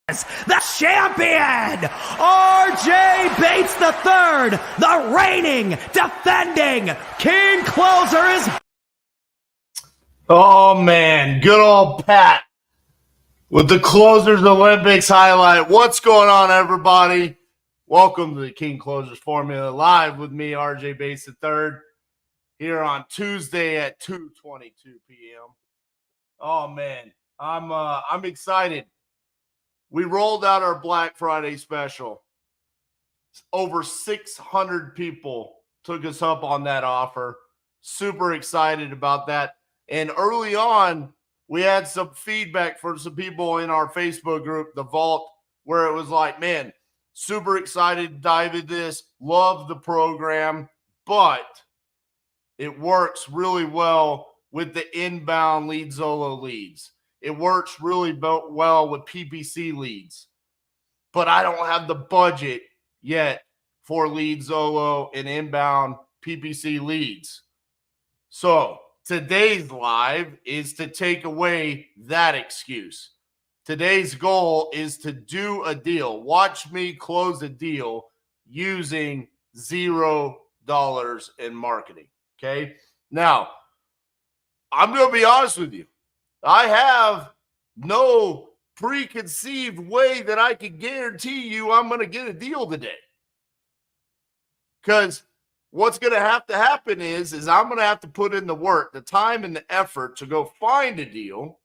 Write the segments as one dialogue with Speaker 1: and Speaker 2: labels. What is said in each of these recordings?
Speaker 1: The champion, RJ Bates III, the reigning, defending King Closer is...
Speaker 2: Oh, man, good old Pat with the Closers Olympics highlight. What's going on, everybody? Welcome to the King Closers Formula Live with me, RJ Bates III, here on Tuesday at 2:22 p.m. Oh, man, I'm excited. We rolled out our Black Friday special. Over 600 people took us up on that offer. Super excited about that. And early on, we had some feedback from some people in our Facebook group, The Vault, where it was like, man, super excited to dive into this. Love the program, but it works really well with the inbound lead Zillow leads. It works really well with PPC leads, but I don't have the budget yet for lead Zillow and inbound PPC leads. So today's live is to take away that excuse. Today's goal is to do a deal. Watch me close a deal using $0 in marketing. Okay. Now, I'm going to be honest with you. I have no preconceived way that I can guarantee you I'm going to get a deal today. Because what's going to happen is I'm going to have to put in the work, the time and the effort to go find a deal,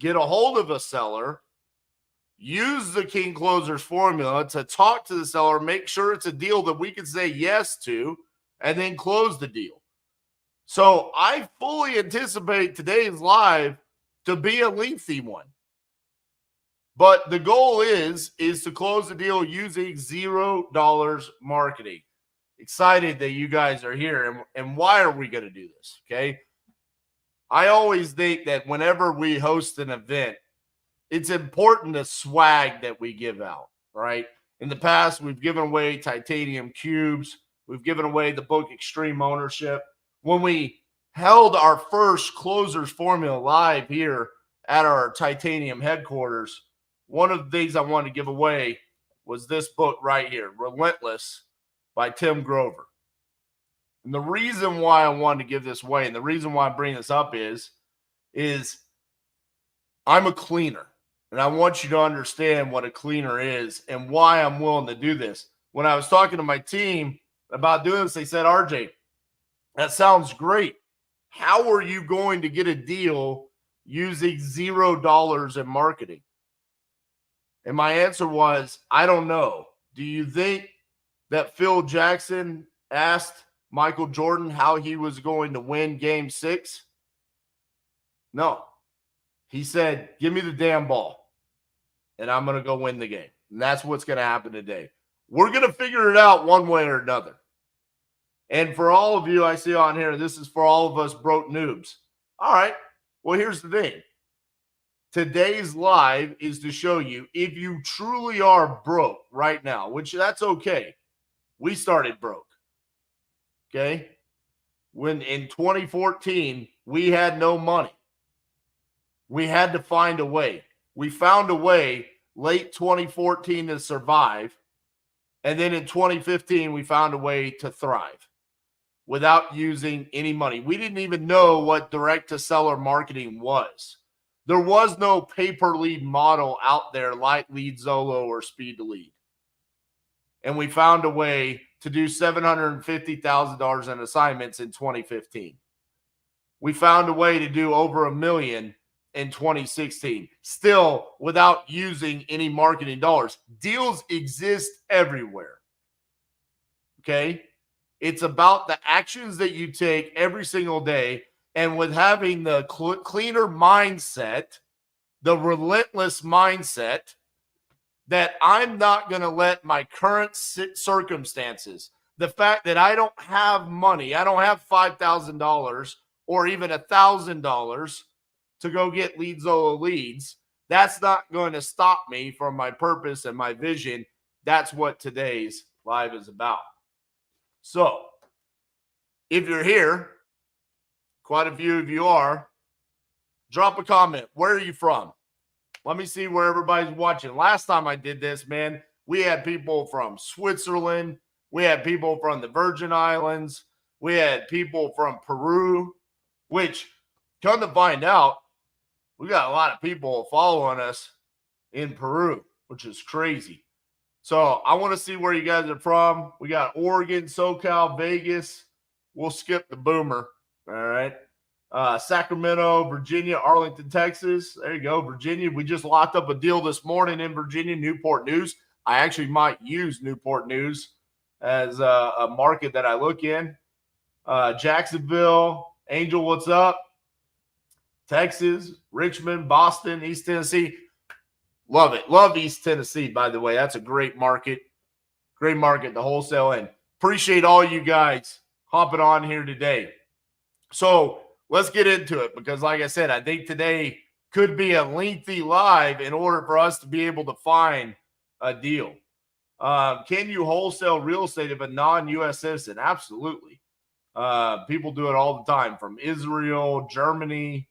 Speaker 2: get a hold of a seller, use the King Closers formula to talk to the seller, make sure it's a deal that we can say yes to, and then close the deal. So I fully anticipate today's live to be a lengthy one. But the goal is to close the deal using $0 marketing. Excited that you guys are here. And why are we going to do this? Okay. I always think that whenever we host an event, it's important the swag that we give out, right? In the past, we've given away titanium cubes. We've given away the book Extreme Ownership. When we held our first Closers Formula Live here at our titanium headquarters, one of the things I wanted to give away was this book right here, Relentless by Tim Grover. And the reason why I wanted to give this away, and the reason why I bring this up is I'm a cleaner. And I want you to understand what a cleaner is and why I'm willing to do this. When I was talking to my team about doing this, they said, RJ, that sounds great. How are you going to get a deal using $0 in marketing? And my answer was, I don't know. Do you think that Phil Jackson asked Michael Jordan how he was going to win Game 6? No. He said, give me the damn ball, and I'm going to go win the game. And that's what's going to happen today. We're going to figure it out one way or another. And for all of you I see on here, this is for all of us broke noobs. All right. Well, here's the thing. Today's live is to show you if you truly are broke right now, which that's okay. We started broke. Okay. When in 2014, we had no money. We had to find a way. We found a way late 2014 to survive. And then in 2015, we found a way to thrive without using any money. We didn't even know what direct-to-seller marketing was. There was no pay-per-lead model out there like Lead Zillow or Speed to Lead. And we found a way to do $750,000 in assignments in 2015. We found a way to do over $1 million in 2016, still without using any marketing dollars. Deals exist everywhere. Okay? It's about the actions that you take every single day, and with having the cleaner mindset, the relentless mindset, that I'm not going to let my current circumstances, the fact that I don't have money, I don't have $5,000 or even $1,000 to go get Lead Zillow leads, that's not going to stop me from my purpose and my vision. That's what today's live is about. So if you're here, quite a few of you are, drop a comment. Where are you from? Let me see where everybody's watching. Last time I did this, man, we had people from Switzerland. We had people from the Virgin Islands. We had people from Peru, which, come to find out, we got a lot of people following us in Peru, which is crazy. So I want to see where you guys are from. We got Oregon, SoCal, Vegas. We'll skip the boomer. All right. Sacramento, Virginia, Arlington, Texas. There you go, Virginia. We just locked up a deal this morning in Virginia, Newport News. I actually might use Newport News as a market that I look in. Jacksonville, Angel, what's up? Texas, Richmond, Boston, East Tennessee. Love it. Love East Tennessee, by the way. That's a great market. Great market to wholesale in. Appreciate all you guys hopping on here today. So let's get into it because, like I said, I think today could be a lengthy live in order for us to be able to find a deal. Can you wholesale real estate of a non-U.S. citizen? Absolutely. People do it all the time from Israel, Germany.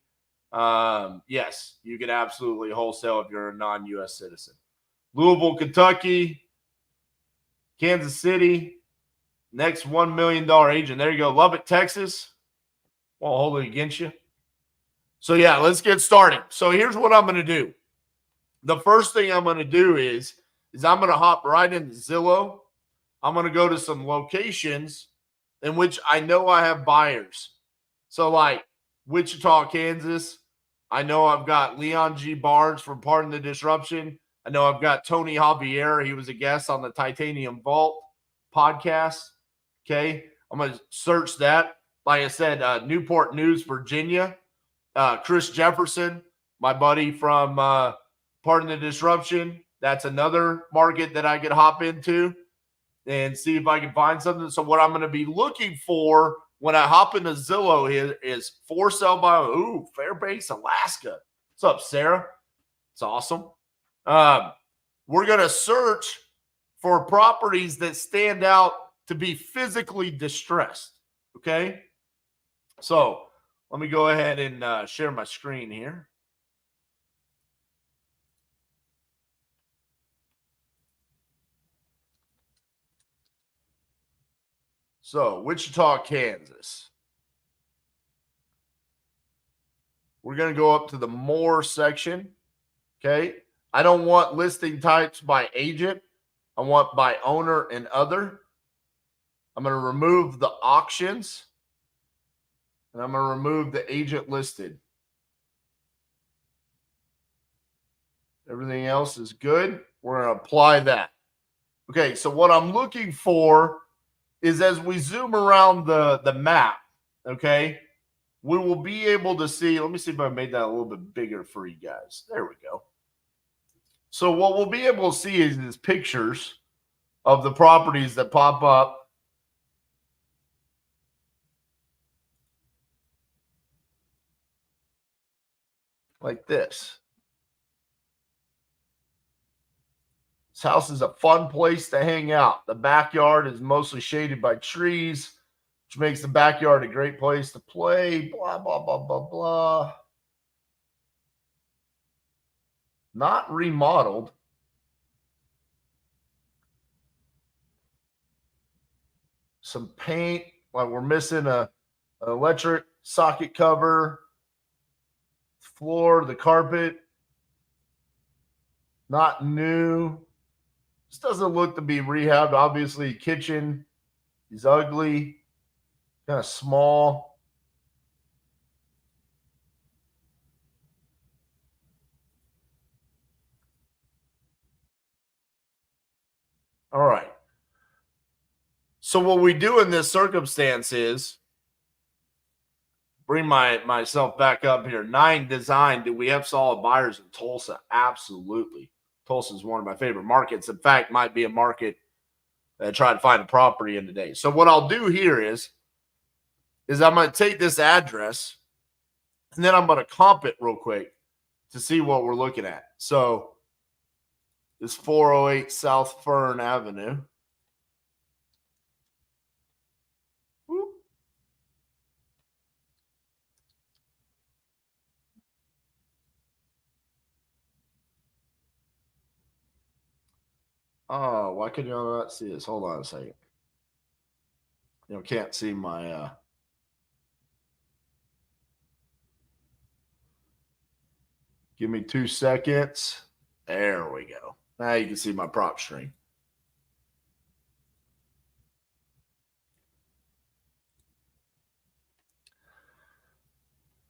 Speaker 2: Yes, you can absolutely wholesale if you're a non-U.S. citizen. Louisville, Kentucky, Kansas City, next $1 million agent. There you go. Lubbock, Texas. Won't hold it against you. So, yeah, let's get started. So, here's what I'm going to do. The first thing I'm going to do is I'm going to hop right into Zillow. I'm going to go to some locations in which I know I have buyers. So, like Wichita, Kansas, I know I've got Leon G. Barnes from Pardon the Disruption. I know I've got Tony Javier. He was a guest on the Titaniumvault podcast. Okay. I'm going to search that. Like I said, Newport News, Virginia. Chris Jefferson, my buddy from Pardon the Disruption. That's another market that I could hop into and see if I can find something. So what I'm going to be looking for when I hop into Zillow is for sale by, Fairbanks, Alaska. What's up, Sarah? It's awesome. We're going to search for properties that stand out to be physically distressed. Okay. So let me go ahead and share my screen here. So, Wichita, Kansas. We're going to go up to the more section. Okay. I don't want listing types by agent. I want by owner and other. I'm going to remove the auctions. And I'm going to remove the agent listed. Everything else is good. We're going to apply that. Okay. So, what I'm looking for is as we zoom around the map, okay, we will be able to see. Let me see if I made that a little bit bigger for you guys. There we go. So what we'll be able to see is pictures of the properties that pop up. Like this. This house is a fun place to hang out. The backyard is mostly shaded by trees, which makes the backyard a great place to play. Blah, blah, blah, blah, blah. Not remodeled. Some paint. Like we're missing an electric socket cover. Floor, the carpet. Not new. This doesn't look to be rehabbed. Obviously, kitchen is ugly, kind of small. All right. So what we do in this circumstance is bring myself back up here. 9 design. Do we have solid buyers in Tulsa? Absolutely. Tulsa is one of my favorite markets. In fact, might be a market that I try to find a property in today. So what I'll do here is I'm going to take this address and then I'm going to comp it real quick to see what we're looking at. So this 408 South Fern Avenue. Whoop. Oh, why can y'all not see this? Hold on a second. You can't see my give me 2 seconds. There we go. Now you can see my prop string.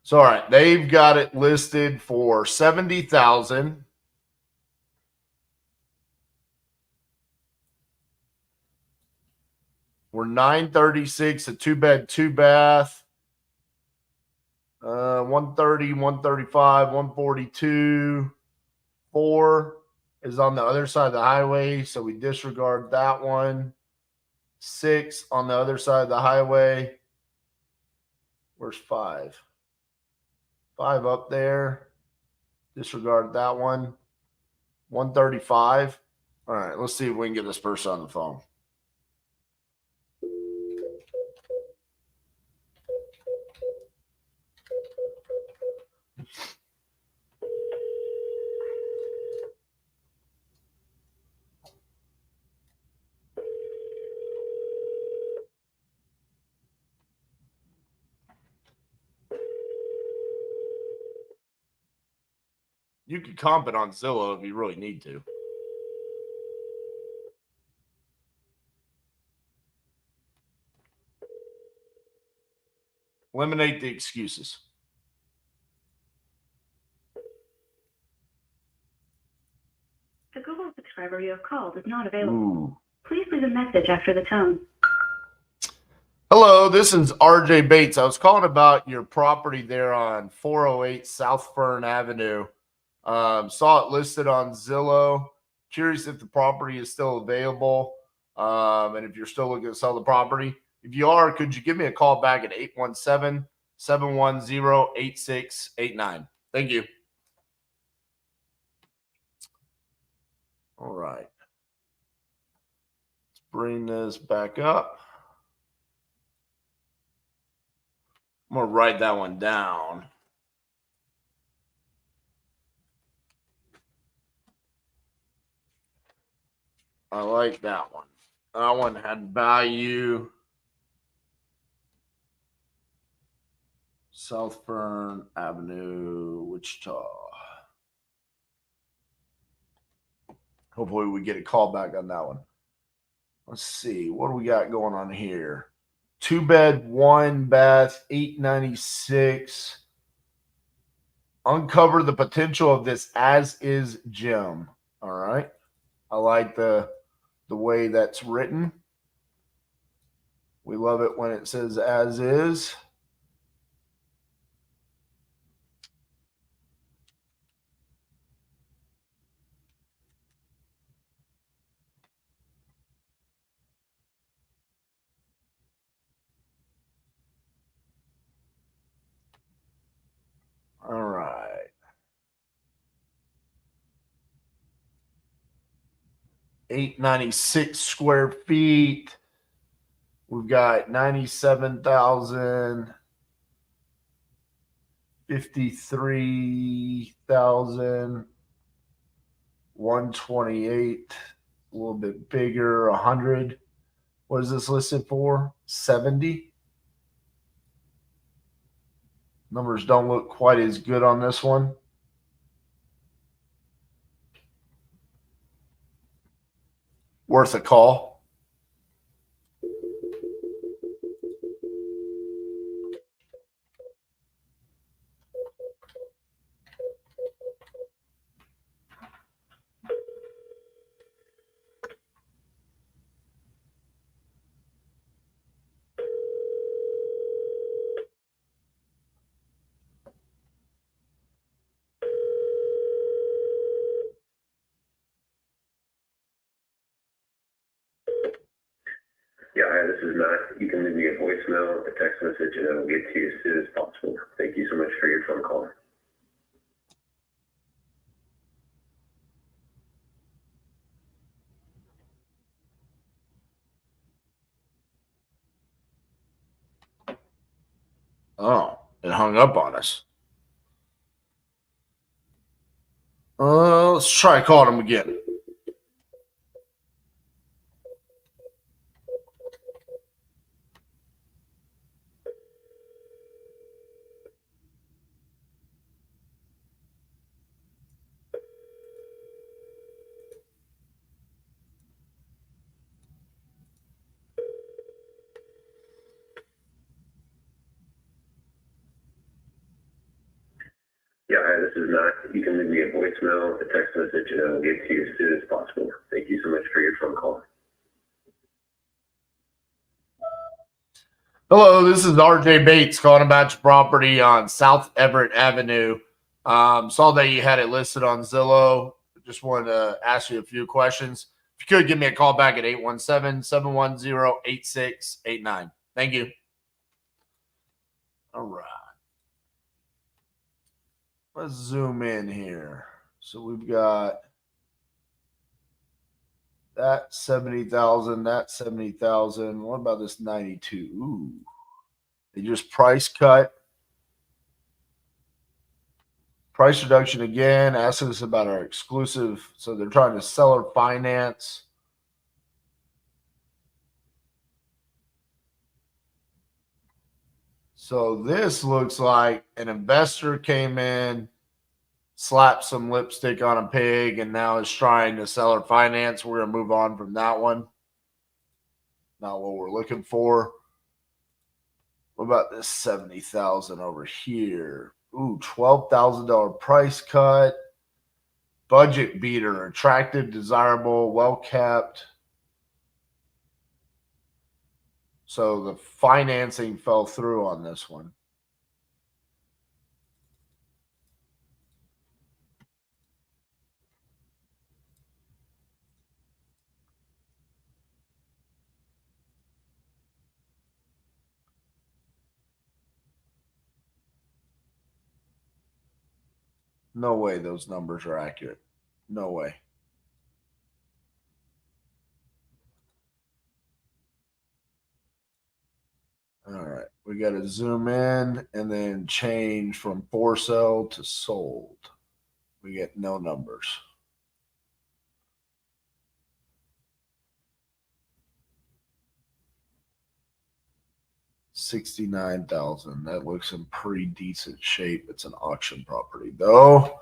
Speaker 2: So, all right, they've got it listed for 70,000. We're 936, a 2-bed, 2-bath. 130, 135, 142. 4 is on the other side of the highway, so we disregard that one. 6 on the other side of the highway. Where's 5? 5 up there. Disregard that one. 135. All right, let's see if we can get this person on the phone. You could comp it on Zillow if you really need to. Eliminate the excuses.
Speaker 3: The Google subscriber you have called is not available.
Speaker 2: Ooh.
Speaker 3: Please leave a message after the tone.
Speaker 2: Hello, this is RJ Bates. I was calling about your property there on 408 South Fern Avenue. Saw it listed on Zillow. Curious if the property is still available, and if you're still looking to sell the property. If you are, could you give me a call back at 817-710-8689? Thank you. All right. Let's bring this back up. I'm going to write that one down. I like that one. That one had value. South Fern Avenue, Wichita. Hopefully we get a call back on that one. Let's see. What do we got going on here? 2-bed, 1-bath, 896. Uncover the potential of this as-is gym. All right. I like the way that's written. We love it when it says as is. All right. $896 square feet. We've got 97,000, 53,000, 128, a little bit bigger, 100. What is this listed for? 70. Numbers don't look quite as good on this one. Worth a call.
Speaker 4: Yeah, hi, this is Matt. You can leave me a voicemail, a text message, and I will get to you as soon as possible. Thank you so much for your phone call.
Speaker 2: Oh, it hung up on us. Let's try calling him again.
Speaker 4: Yeah, hi, this is Matt. You can leave me a voicemail, a text message, and I'll get to you as soon as possible. Thank you so much for your phone call.
Speaker 2: Hello, this is RJ Bates calling about your property on South Everett Avenue. Saw that you had it listed on Zillow. Just wanted to ask you a few questions. If you could give me a call back at 817-710-8689. Thank you. All right. Let's zoom in here. So we've got that 70,000, that 70,000. What about this 92? Ooh. They just price cut. Price reduction again. Ask us about our exclusive. So they're trying to seller finance. So this looks like an investor came in, slapped some lipstick on a pig, and now is trying to seller finance. We're going to move on from that one. Not what we're looking for. What about this 70,000 over here? Ooh, $12,000 price cut. Budget beater, attractive, desirable, well kept. So the financing fell through on this one. No way those numbers are accurate. No way. All right. We got to zoom in and then change from for sale to sold. We get no numbers. $69,000. That looks in pretty decent shape. It's an auction property though.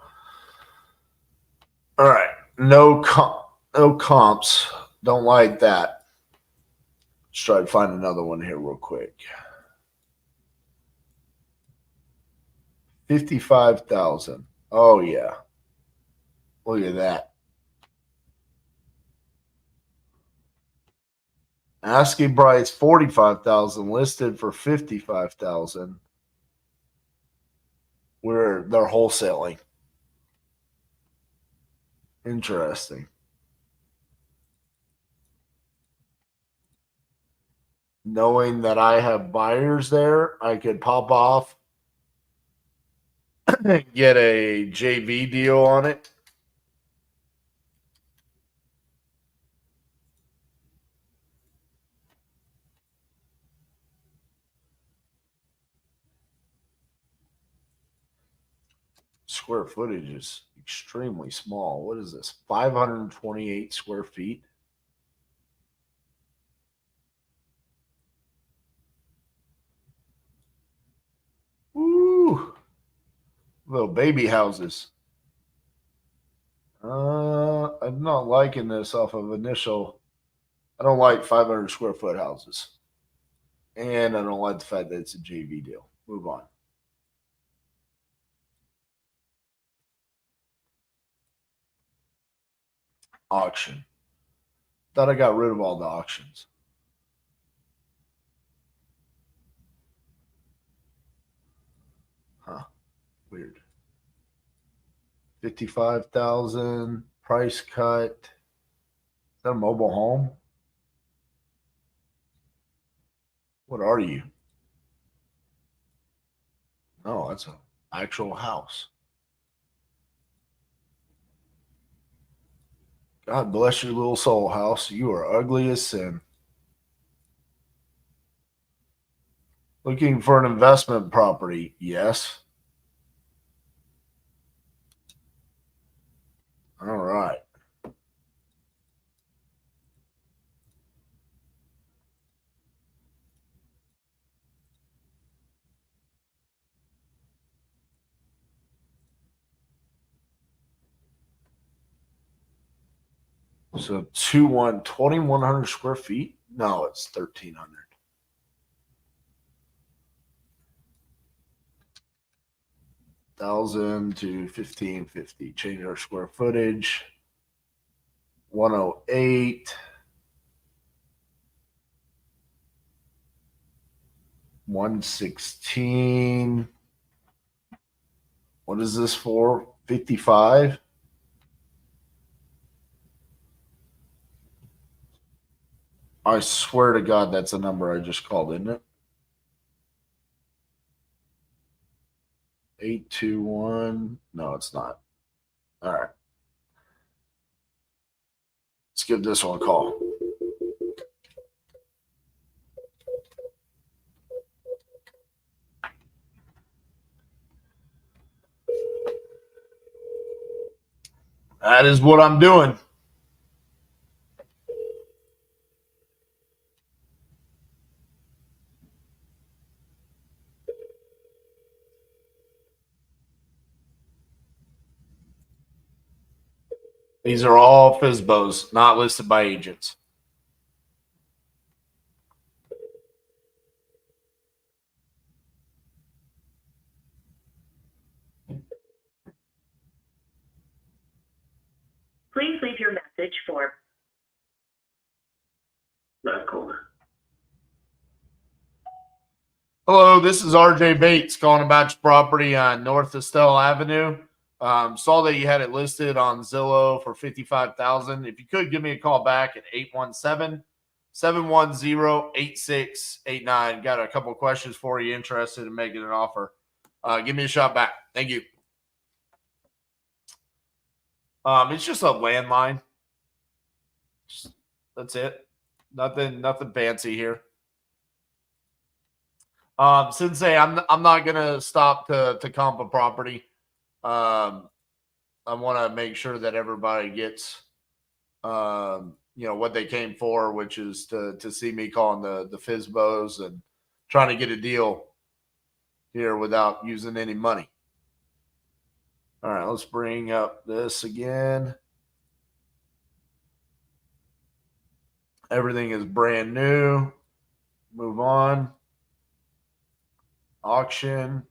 Speaker 2: All right. No comps. Don't like that. Let's try to find another one here real quick. 55,000. Oh yeah. Look at that. Asking price 45,000, listed for 55,000. Where they're wholesaling. Interesting. Knowing that I have buyers there, I could pop off and get a JV deal on it. Square footage is extremely small. What is this? 528 square feet. Woo! Little baby houses. I'm not liking this off of initial. I don't like 500 square foot houses. And I don't like the fact that it's a JV deal. Move on. Auction. Thought I got rid of all the auctions. Huh. Weird. 55,000 price cut. Is that a mobile home? What are you? No, that's an actual house. God bless your little soul, house. You are ugly as sin. Looking for an investment property? Yes. All right. So 2,100 square feet? No, it's 1,300. 1,000 to 1,550. Change our square footage. 108. 116. What is this for? 55. I swear to God, that's a number I just called, isn't it? 821. No, it's not. All right. Let's give this one a call. That is what I'm doing. These are all FSBOs, not listed by agents.
Speaker 3: Please leave your message for
Speaker 4: Last caller.
Speaker 2: Hello, this is RJ Bates calling about your property on North Estelle Avenue. Saw that you had it listed on Zillow for $55,000. If you could give me a call back at 817-710-8689. Got a couple of questions for you. Interested in making an offer? Give me a shot back. Thank you. It's just a landline. That's it. Nothing fancy here. Sensei, I'm not gonna stop to comp a property. I want to make sure that everybody gets, what they came for, which is to see me calling the FSBOs and trying to get a deal here without using any money. All right, let's bring up this again. Everything is brand new. Move on. Auction.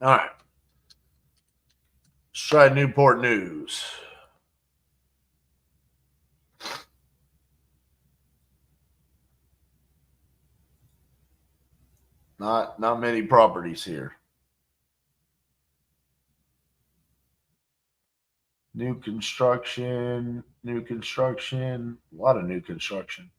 Speaker 2: All right. Let's try Newport News. Not many properties here. New construction, a lot of new construction.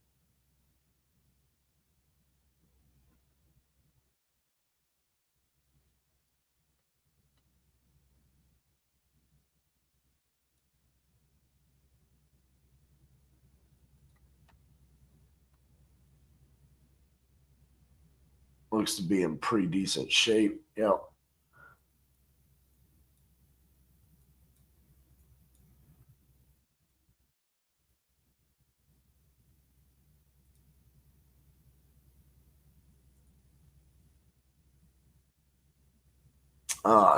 Speaker 2: Looks to be in pretty decent shape. Yep.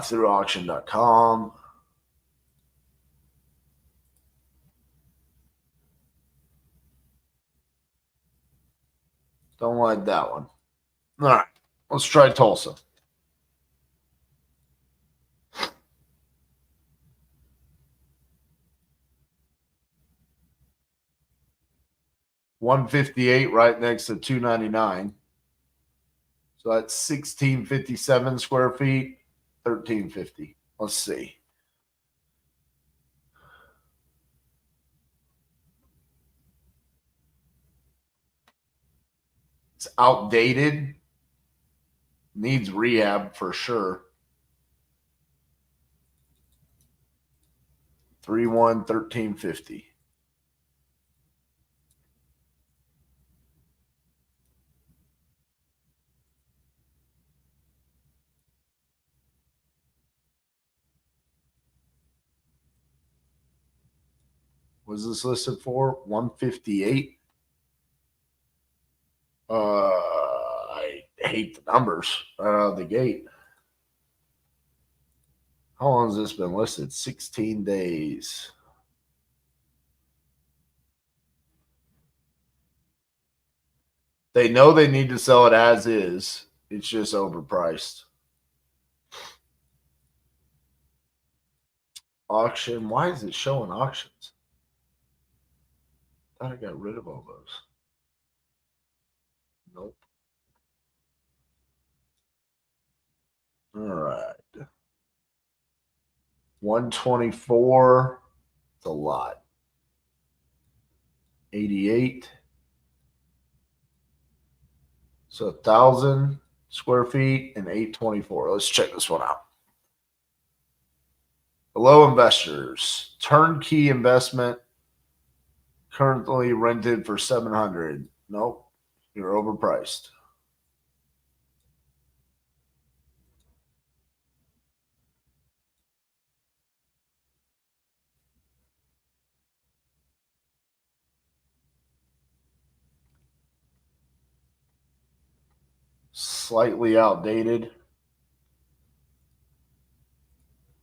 Speaker 2: Through auction.com. Don't like that one. All right, let's try Tulsa. $158 right next to $299. So that's 1,657 square feet, 1,350. Let's see. It's outdated. Needs rehab for sure. 1,350. Was this listed for? 158. I hate the numbers right out of the gate. How long has this been listed? 16 days. They know they need to sell it as is. It's just overpriced. Auction. Why is it showing auctions? I thought I got rid of all those. Nope. All right. 124. It's a lot. 88. So 1,000 square feet and 824. Let's check this one out. Hello, investors. Turnkey investment currently rented for 700. Nope, you're overpriced. Slightly outdated.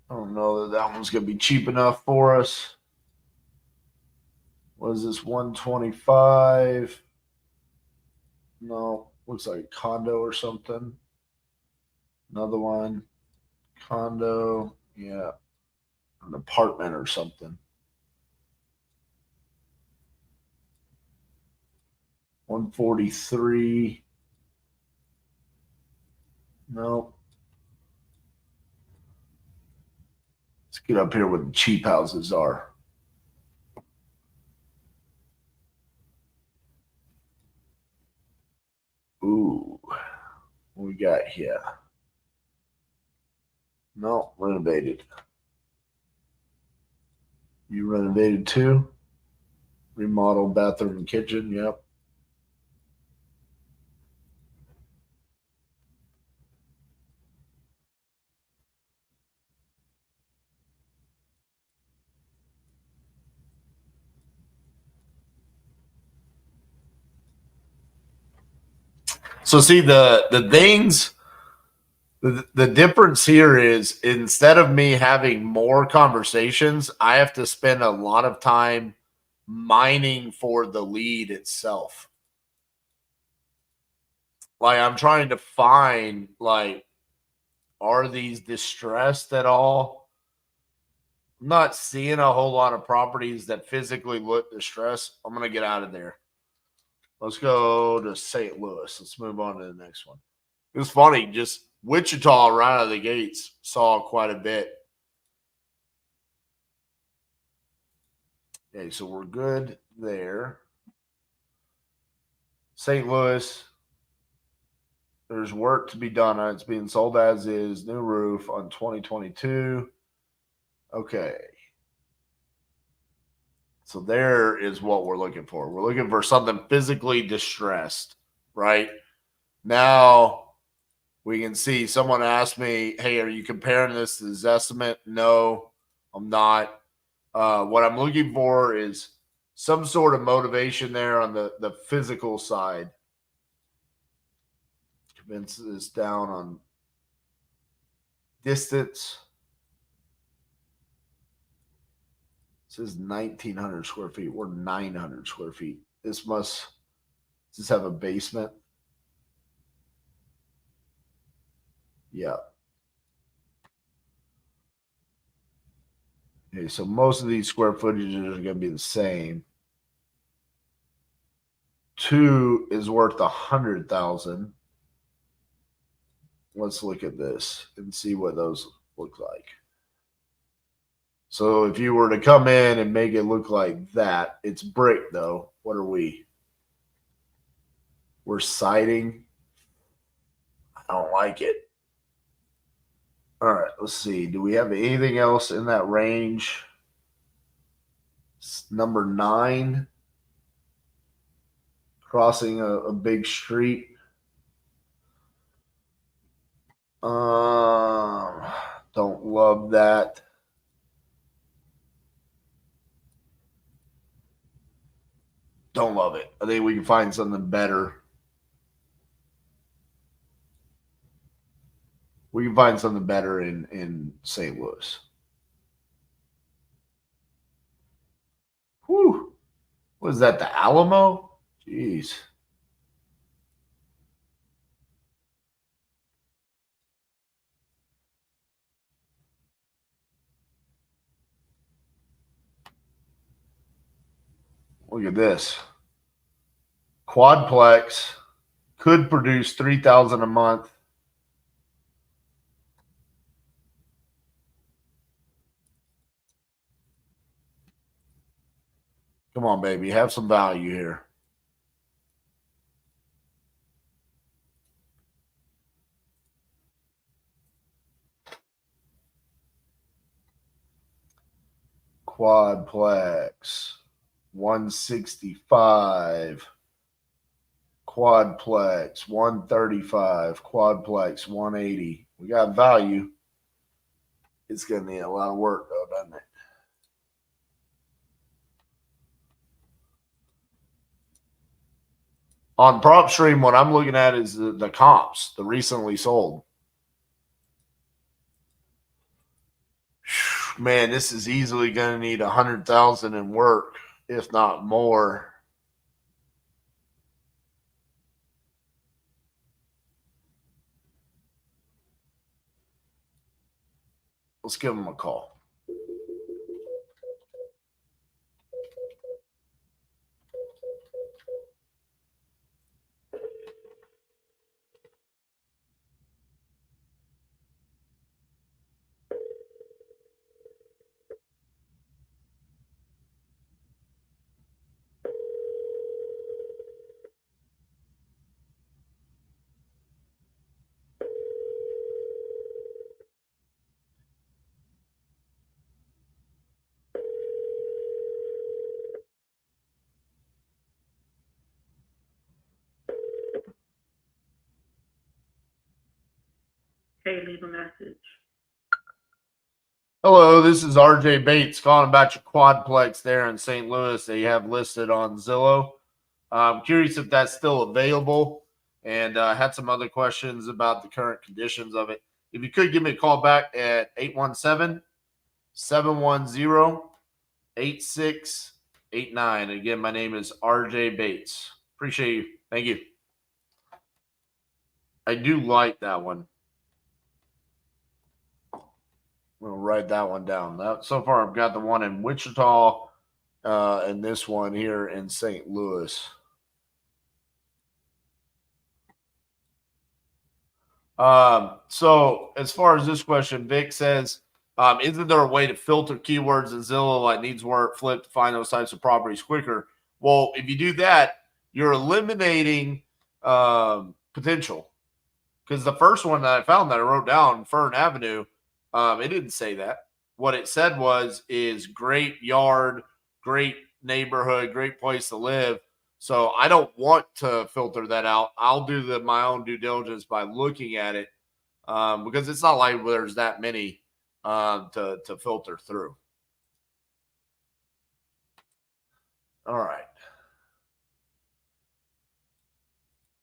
Speaker 2: I don't know that one's going to be cheap enough for us. What is this? 125. No, looks like a condo or something. Another one. Condo. Yeah. An apartment or something. 143. No. Let's get up here where the cheap houses are. Ooh. What we got here? No, renovated. You renovated too? Remodeled bathroom and kitchen. Yep. So see the things, the difference here is instead of me having more conversations, I have to spend a lot of time mining for the lead itself. Like I'm trying to find like, are these distressed at all? I'm not seeing a whole lot of properties that physically look distressed. I'm going to get out of there. Let's go to St. Louis. Let's move on to the next one. It was funny. Just Wichita right out of the gates saw quite a bit. Okay, so we're good there. St. Louis, there's work to be done on it. It's being sold as is. New roof on 2022. Okay. So there is what we're looking for. We're looking for something physically distressed, right? Now we can see someone asked me, hey, are you comparing this to this estimate? No, I'm not. What I'm looking for is some sort of motivation there on the physical side. Convince this down on distance. This is 1,900 square feet. We're 900 square feet. This must just have a basement. Yeah. Okay, so most of these square footages are going to be the same. 2 is worth 100,000. Let's look at this and see what those look like. So if you were to come in and make it look like that, it's brick though. What are we? We're siding. I don't like it. All right, let's see. Do we have anything else in that range? It's number 9. Crossing a big street. Don't love that. Don't love it. I think we can find something better. We We can find something better in St. Louis. Whew. What is that, the Alamo? Jeez. Look at this. Quadplex could produce 3,000 a month. Come on, baby. Have some value here. Quadplex 165. Quadplex 135. Quadplex 180. We got value. It's going to need a lot of work, though, doesn't it? On PropStream, what I'm looking at is the comps, the recently sold. Man, this is easily going to need 100,000 in work, if not more. Let's give them a call.
Speaker 3: Hey, leave a message.
Speaker 2: Hello, this is RJ Bates calling about your quadplex there in St. Louis that you have listed on Zillow. I'm curious if that's still available, and had some other questions about the current conditions of it. If you could give me a call back at 817-710-8689. Again, my name is RJ Bates. Appreciate you. Thank you. I do like that one. I'm going to write that one down. So far, I've got the one in Wichita and this one here in St. Louis. So as far as this question, Vic says, isn't there a way to filter keywords in Zillow like needs work, flip to find those types of properties quicker? Well, if you do that, you're eliminating potential. Because the first one that I found that I wrote down, Fern Avenue, it didn't say that. What it said is great yard, great neighborhood, great place to live. So I don't want to filter that out. I'll do my own due diligence by looking at it because it's not like there's that many to filter through. All right.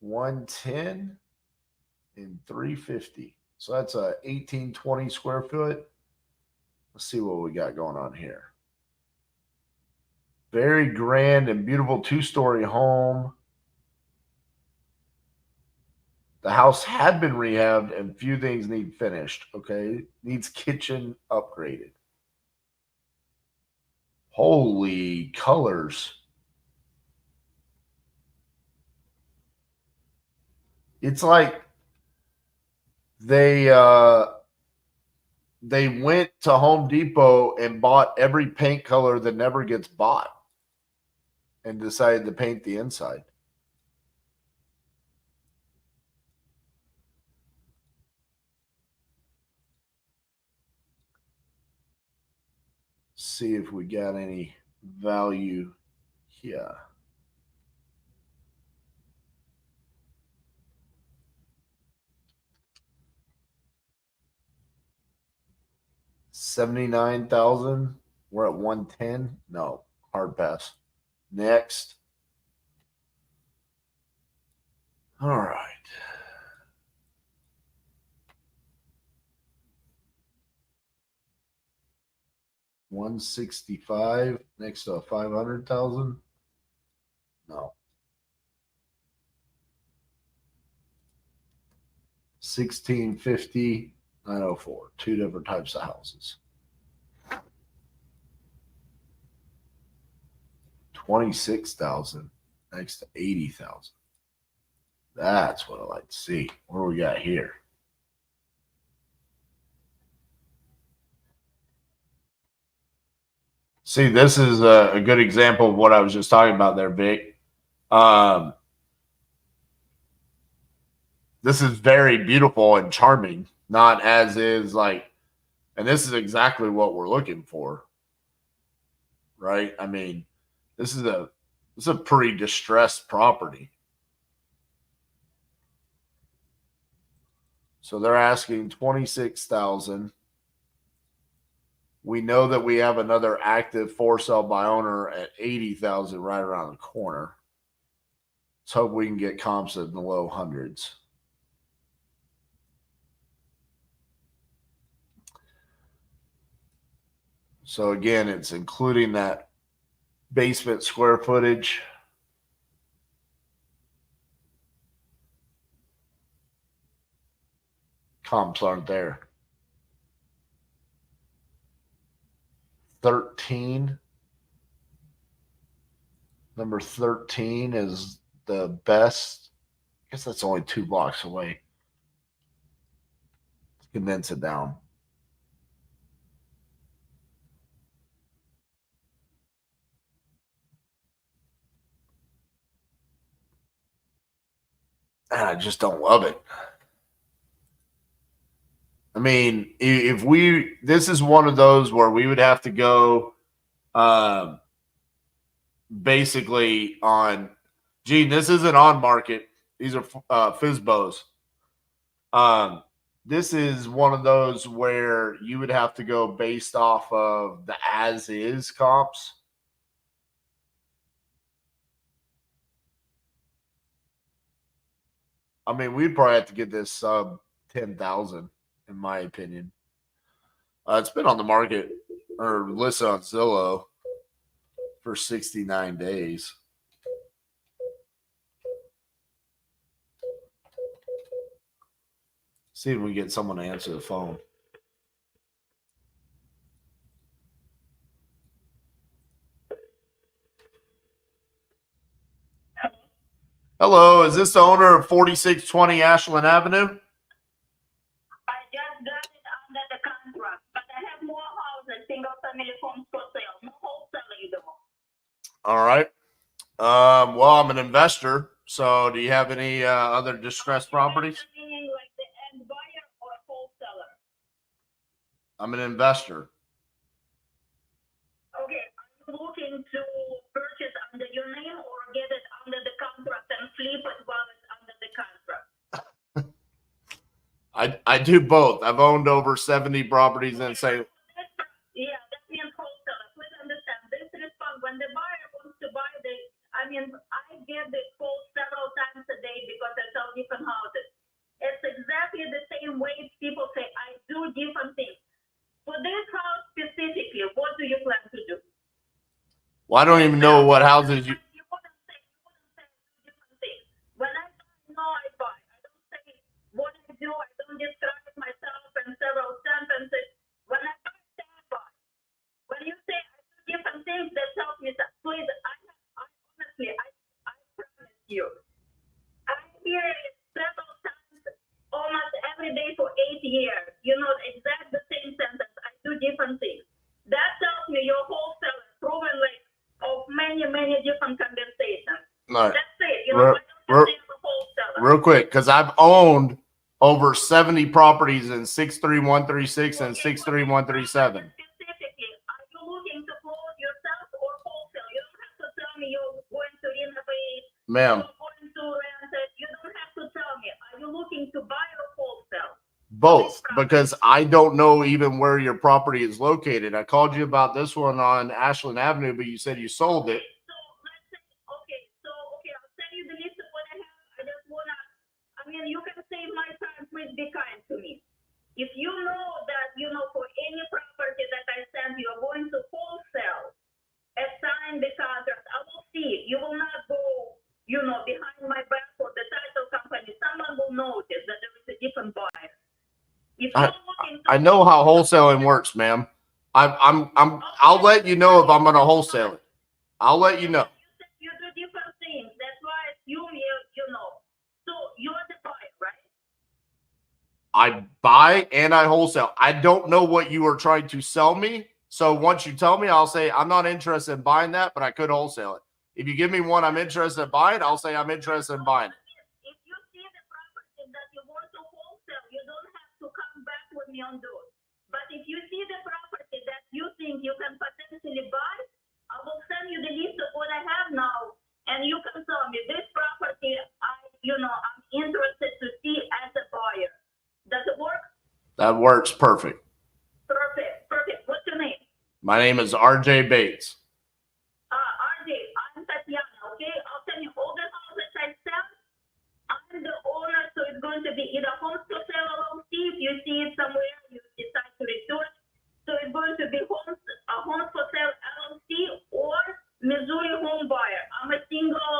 Speaker 2: 110 and 350. So that's a 1820 square foot. Let's see what we got going on here. Very grand and beautiful two-story home. The house had been rehabbed and few things need finished. Okay. Needs kitchen upgraded. Holy colors. It's like they went to Home Depot and bought every paint color that never gets bought and decided to paint the inside. See if we got any value here. $79,000. We're at 110. No, hard pass. Next. All right. 165 next to a 500,000. No. 1650, 904. Two different types of houses. 26,000 next to 80,000. That's what I like to see. What do we got here? See, this is a good example of what I was just talking about there, Vic. This is very beautiful and charming, not as is like, and this is exactly what we're looking for, right? I mean, this is a pretty distressed property. So they're asking 26,000. We know that we have another active for sale by owner at 80,000 right around the corner. Let's hope we can get comps in the low hundreds. So again, it's including that basement square footage. Comps aren't there. 13. Number 13 is the best. I guess that's only 2 blocks away. Let's condense it down. And I just don't love it. I mean, if this is one of those where we would have to go basically on, Gene, this isn't on market. These are FSBOs. This is one of those where you would have to go based off of the as is comps. I mean, we'd probably have to get this sub 10,000, in my opinion. It's been on the market or listed on Zillow for 69 days. See if we can get someone to answer the phone. Hello, is this the owner of 4620 Ashland Avenue?
Speaker 5: I just got it under the contract, but I have more houses, single family homes for sale, no wholesaling though.
Speaker 2: All right. Well, I'm an investor, so do you have any other distressed properties?
Speaker 5: Meaning like the end buyer or wholesaler?
Speaker 2: I'm an investor.
Speaker 5: Okay, are you looking to purchase under your name or get it under the contract and flip it while it's under the contract?
Speaker 2: I do both. I've owned over 70 properties in St.
Speaker 5: Yeah, that means wholesaler. Please understand this response when the buyer wants to buy I get this call several times a day because I sell different houses. It's exactly the same way people say I do different things. For this house specifically, what do you plan to do?
Speaker 2: Well, I don't even know what houses you.
Speaker 5: You wouldn't say different things. When I buy, no, I buy. I don't say what I do. I don't describe myself in several sentences. When I buy. When you say I do different things, that tells me that, please, honestly, I promise you, I hear it several times, almost every day for 8 years. You know, exact the same sentence. I do different things. That tells me your wholesaler proven like of many different conversations.
Speaker 2: All right.
Speaker 5: That's it. You know, I don't think the wholesaler.
Speaker 2: Real quick, because I've owned over 70 properties in 63136 and 63137.
Speaker 5: Specifically, are you looking to close yourself or wholesale? You don't have to tell me you're going to renovate.
Speaker 2: Ma'am.
Speaker 5: You're going to rent it. You don't have to tell me. Are you looking to buy or wholesale?
Speaker 2: Both, because I don't know even where your property is located. I called you about this one on Ashland Avenue, but you said you sold it.
Speaker 5: So let's say, okay, I'll send you the list of what I have. I just wanna, you can save my time. Please be kind to me. If you know that, for any property that I send, you're going to If you're looking to
Speaker 2: I know how wholesaling works, ma'am. I'll let you know if I'm going to wholesale it. I'll let you know.
Speaker 5: You do different things. That's why I assume you know. So you're the buyer, right?
Speaker 2: I buy and I wholesale. I don't know what you are trying to sell me. So once you tell me, I'll say I'm not interested in buying that, but I could wholesale it. If you give me one I'm interested in buying, I'll say I'm interested in buying it.
Speaker 5: If you see the property that you want to wholesale, you don't have to come back with me on those. But if you see the property that you think you can potentially buy, I will send you the list of what I have now, and you can tell me this property I'm interested to see as a buyer. Does it work?
Speaker 2: That works perfect.
Speaker 5: Perfect. What's your name?
Speaker 2: My name is RJ Bates.
Speaker 5: RJ, I'm Tatiana, okay? I'll send you all the houses I sell. I'm the owner, so it's going to be either homes for sale LLC. If you see it somewhere, you decide to research. So it's going to be homes for sale LLC or Missouri home buyer. I'm a single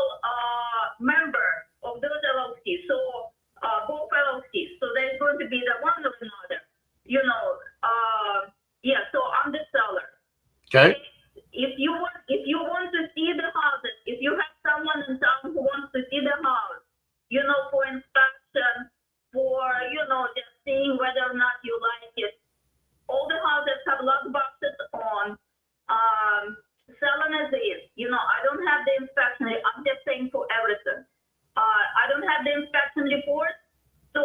Speaker 5: member of those LLCs, so both LLCs. So there's going to be the one or another. So I'm the seller.
Speaker 2: Okay.
Speaker 5: If you want to see the houses, if you have someone in town who wants to see the house, for inspection, for just seeing whether or not you like it. All the houses have lock boxes on. Selling as is. I don't have the inspection. I'm just saying for everything. I don't have the inspection report, so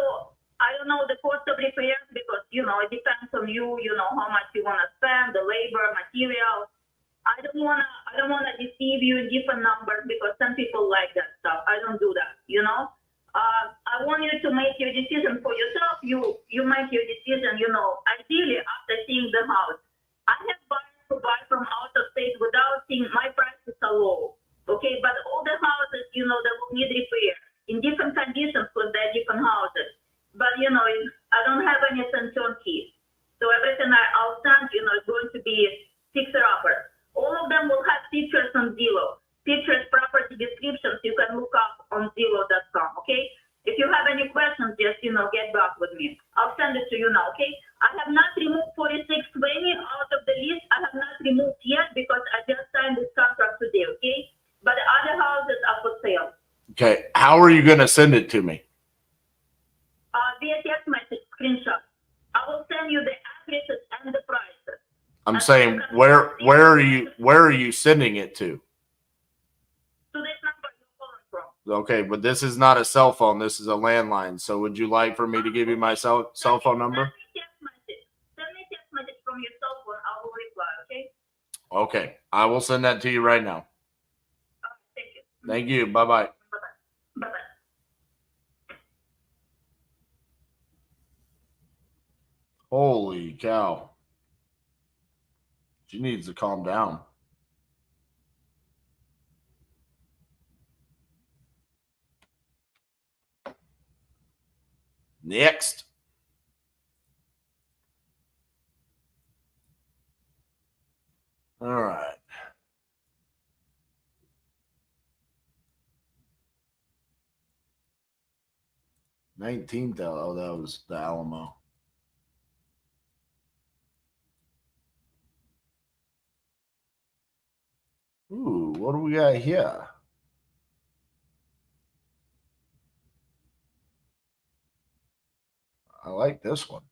Speaker 5: I don't know the cost of repairs because it depends on you. How much you want to spend, the labor, material. I don't wanna deceive you in different numbers because some people like that stuff. I don't do that. I want you to make your decision for yourself. You make your decision. Ideally after seeing the house. I have buyers who buy from out of state without seeing my prices are low. Okay, but all the houses, they will need repair in different conditions because they're different houses. But I don't have any turnkey. So everything I'll send, is going to be fixer-upper. All of them will have pictures on Zillow. Pictures, property descriptions, you can look up on Zillow.com, okay? If you have any questions, just, get back with me. I'll send it to you now, okay? I have not removed 4620 out of the list. I have not removed yet because I just signed this contract today, okay? But the other houses are for sale.
Speaker 2: Okay. How are you going to send it to me?
Speaker 5: Via text message, screenshot. I will send you the addresses and the prices.
Speaker 2: I'm saying where are you sending it to?
Speaker 5: To this number you're calling from.
Speaker 2: Okay, but this is not a cell phone. This is a landline. So would you like for me to give you my cell phone number?
Speaker 5: Send me text message from your cell phone. I will reply, okay?
Speaker 2: Okay. I will send that to you right now.
Speaker 5: Thank you.
Speaker 2: Thank you. Bye-bye.
Speaker 5: Bye-bye. Bye-bye.
Speaker 2: Holy cow. She needs to calm down. Next. All right. $19,000. Oh, that was the Alamo. Ooh, what do we got here? I like this one.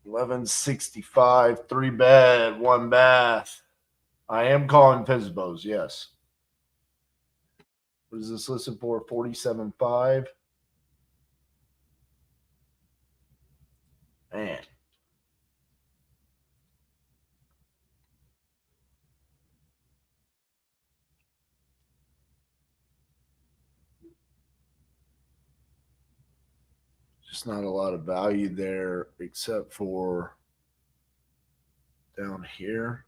Speaker 2: $1,165, 3-bed, 1 bath. I am calling Pisbos, yes. What is this listed for? $47,500. Man. Just not a lot of value there except for down here.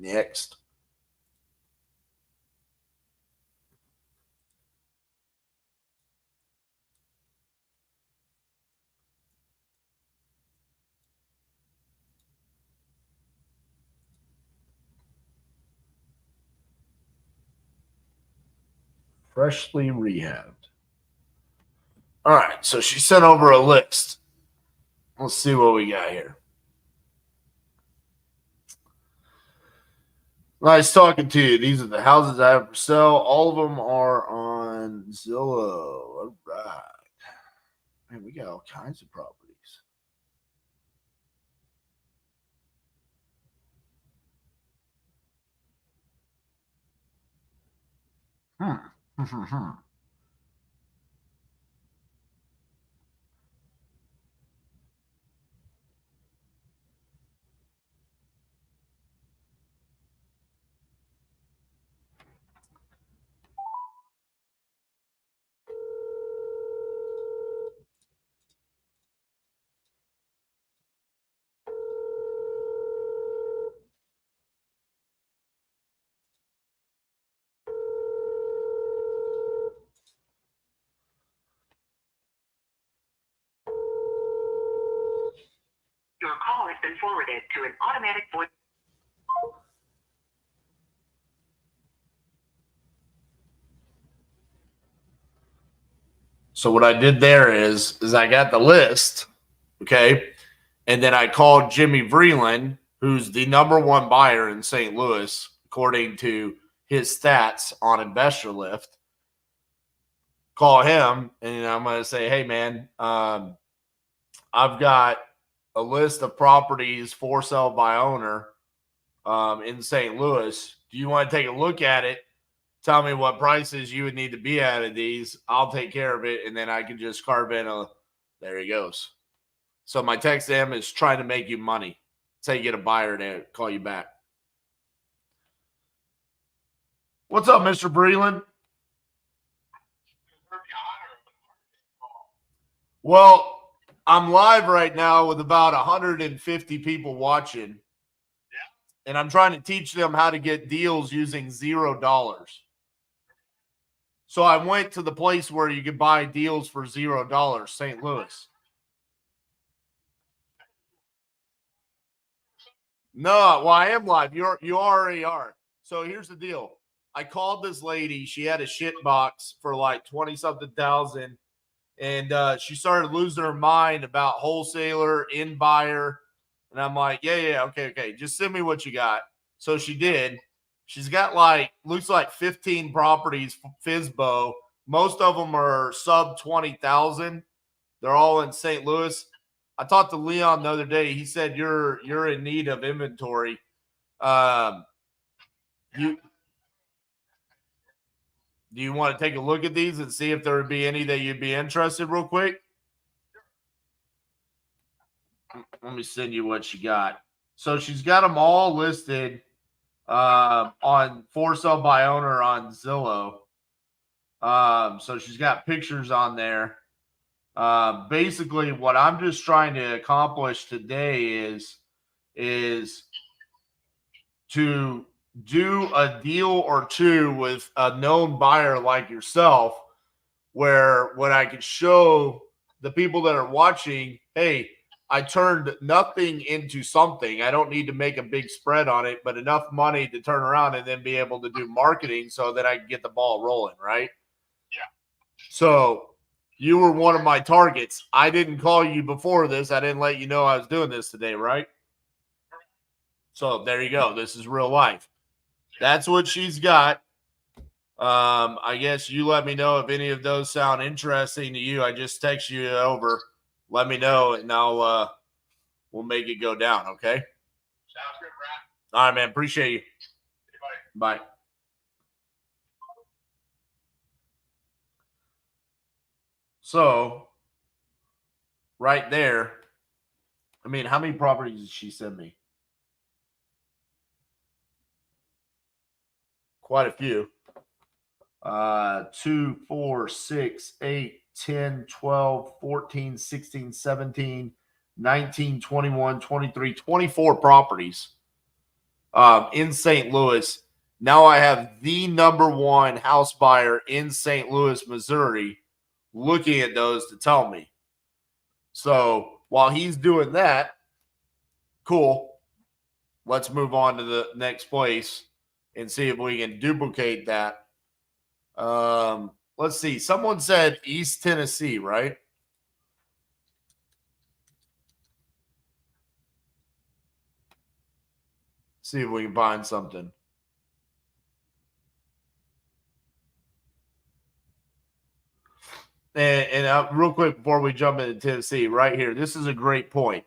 Speaker 2: Next. Freshly rehabbed. All right, so she sent over a list. Let's see what we got here. Nice talking to you. These are the houses I have for sale. All of them are on Zillow. All right. Man, we got all kinds of properties.
Speaker 6: Your call has been forwarded to an automatic voice.
Speaker 2: So what I did there is I got the list, okay, and then I called Jimmy Vreeland, who's the number one buyer in St. Louis, according to his stats on Investor Lift. Call him, and I'm going to say, hey, man, I've got a list of properties for sale by owner in St. Louis. Do you want to take a look at it? Tell me what prices you would need to be out of these. I'll take care of it, and then I can just carve in a – there he goes. So my text to him is trying to make you money. That's how you get a buyer to call you back. What's up, Mr. Breland? Well, I'm live right now with about 150 people watching. And I'm trying to teach them how to get deals using $0. So I went to the place where you could buy deals for $0, St. Louis. No, well, I am live. You already are. So here's the deal. I called this lady. She had a shit box for like 20-something thousand. And she started losing her mind about wholesaler, in buyer. And I'm like, yeah, okay. Just send me what you got. So she did. She's got looks like 15 properties, FSBO. Most of them are sub 20,000. They're all in St. Louis. I talked to Leon the other day. He said you're in need of inventory. Do you want to take a look at these and see if there would be any that you'd be interested real quick? Let me send you what she got. So she's got them all listed on for sale by owner on Zillow. So she's got pictures on there. Basically, what I'm just trying to accomplish today is to do a deal or two with a known buyer like yourself, where when I can show the people that are watching, hey, I turned nothing into something. I don't need to make a big spread on it, but enough money to turn around and then be able to do marketing so that I can get the ball rolling, right?
Speaker 7: Yeah.
Speaker 2: So you were one of my targets. I didn't call you before this. I didn't let you know I was doing this today, right? So there you go. This is real life. That's what she's got. I guess you let me know if any of those sound interesting to you. I just text you over. Let me know, and we'll make it go down, okay?
Speaker 7: Sounds good, Brad.
Speaker 2: All right, man. Appreciate you.
Speaker 7: Bye.
Speaker 2: Bye. So, right there, I mean, how many properties did she send me? Quite a few. 2, 4, 6, 8, 10, 12, 14, 16, 17, 19, 21, 23, 24 properties in St. Louis. Now I have the number one house buyer in St. Louis, Missouri, looking at those to tell me. So while he's doing that, cool. Let's move on to the next place and see if we can duplicate that. Let's see. Someone said East Tennessee, right? See if we can find something. And real quick before we jump into Tennessee, right here, this is a great point.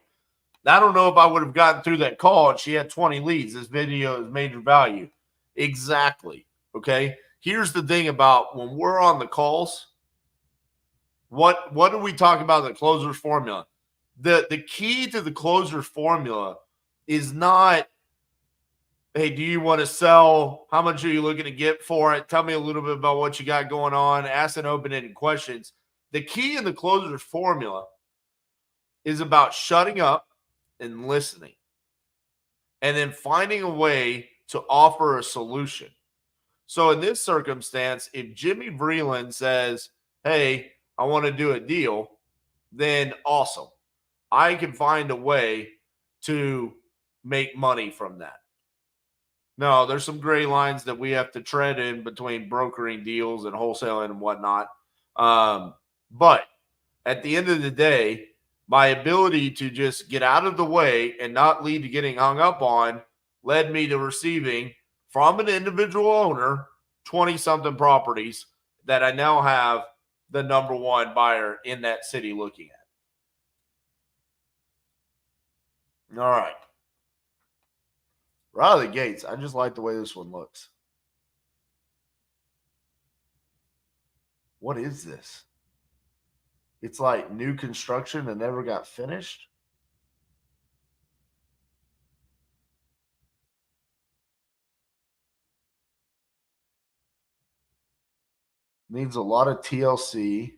Speaker 2: I don't know if I would have gotten through that call and she had 20 leads. This video is major value. Exactly. Okay. Here's the thing about when we're on the calls. What do we talk about in the closer's formula? The key to the closer's formula is not, hey, do you want to sell? How much are you looking to get for it? Tell me a little bit about what you got going on. Ask an open-ended questions. The key in the closer's formula is about shutting up and listening, and then finding a way to offer a solution. So in this circumstance, if Jimmy Vreeland says, hey, I want to do a deal, then awesome. I can find a way to make money from that. No, there's some gray lines that we have to tread in between brokering deals and wholesaling and whatnot. But at the end of the day, my ability to just get out of the way and not lead to getting hung up on led me to receiving from an individual owner 20-something properties that I now have the number one buyer in that city looking at. All right. Right out of the gates, I just like the way this one looks. What is this? It's like new construction that never got finished. Needs a lot of TLC.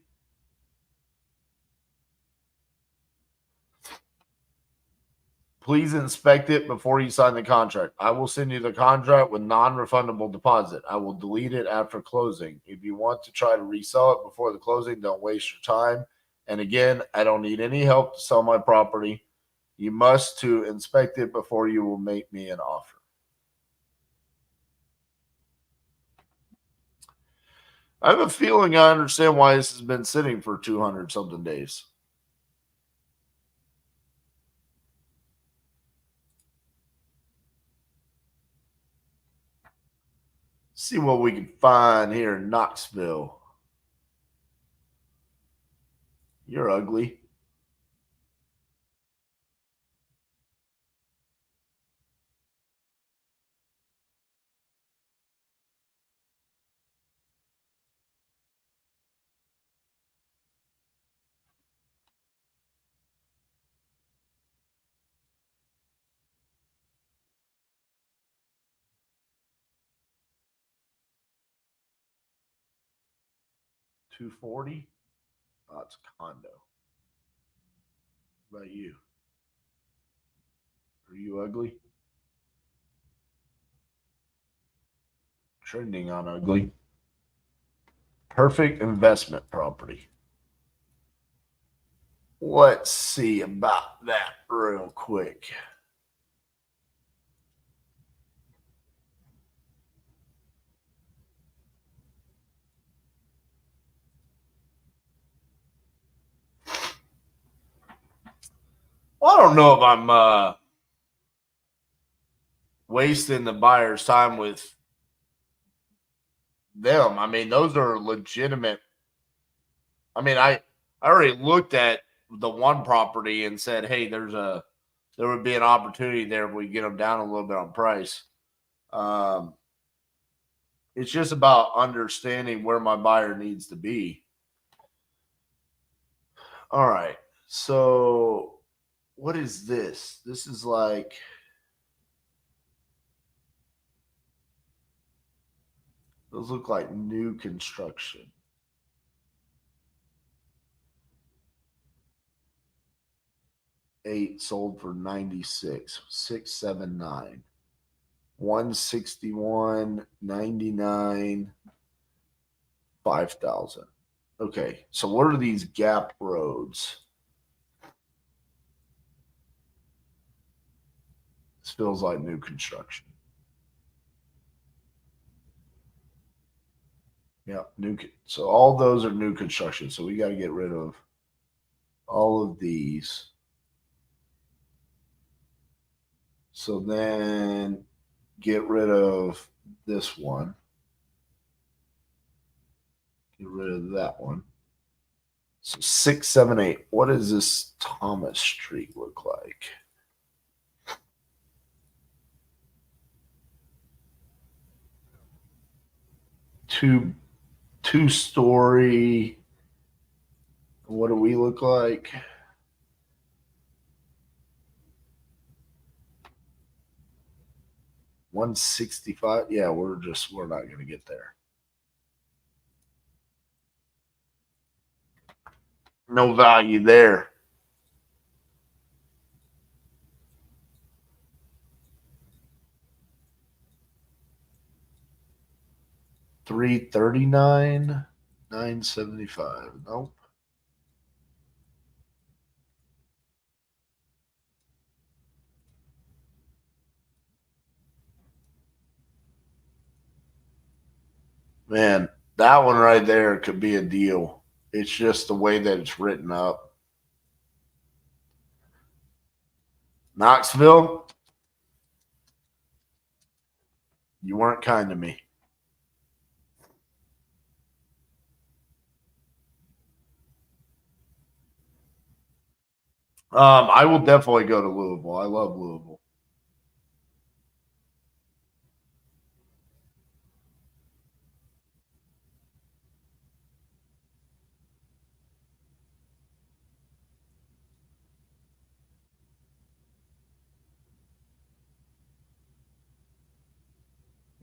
Speaker 2: Please inspect it before you sign the contract. I will send you the contract with non-refundable deposit. I will delete it after closing. If you want to try to resell it before the closing, don't waste your time. And again, I don't need any help to sell my property. You must to inspect it before you will make me an offer. I have a feeling I understand why this has been sitting for 200 something days. See what we can find here in Knoxville. You're ugly. $240. Oh, it's a condo. What about you? Are you ugly? Trending on ugly. Perfect investment property. Let's see about that real quick. Well, I don't know if I'm wasting the buyer's time with them. I mean, those are legitimate. I mean, I already looked at the one property and said, hey, there would be an opportunity there if we get them down a little bit on price. It's just about understanding where my buyer needs to be. All right. So what is this? This is like, those look like new construction. Eight sold for 96, 679. $161.99, $5,000. Okay, so what are these gap roads? This feels like new construction. Yeah, so all those are new construction. So we got to get rid of all of these. So then get rid of this one. Get rid of that one. So 6, 7, 8. What does this Thomas Street look like? Two-story. What do we look like? $165. Yeah, we're not going to get there. No value there. $339, $975. Nope. Man, that one right there could be a deal. It's just the way that it's written up. Knoxville, you weren't kind to me. I will definitely go to Louisville. I love Louisville.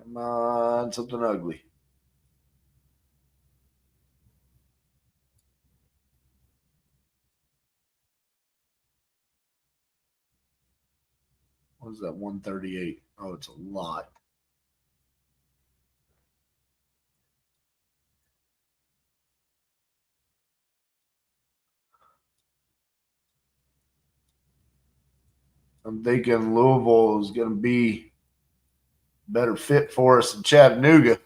Speaker 2: Come on, something ugly. What is that? 138. Oh, it's a lot. I'm thinking Louisville is going to be better fit for us than Chattanooga.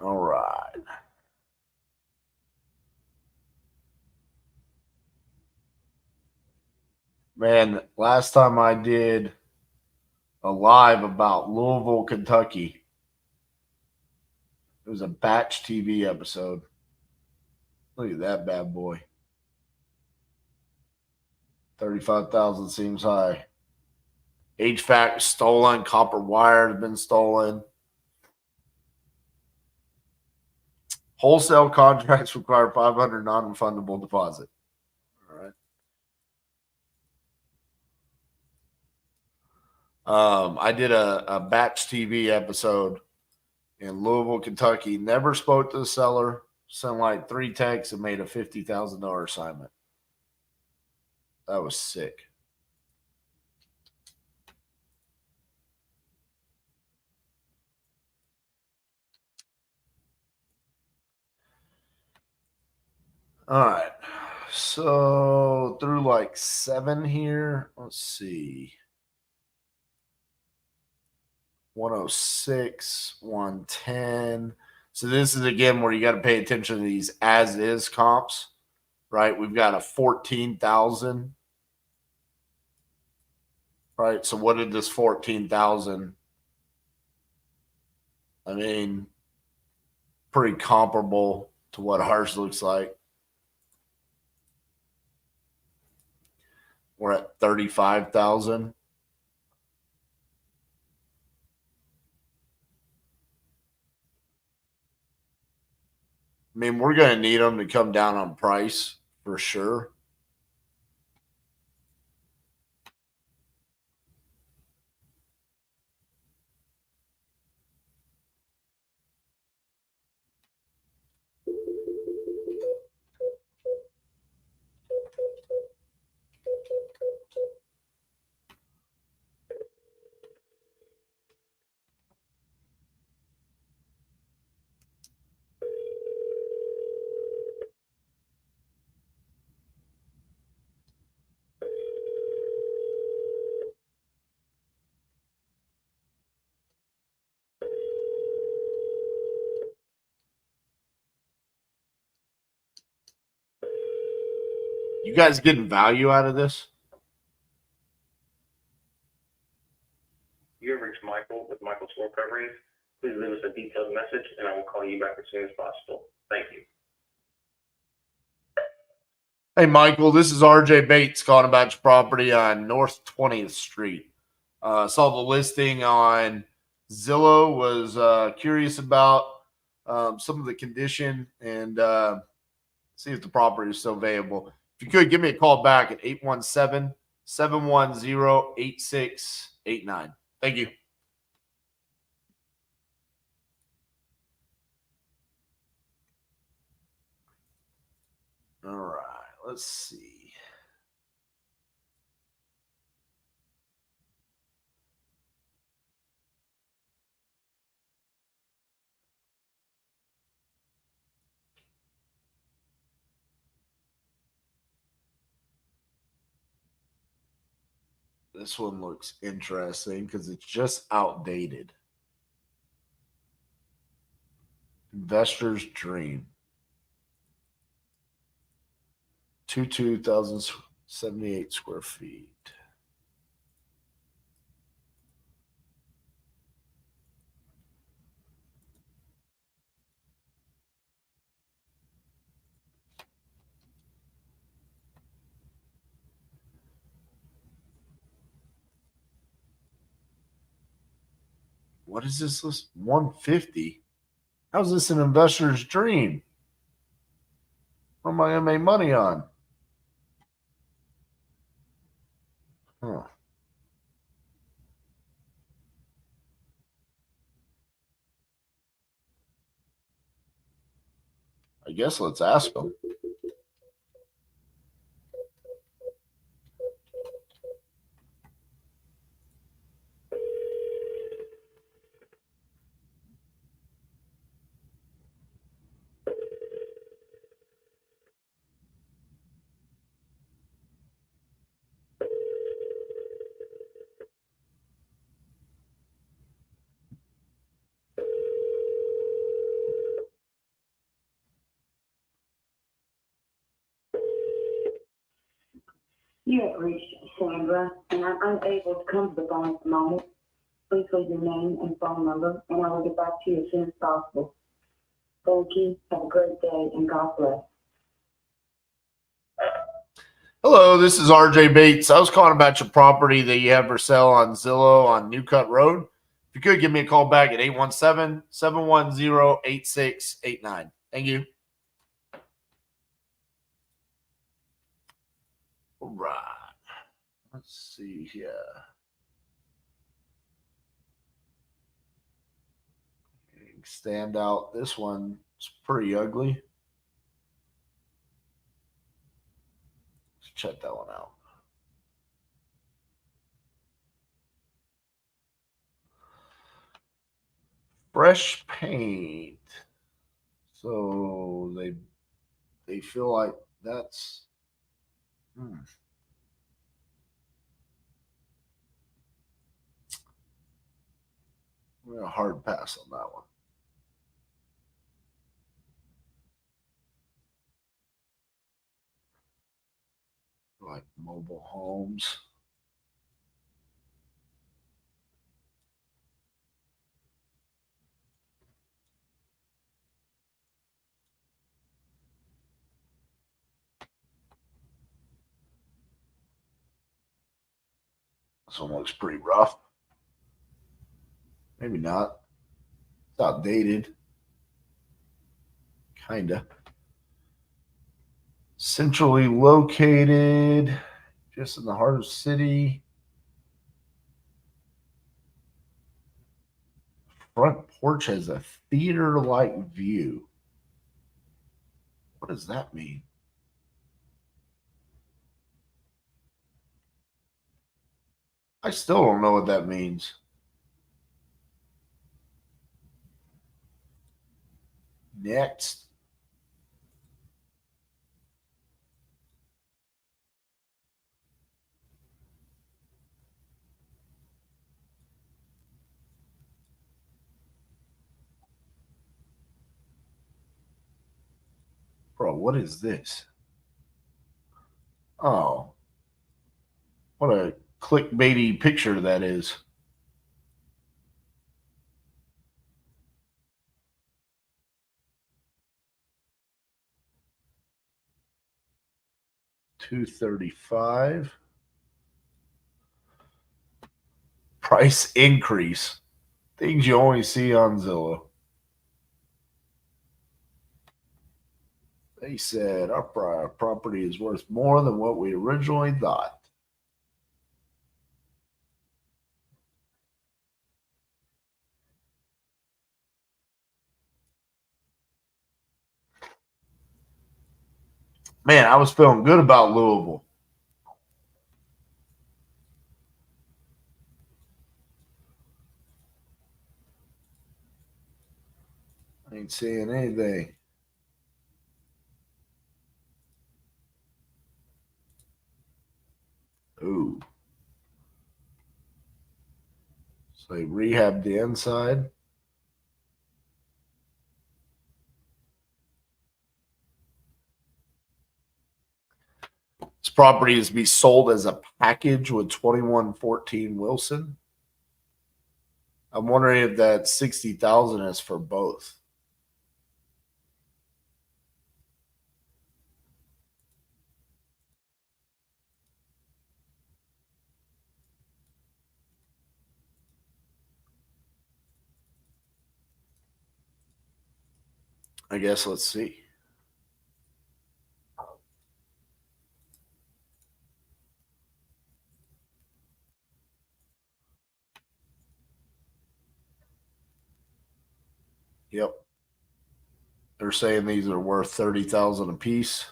Speaker 2: All right. Man, last time I did a live about Louisville, Kentucky, it was a batch TV episode. Look at that bad boy. 35,000 seems high. HVAC stolen. Copper wire has been stolen. Wholesale contracts require $500 non-refundable deposit. All right. I did a batch TV episode in Louisville, Kentucky. Never spoke to the seller. Sent like 3 texts and made a $50,000 assignment. That was sick. All right. So through like 7 here. Let's see. 106, 110. So this is again where you got to pay attention to these as is comps, right? We've got a 14,000. Right. So what did this 14,000? I mean, pretty comparable to what ours looks like. We're at 35,000. I mean, we're going to need them to come down on price for sure. You guys getting value out of this?
Speaker 4: You have reached Michael with Michael's Floor Coverings. Please leave us a detailed message, and I will call you back as soon as possible. Thank you.
Speaker 2: Hey, Michael, this is RJ Bates calling about your property on North 20th Street. Saw the listing on Zillow, was curious about some of the condition and see if the property is still available. If you could, give me a call back at 817-710-8689. Thank you. All right, let's see. This one looks interesting because it's just outdated. Investor's Dream. 2,078 square feet. What is this list? 150? How's this an investor's dream? What am I going to make money on? Huh. I guess let's ask them.
Speaker 8: You have reached Sandra, and I'm unable to come to the phone at the moment. Please leave your name and phone number, and I will get back to you as soon as possible. Thank you. Have a great day, and God bless.
Speaker 2: Hello, this is RJ Bates. I was calling about your property that you have for sale on Zillow on New Cut Road. If you could, give me a call back at 817-710-8689. Thank you. All right. Let's see here. Stand out. This one is pretty ugly. Let's check that one out. Fresh paint. So they feel like that's I'm gonna hard pass on that one. Like mobile homes. This one looks pretty rough. Maybe not. It's outdated. Kinda. Centrally located, just in the heart of the city. Front porch has a theater-like view. What does that mean? I still don't know what that means. Next. Bro, what is this? Oh, what a clickbaity picture that is. $235. Price increase. Things you only see on Zillow. They said our property is worth more than what we originally thought. Man, I was feeling good about Louisville. I ain't seeing anything. Ooh. So they rehabbed the inside. This property is to be sold as a package with 2114 Wilson. I'm wondering if that 60,000 is for both. I guess let's see. Yep. They're saying these are worth 30,000 a piece.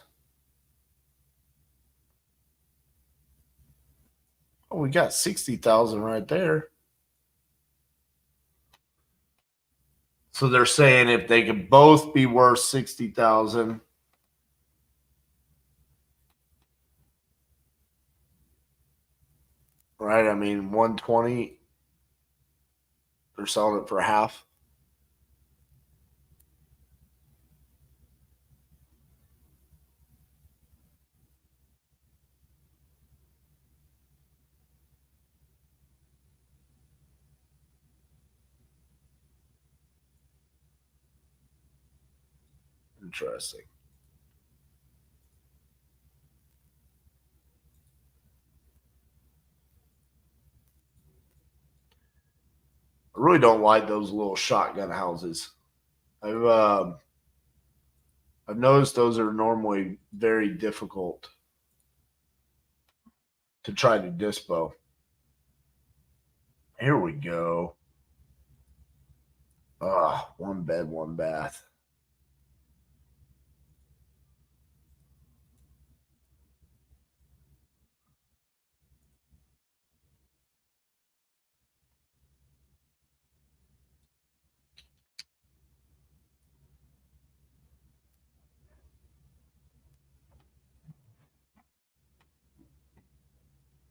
Speaker 2: Oh, we got 60,000 right there. So they're saying if they could both be worth 60,000, right? I mean, 120, they're selling it for half. Interesting. I really don't like those little shotgun houses. I've noticed those are normally very difficult to try to dispo. Here we go. Ah, one bed, one bath.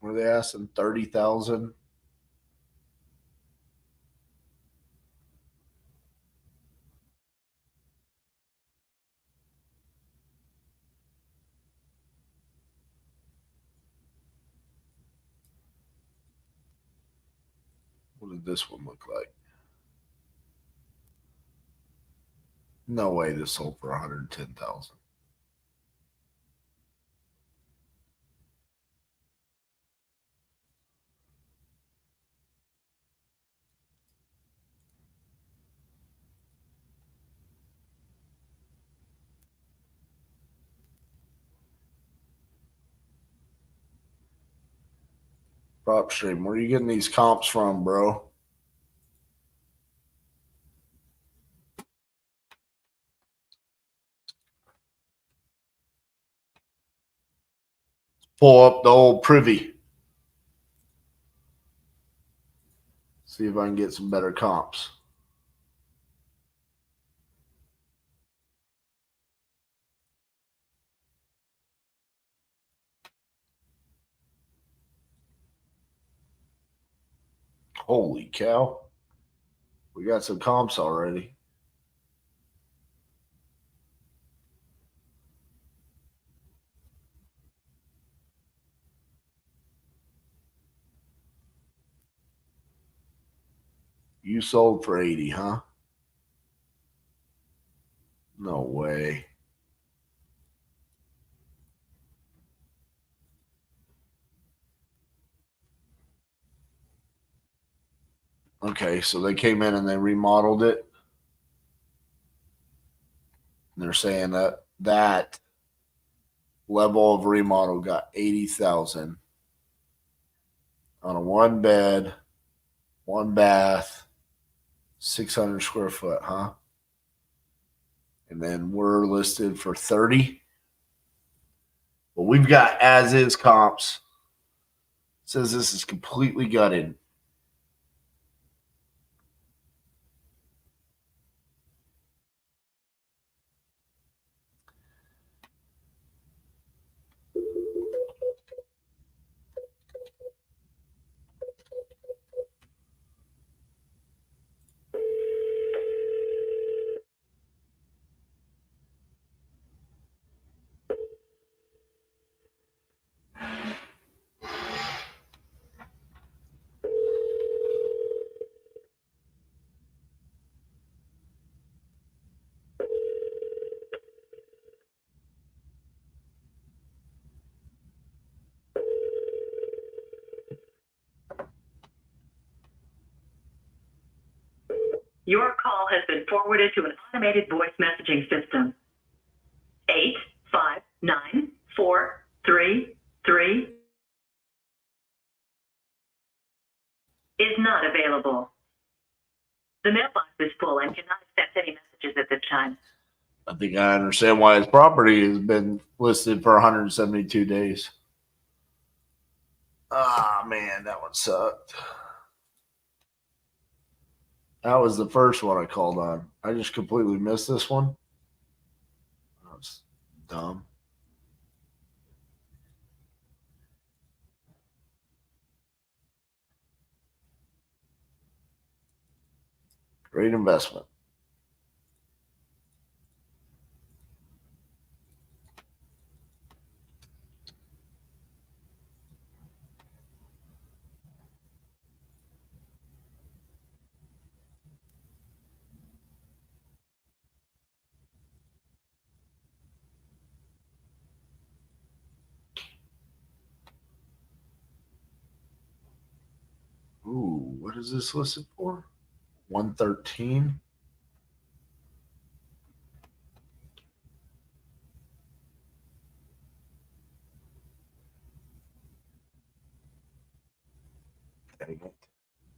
Speaker 2: Were they asking 30,000? What did this one look like? No way this sold for 110,000. Prop stream, where are you getting these comps from, bro? Pull up the old privy. See if I can get some better comps. Holy cow. We got some comps already. You sold for 80, huh? No way. Okay, so they came in and they remodeled it. And they're saying that that level of remodel got 80,000 on a 1-bed, 1-bath, 600 square foot, huh? And then we're listed for 30. Well, we've got as is comps. It says this is completely gutted.
Speaker 6: Your call has been forwarded to an automated voice messaging system. 859433 is not available. The mailbox is full and cannot accept any messages at this time.
Speaker 2: I think I understand why his property has been listed for 172 days. Ah, man, that one sucked. That was the first one I called on. I just completely missed this one. That was dumb. Great investment. Ooh, what is this listed for? 113. Dang it.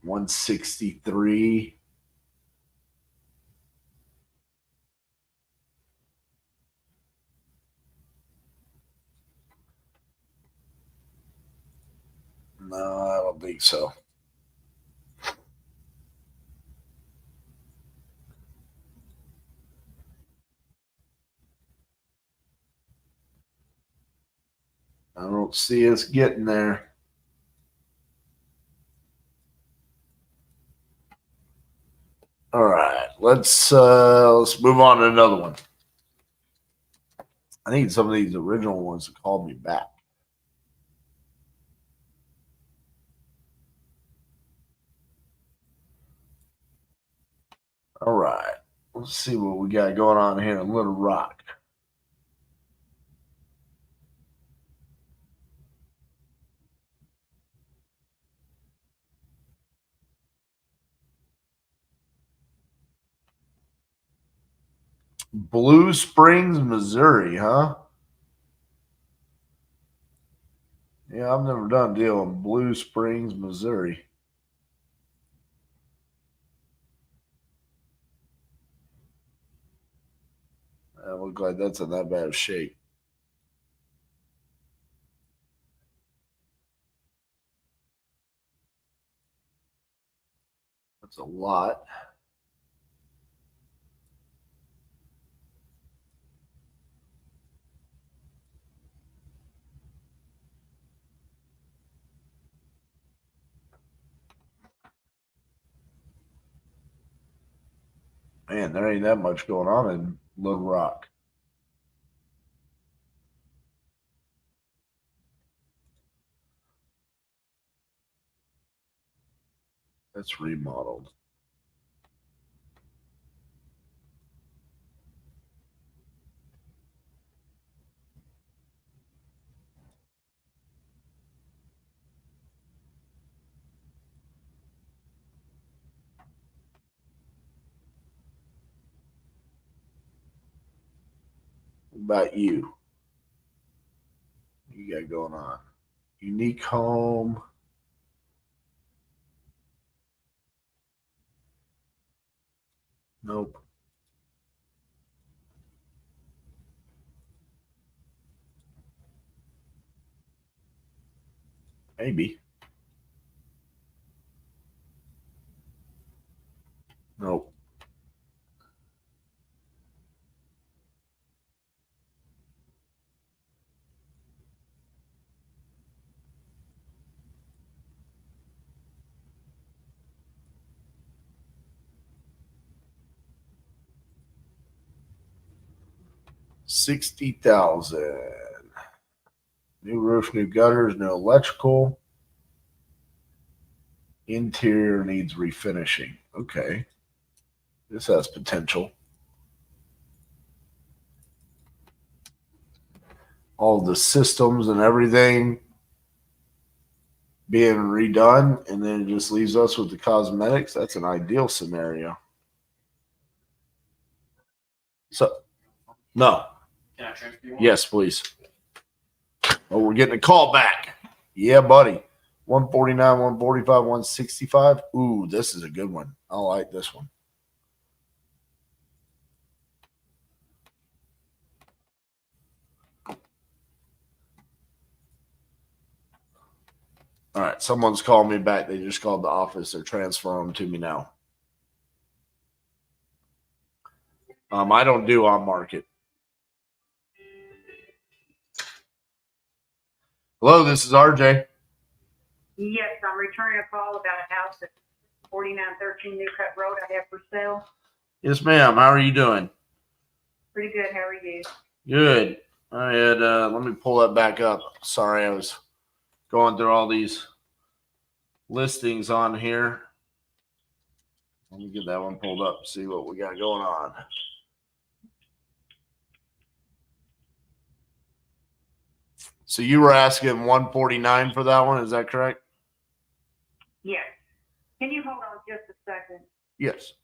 Speaker 2: 163. No, I don't think so. I don't see us getting there. All right, let's move on to another one. I need some of these original ones to call me back. All right, let's see what we got going on here in Little Rock. Blue Springs, Missouri, huh? Yeah, I've never done a deal in Blue Springs, Missouri. It looks like that's in that bad of shape. That's a lot. Man, there ain't that much going on in Little Rock. That's remodeled. about you? What you got going on? Unique home. Nope. Maybe. Nope. $60,000. New roof, new gutters, no electrical. Interior needs refinishing. Okay. This has potential. All the systems and everything being redone, and then it just leaves us with the cosmetics. That's an ideal scenario. So, no.
Speaker 9: Can I transfer you?
Speaker 2: Yes, please. Oh, we're getting a call back. Yeah, buddy. 149, 145, 165. Ooh, this is a good one. I like this one. All right, someone's calling me back. They just called the office. They're transferring them to me now. I don't do on market. Hello, this is RJ.
Speaker 8: Yes, I'm returning a call about a house at 4913 New Cut Road I have for sale.
Speaker 2: Yes, ma'am. How are you doing?
Speaker 8: Pretty good. How are you?
Speaker 2: Good. I had let me pull that back up. Sorry, I was going through all these listings on here. Let me get that one pulled up, see what we got going on. So you were asking 149 for that one, is that correct?
Speaker 8: Yes. Can you hold on just a second?
Speaker 2: Yes.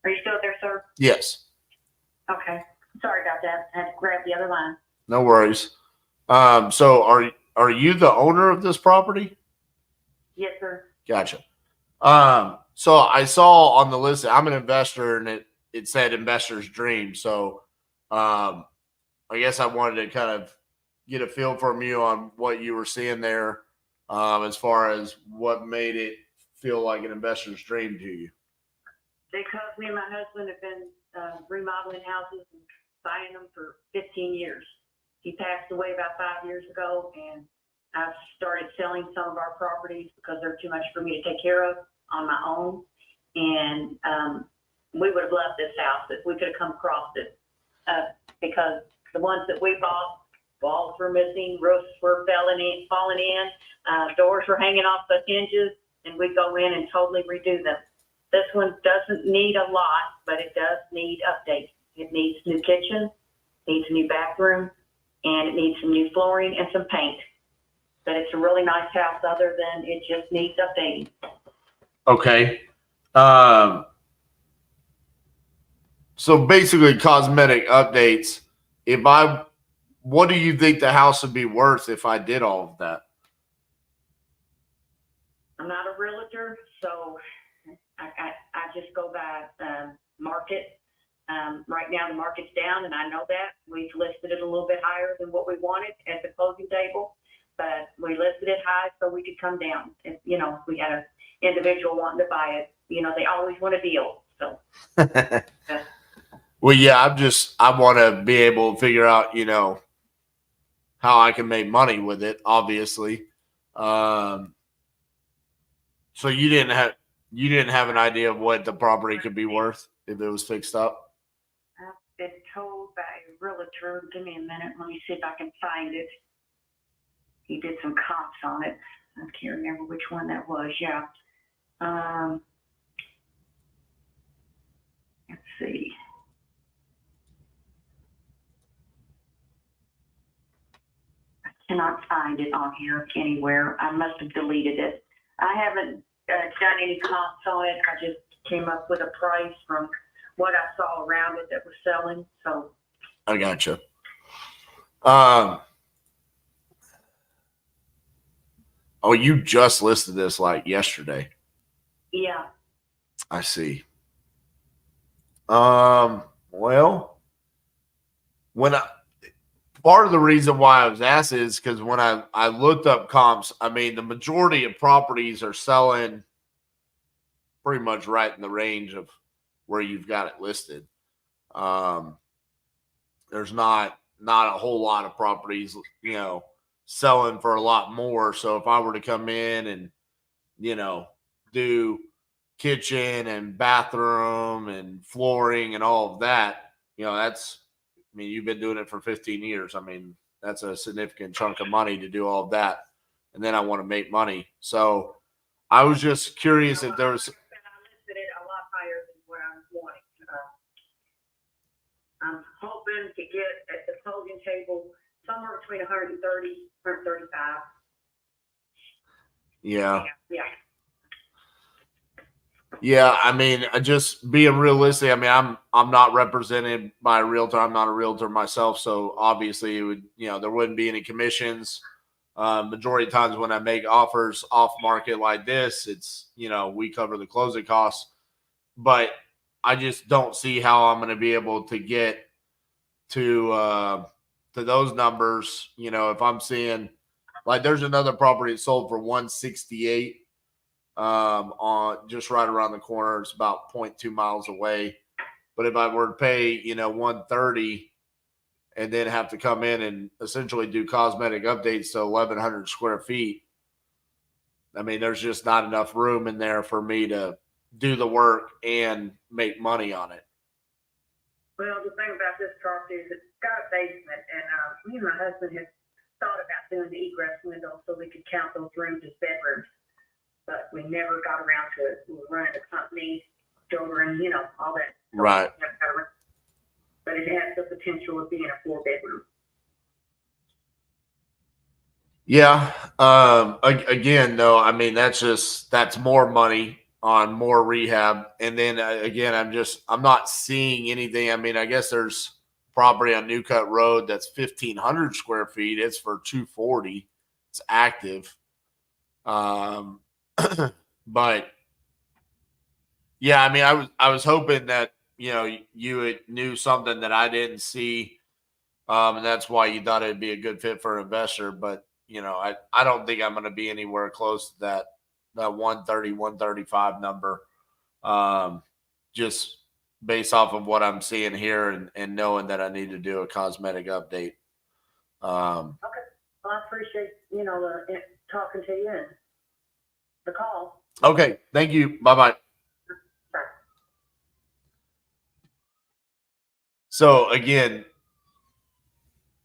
Speaker 8: Are you still there, sir?
Speaker 2: Yes.
Speaker 8: Okay. Sorry about that. I had to grab the other line.
Speaker 2: No worries. So are you the owner of this property?
Speaker 8: Yes, sir.
Speaker 2: Gotcha. So I saw on the list, I'm an investor, and it said investor's dream. So I guess I wanted to kind of get a feel from you on what you were seeing there, as far as what made it feel like an investor's dream to you.
Speaker 8: Because me and my husband have been remodeling houses and buying them for 15 years. He passed away about 5 years ago, and I've started selling some of our properties because they're too much for me to take care of on my own. And we would have loved this house if we could have come across it, because the ones that we bought, walls were missing, roofs were falling in, doors were hanging off the hinges, and we'd go in and totally redo them. This one doesn't need a lot, but it does need updates. It needs new kitchen, needs a new bathroom, and it needs some new flooring and some paint. But it's a really nice house other than it just needs updating.
Speaker 2: Okay. So basically cosmetic updates. What do you think the house would be worth if I did all of that?
Speaker 8: I'm not a realtor, so I just go by market. Right now the market's down, and I know that. We've listed it a little bit higher than what we wanted at the closing table, but we listed it high so we could come down. If, we had an individual wanting to buy it, they always want a deal. So.
Speaker 2: Well, yeah, I want to be able to figure out, how I can make money with it, obviously. So you didn't have an idea of what the property could be worth if it was fixed up?
Speaker 8: I've been told by a realtor. Give me a minute. Let me see if I can find it. He did some comps on it. I can't remember which one that was. Yeah. Let's see. cannot find it on here anywhere. I must have deleted it. I haven't done any comps on it. I just came up with a price from what I saw around it that was selling. So
Speaker 2: I gotcha. Oh, you just listed this like yesterday.
Speaker 8: yeah,
Speaker 2: I see. Well, when part of the reason why I was asked is because when I looked up comps, I mean, the majority of properties are selling pretty much right in the range of where you've got it listed. There's not a whole lot of properties, selling for a lot more. So if I were to come in and, do kitchen and bathroom and flooring and all of that, you've been doing it for 15 years. I mean, that's a significant chunk of money to do all of that. And then I want to make money. So I was just curious if there was.
Speaker 8: I listed it a lot higher than what I was wanting. I'm hoping to get at the closing table somewhere between 130, 135.
Speaker 2: Yeah.
Speaker 8: Yeah.
Speaker 2: Yeah, I mean, just being realistic. I mean, I'm not represented by a realtor. I'm not a realtor myself, so obviously it would, there wouldn't be any commissions. Majority of times when I make offers off market like this, it's we cover the closing costs, but I just don't see how I'm going to be able to get to those numbers. If I'm seeing like there's another property that sold for 168. On just right around the corner. It's about 0.2 miles away. But if I were to pay, 130 and then have to come in and essentially do cosmetic updates to 1,100 square feet, I mean, there's just not enough room in there for me to do the work and make money on it.
Speaker 8: Well, the thing about this property is it's got a basement, and me and my husband had thought about doing the egress window so we could count those rooms as bedrooms. But we never got around to it. We were running a company, children, all that. So
Speaker 2: Right.
Speaker 8: But it has the potential of being a 4-bedroom.
Speaker 2: Yeah. Again, though, I mean, that's more money on more rehab. And then again, I'm not seeing anything. I mean, I guess there's property on New Cut Road that's 1,500 square feet. It's for 240. It's active. But yeah, I mean, I was hoping that, you knew something that I didn't see. And that's why you thought it'd be a good fit for an investor. But, I don't think I'm going to be anywhere close to that 130, 135 number. Just based off of what I'm seeing here and knowing that I need to do a cosmetic update.
Speaker 8: Okay. Well, I appreciate, talking to you and the call.
Speaker 2: Okay. Thank you. Bye-bye.
Speaker 8: Sure.
Speaker 2: So again,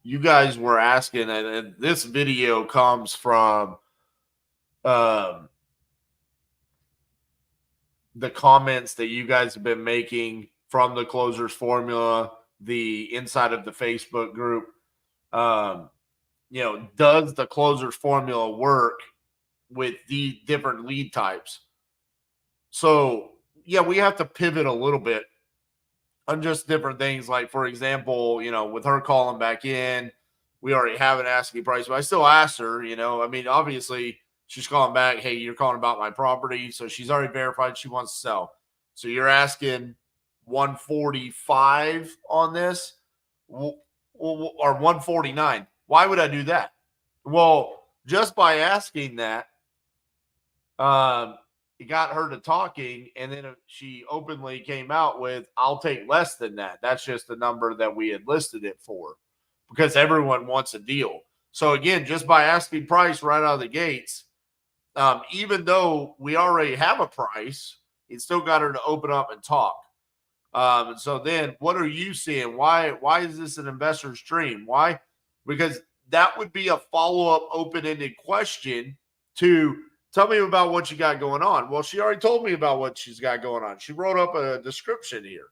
Speaker 2: you guys were asking, and this video comes from the comments that you guys have been making from the Closers Formula, the inside of the Facebook group. Does the Closers Formula work with the different lead types? So yeah, we have to pivot a little bit on just different things. Like, for example, with her calling back in, we already have an asking price, but I still asked her, I mean, obviously she's calling back, hey, you're calling about my property. So she's already verified she wants to sell. So you're asking 145 on this or 149. Why would I do that? Well, just by asking that, it got her to talking, and then she openly came out with, I'll take less than that. That's just the number that we had listed it for, because everyone wants a deal. So again, just by asking price right out of the gates, even though we already have a price, it still got her to open up and talk. And so then what are you seeing? Why is this an investor's dream? Why? Because that would be a follow-up open-ended question to tell me about what you got going on. Well, she already told me about what she's got going on. She wrote up a description here.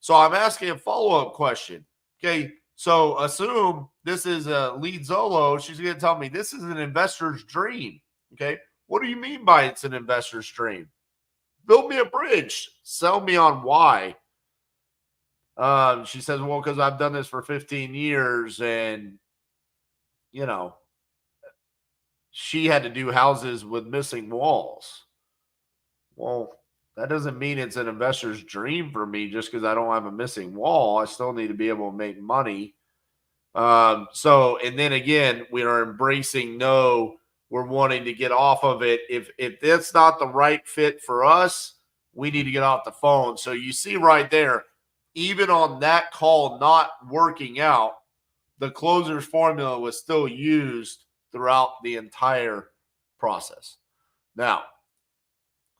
Speaker 2: So I'm asking a follow-up question. Okay, So assume this is a lead Zillow. She's going to tell me this is an investor's dream. Okay. What do you mean by it's an investor's dream? Build me a bridge. Sell me on why. She says, well, because I've done this for 15 years and, you know, she had to do houses with missing walls. Well, that doesn't mean it's an investor's dream for me just because I don't have a missing wall. I still need to be able to make money. And then again, we are embracing no, we're wanting to get off of it. If that's not the right fit for us, we need to get off the phone. So you see right there, even on that call not working out, the closer's formula was still used throughout the entire process. Now,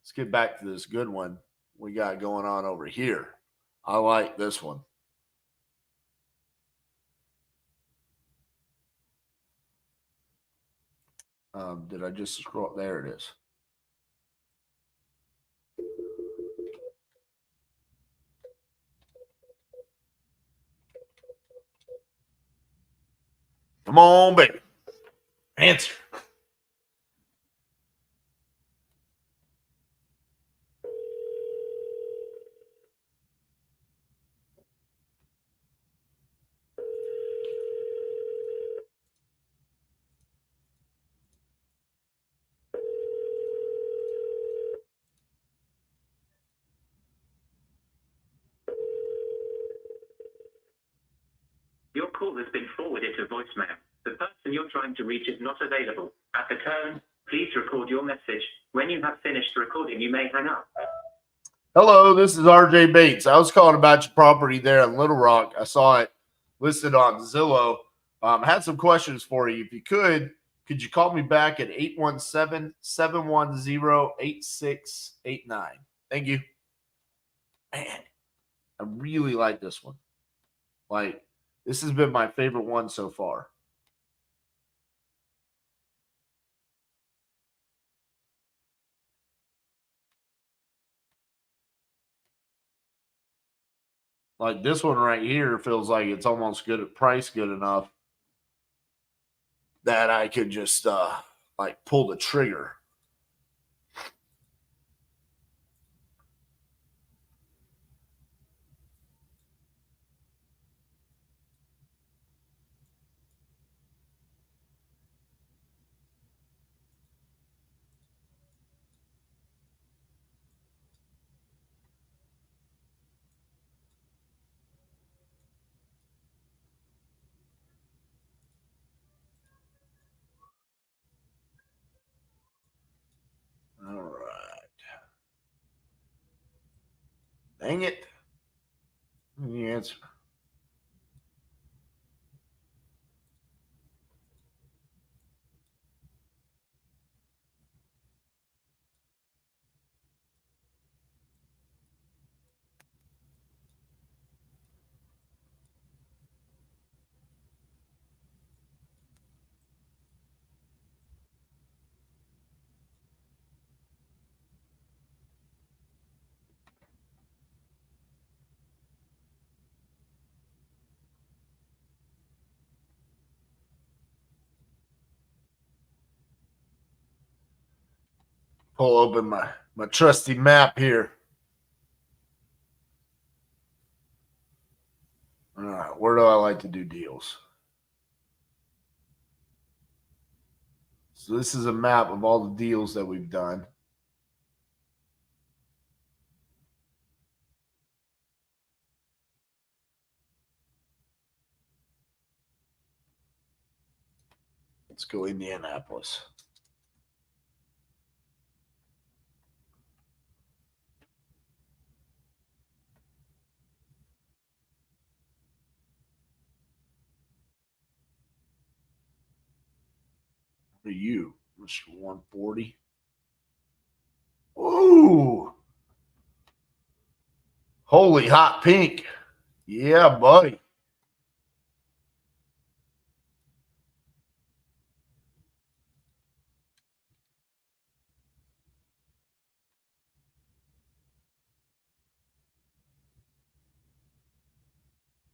Speaker 2: let's get back to this good one we got going on over here. I like this one. Did I just scroll? There it is. Come on, baby. Answer.
Speaker 4: Your call has been forwarded to voicemail. The person you're trying to reach is not available. At the tone, please record your message. When you have finished recording, you may hang up.
Speaker 2: Hello, this is RJ Bates. I was calling about your property there in Little Rock. I saw it listed on Zillow. I had some questions for you. If you could you call me back at 817-710-8689? Thank you. Man, I really like this one. Like, this has been my favorite one so far. Like this one right here feels like it's almost good at price, good enough that I could just like pull the trigger. All right. Dang it. The answer. Pull open my trusty map here. All right, where do I like to do deals? So this is a map of all the deals that we've done. Let's go Indianapolis. What are you, Mr. 140? Ooh. Holy hot pink. Yeah, buddy.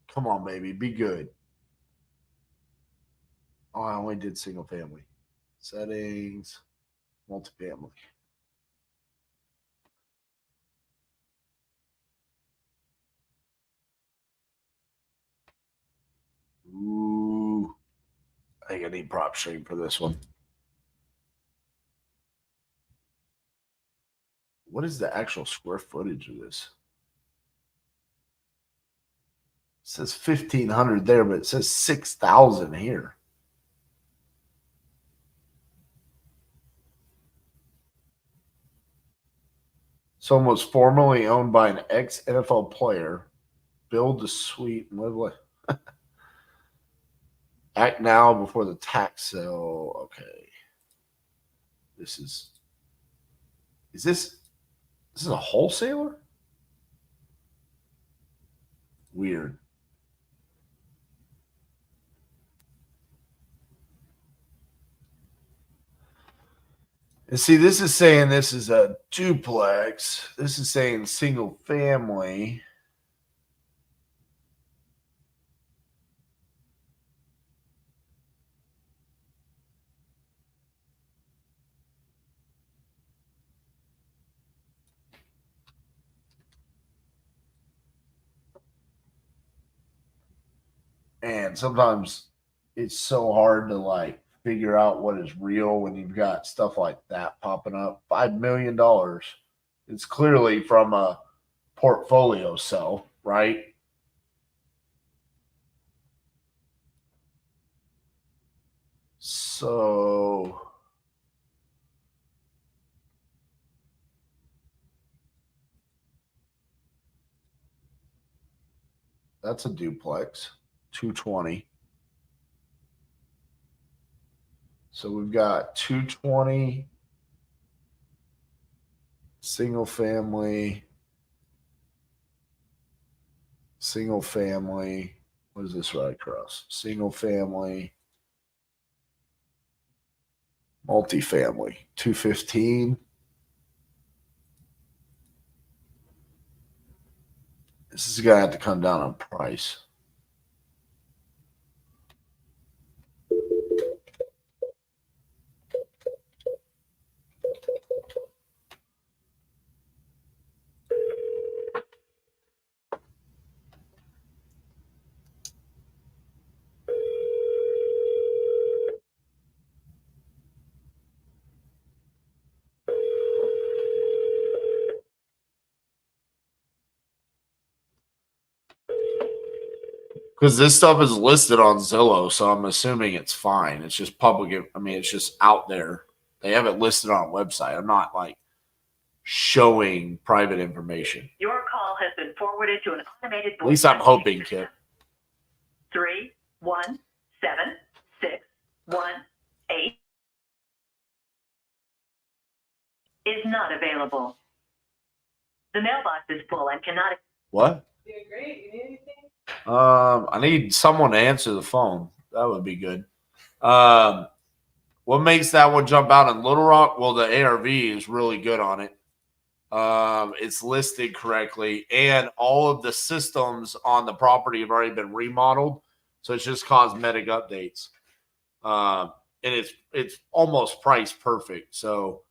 Speaker 2: Come on, baby. Be good. Oh, I only did single family. Settings, multifamily. Ooh. I think I need prop stream for this one. What is the actual square footage of this? It says 1,500 there, but it says 6,000 here. Someone was formerly owned by an ex-NFL player. Build the suite and live like act now before the tax sale. Okay. This is this a wholesaler? Weird. And see, this is saying this is a duplex. This is saying single family. And sometimes it's so hard to like figure out what is real when you've got stuff like that popping up. $5 million. It's clearly from a portfolio sell, right? So that's a duplex, 220. So we've got 220 single family. What is this right across? Single family, multifamily, 215. This is going to have to come down on price. Because this stuff is listed on Zillow, so I'm assuming it's fine. It's just public. I mean, it's just out there. They have it listed on a website. I'm not like showing private information.
Speaker 6: Your call has been forwarded to an automated voice.
Speaker 2: At least I'm hoping, Kip.
Speaker 6: 317618 is not available. The mailbox is full and cannot.
Speaker 2: What?
Speaker 9: Doing great. You need anything?
Speaker 2: I need someone to answer the phone. That would be good. What makes that one jump out in Little Rock? Well, the ARV is really good on it. It's listed correctly, and all of the systems on the property have already been remodeled, so it's just cosmetic updates. And it's almost price perfect. So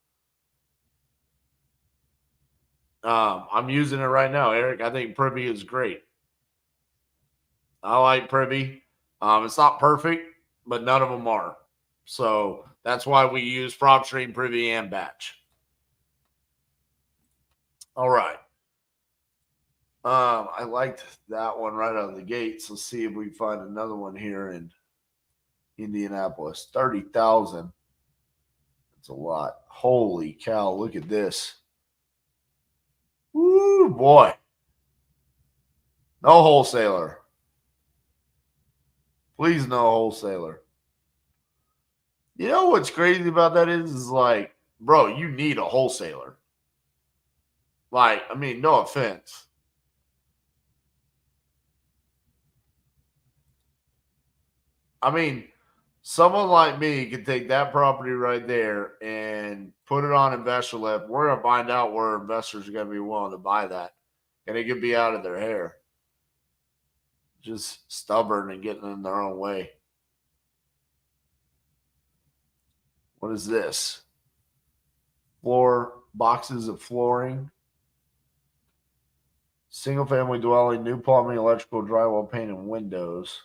Speaker 2: I'm using it right now, Eric. I think Privy is great. I like Privy. It's not perfect, but none of them are. So that's why we use PropStream, Privy, and Batch. All right. I liked that one right out of the gates. Let's see if we can find another one here in Indianapolis. 30,000. That's a lot. Holy cow. Look at this. Woo, boy. No wholesaler. Please, no wholesaler. You know what's crazy about that is like, bro, you need a wholesaler. Like, I mean, no offense. I mean, someone like me could take that property right there and put it on investor list. We're going to find out where investors are going to be willing to buy that. And it could be out of their hair. Just stubborn and getting in their own way. What is this? Floor boxes of flooring. Single family dwelling, new plumbing, electrical, drywall, paint, and windows.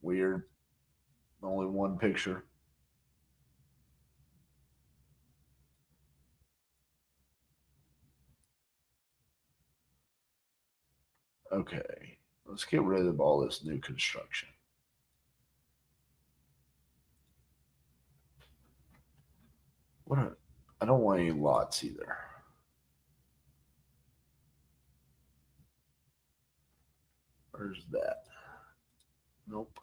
Speaker 2: Weird. Only one picture. Okay. Let's get rid of all this new construction. I don't want any lots either. Where's that? Nope.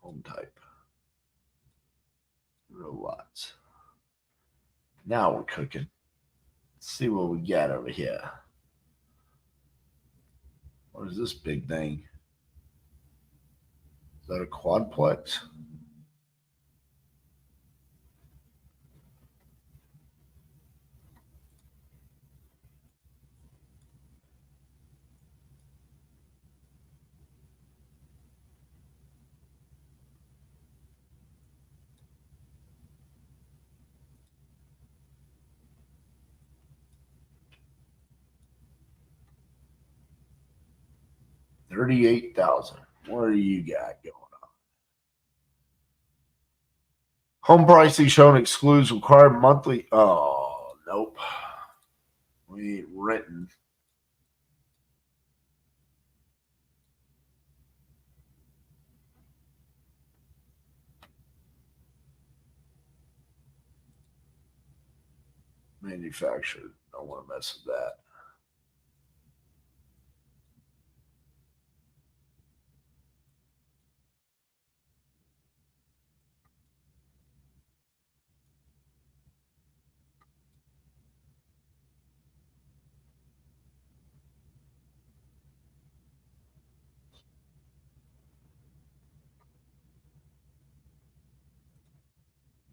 Speaker 2: Home type. Real lots. Now we're cooking. Let's see what we got over here. What is this big thing? Is that a quadplex? $38,000. What do you got going on? Home pricing shown excludes required monthly. Oh, nope. We ain't renting. Manufactured. Don't want to mess with that.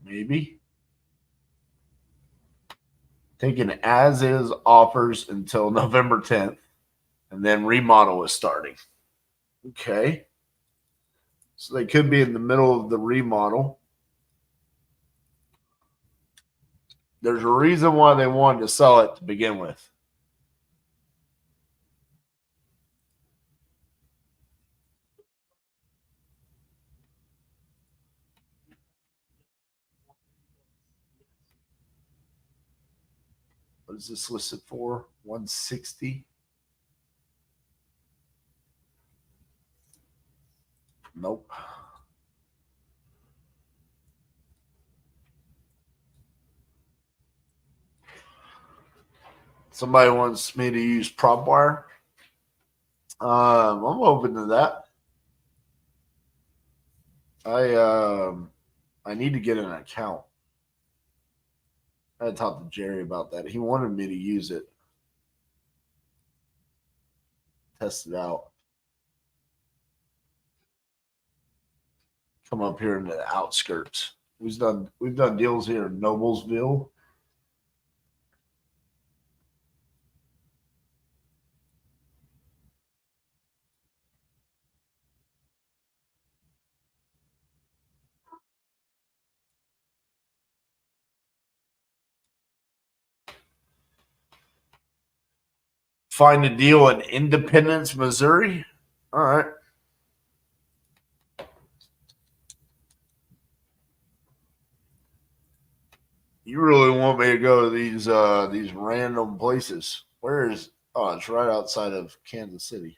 Speaker 2: Maybe. Taking as is offers until November 10th, and then remodel is starting. Okay. So they could be in the middle of the remodel. There's a reason why they wanted to sell it to begin with. What is this listed for? 160? Nope. Somebody wants me to use prop wire. I'm open to that. I need to get an account. I talked to Jerry about that. He wanted me to use it, test it out. Come up here in the outskirts. We've done deals here in Noblesville. Find a deal in Independence, Missouri. All right. You really want me to go to these random places? Where is? Oh, it's right outside of Kansas City.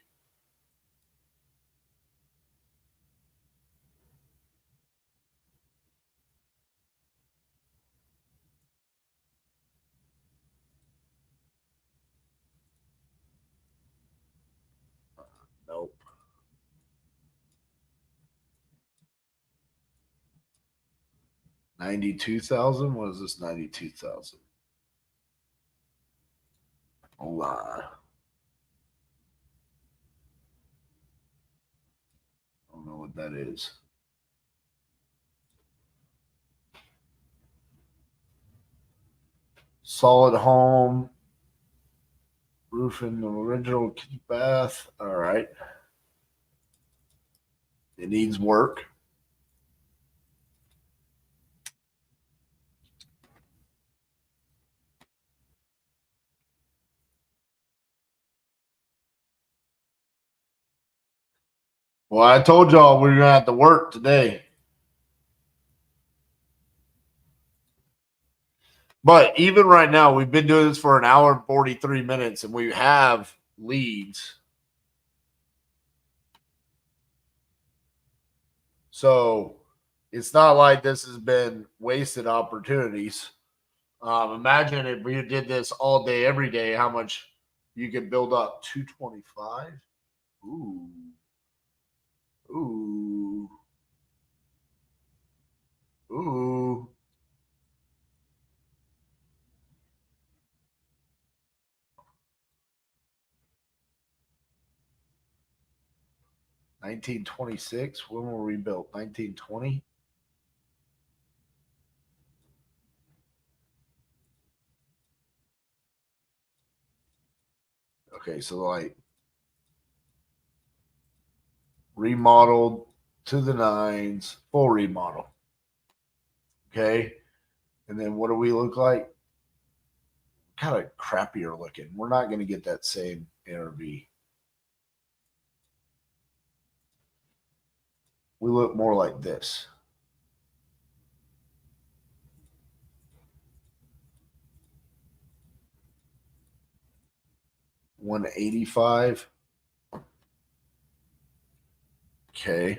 Speaker 2: Nope. $92,000. What is this? 92,000. Hold on. I don't know what that is. Solid home Roof in the original kitchen bath. All right. It needs work. Well, I told y'all we are gonna have to work today. But even right now, we've been doing this for an hour and 43 minutes, and we have leads. So it's not like this has been wasted opportunities. Imagine if we did this all day, every day, how much you could build up. 225. Ooh. Ooh. Ooh. $1926. When were we built? 1920. Okay, so like remodeled to the nines, full remodel. Okay. And then what do we look like? Kind of crappier looking. We're not going to get that same NRV. We look more like this. $185. Okay.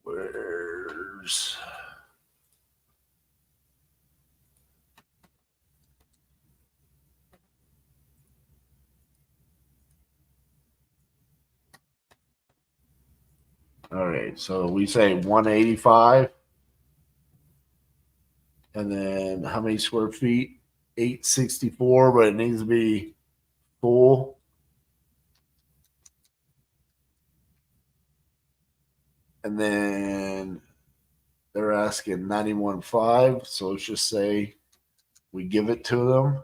Speaker 2: Where's all right, so we say 185. And then how many square feet? 864, but it needs to be full. And then they're asking 91.5. So let's just say we give it to them.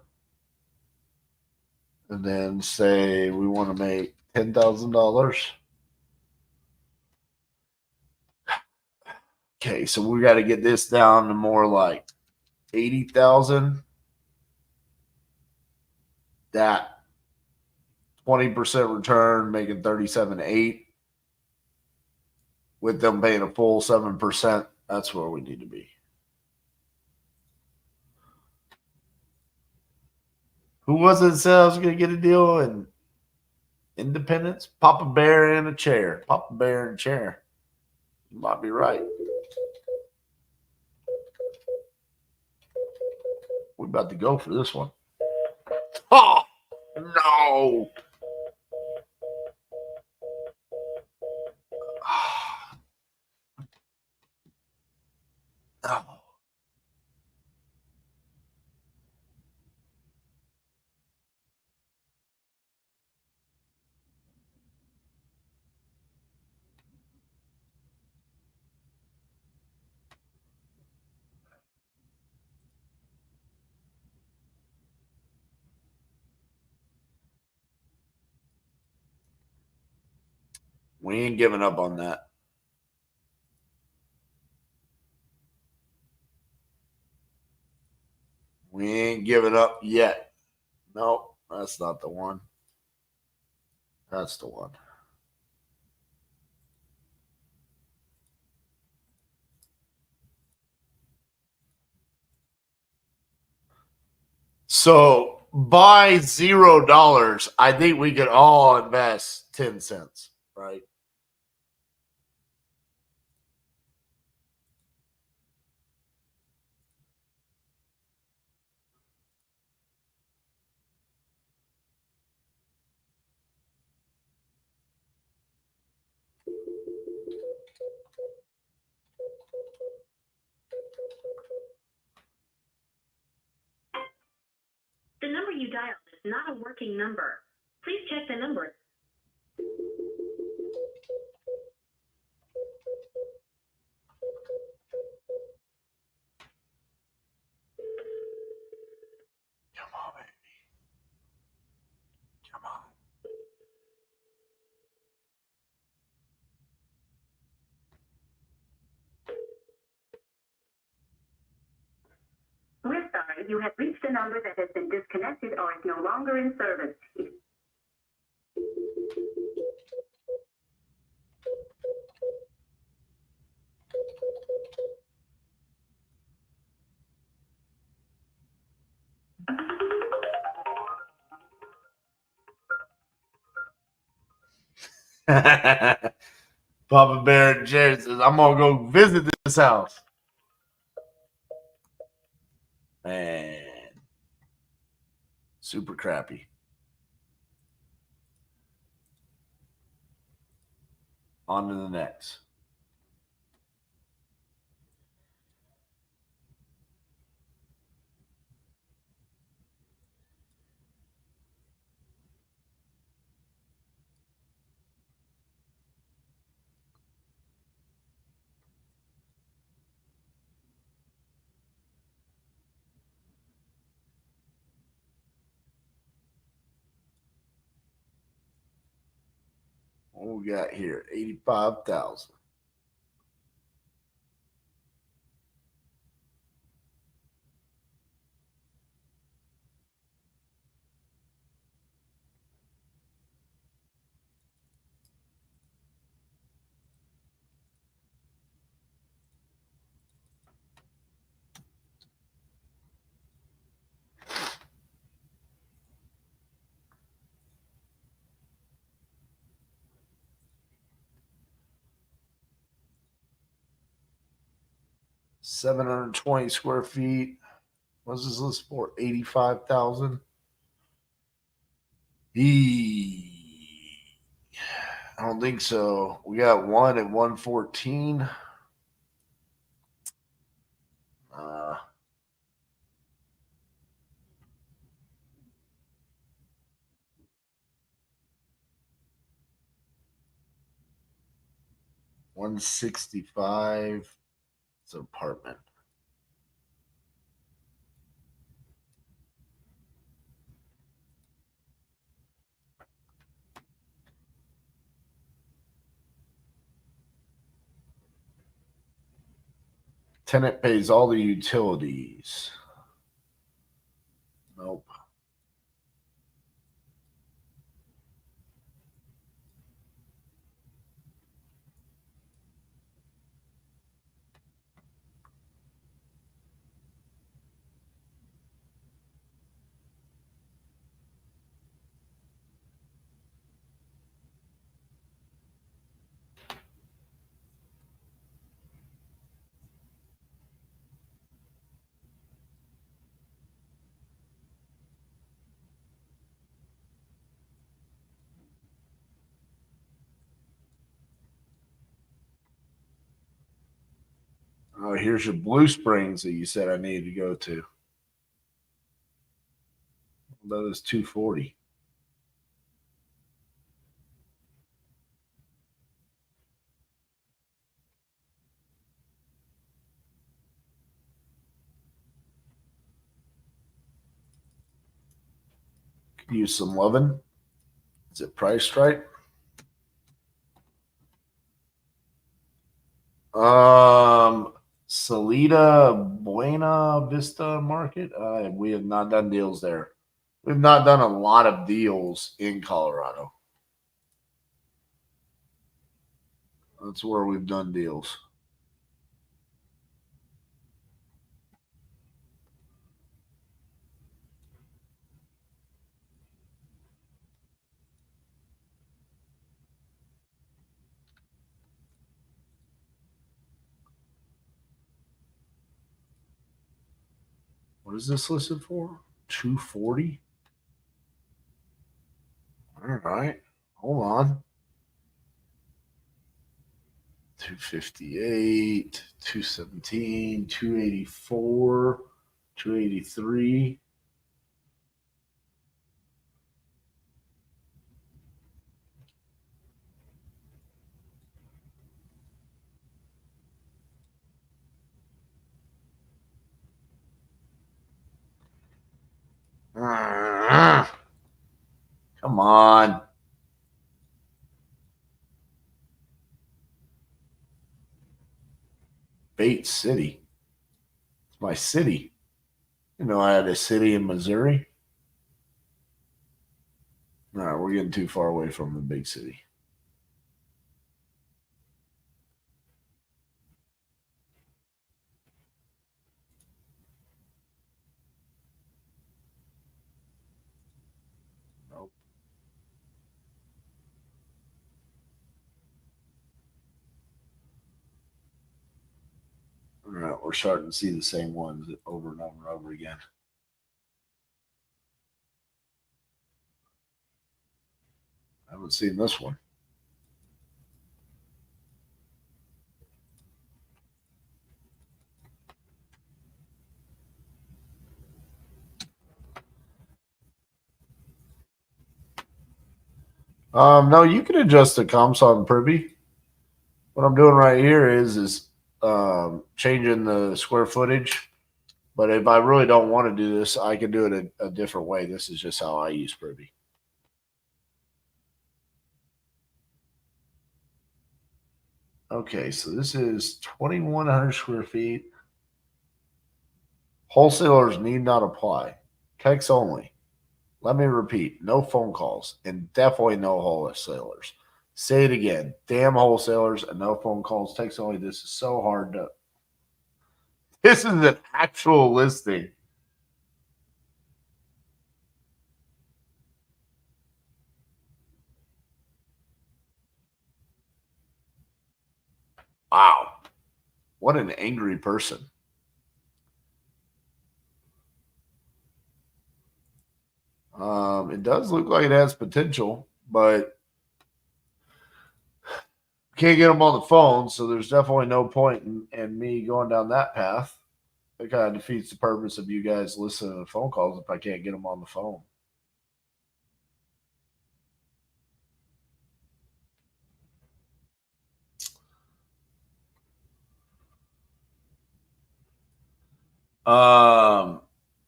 Speaker 2: And then say we want to make $10,000. Okay, so we got to get this down to more like 80,000. That 20% return, making 37.8. With them paying a full 7%, that's where we need to be. Who was it that said I was going to get a deal in Independence? Papa Bear in a chair. Papa Bear in a chair. You might be right. We're about to go for this one. Oh, no. No. We ain't giving up on that. We ain't giving up yet. No, that's not the one. That's the one. So by $0, I think we could all invest 10 cents, right?
Speaker 3: The number you dialed is not a working number. Please check the number.
Speaker 2: Come on, baby.
Speaker 8: you have reached a number that has been disconnected or is no longer in service.
Speaker 2: Papa Bear and Jared says, I'm going to go visit this house. Man. Super crappy. On to the next. What we got here? 85,000. $720 square feet. What's this list for? 85,000. I don't think so. We got one at 114. $165. It's an apartment. Tenant pays all the utilities. Nope. Oh, here's your Blue Springs that you said I needed to go to. That is 240. Could use some loving. Is it priced right? Salida Buena Vista Market. We have not done deals there. We've not done a lot of deals in Colorado. That's where we've done deals. What is this listed for? 240. All right. Hold on. 258, 217, 284, 283. Come on. Bates City. It's my city. I had a city in Missouri. All right, we're getting too far away from the big city. Nope. All right, we're starting to see the same ones over and over and over again. I haven't seen this one. No, you can adjust the comps on Privy. What I'm doing right here is changing the square footage. But if I really don't want to do this, I can do it a different way. This is just how I use Privy. Okay, so this is 2,100 square feet. Wholesalers need not apply. Text only. Let me repeat, no phone calls and definitely no wholesalers. Say it again. Damn wholesalers and no phone calls. Text only. This is so hard to. This is an actual listing. Wow. What an angry person. It does look like it has potential, but can't get them on the phone, so there's definitely no point in me going down that path. It kind of defeats the purpose of you guys listening to phone calls if I can't get them on the phone.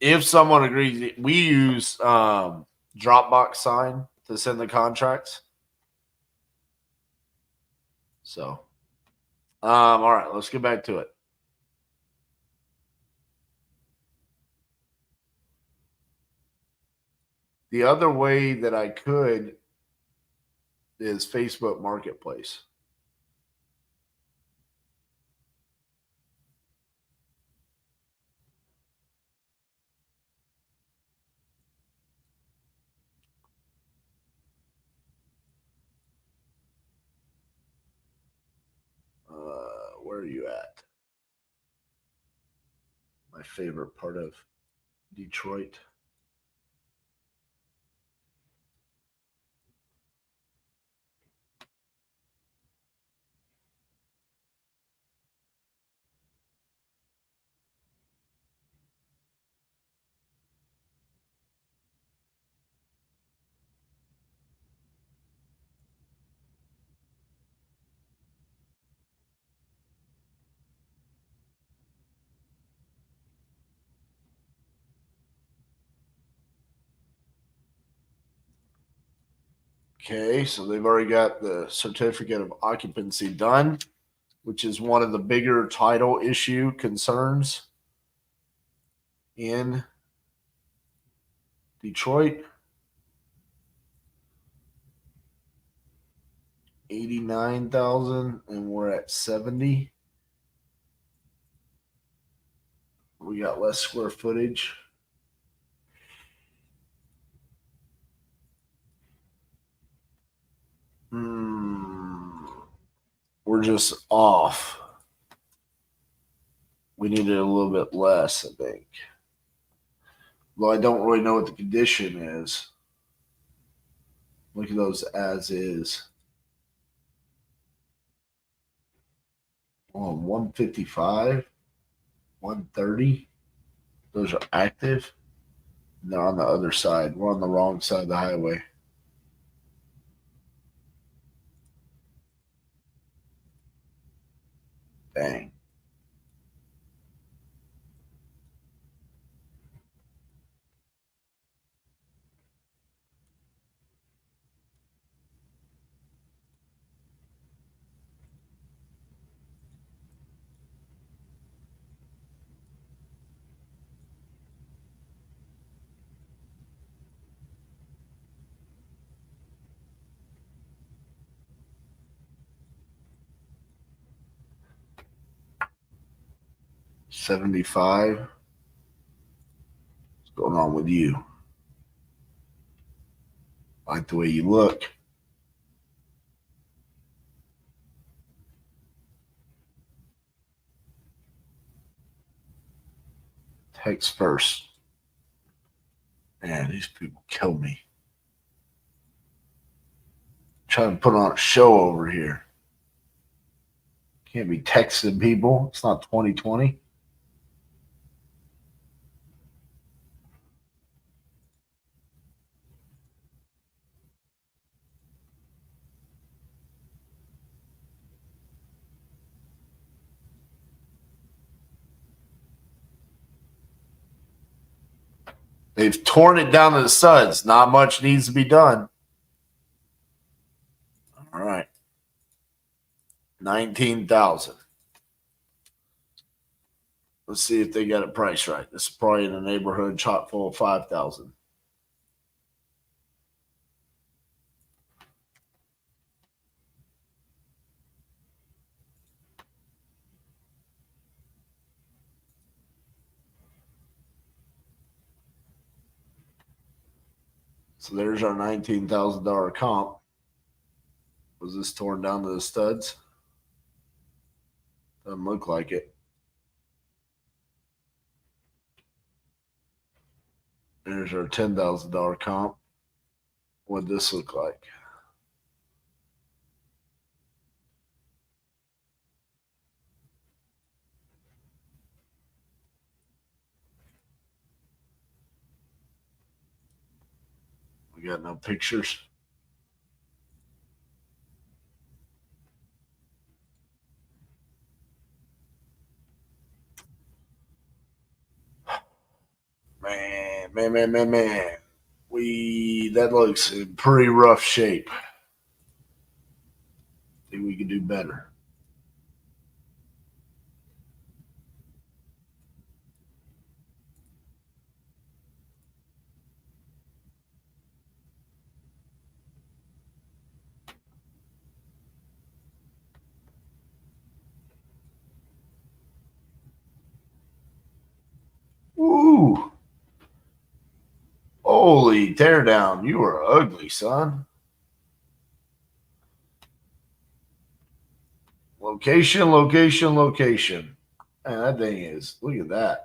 Speaker 2: If someone agrees, we use Dropbox sign to send the contracts. So, all right, let's get back to it. The other way that I could is Facebook Marketplace. Where are you at? My favorite part of Detroit. Okay, so they've already got the certificate of occupancy done, which is one of the bigger title issue concerns in Detroit. 89,000 and we're at 70. We got less square footage. We're just off. We needed a little bit less, I think. Well, I don't really know what the condition is. Look at those as is. Oh, 155, 130. Those are active. And they're on the other side. We're on the wrong side of the highway. Dang. 75. What's going on with you? Like the way you look. Text first. Man, these people kill me. Trying to put on a show over here. Can't be texting people. It's not 2020. They've torn it down to the studs. Not much needs to be done. All right. 19,000. Let's see if they got it priced right. This is probably in a neighborhood chock full of 5,000. So there's our $19,000 comp. Was this torn down to the studs? Doesn't look like it. There's our $10,000 comp. What'd this look like? We got no pictures. Man. That looks in pretty rough shape. Think we could do better. Ooh. Holy teardown. You are ugly, son. Location. Man, that thing is. Look at that.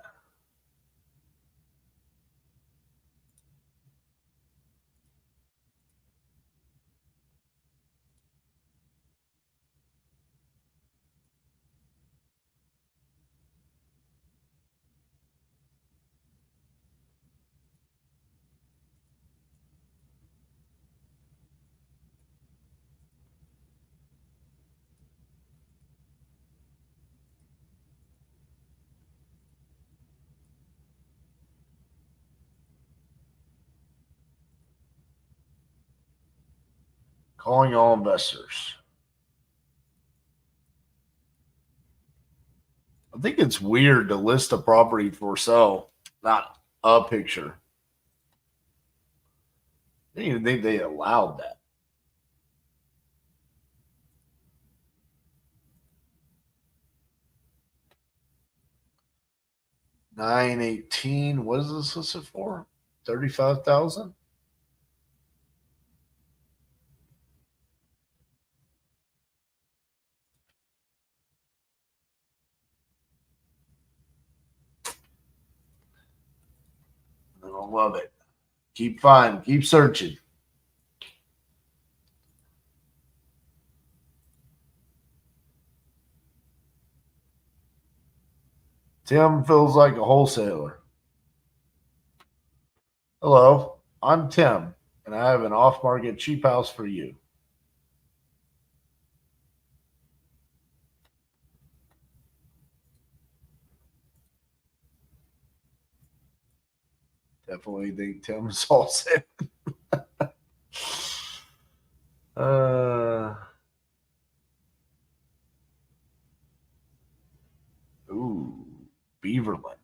Speaker 2: Calling all investors. I think it's weird to list a property for sale, not a picture. I didn't even think they allowed that. $918. What is this listed for? 35,000. I don't love it. Keep finding, keep searching. Tim feels like a wholesaler. Hello, I'm Tim, and I have an off-market cheap house for you. Definitely think Tim's wholesale. Ooh, Beaverland.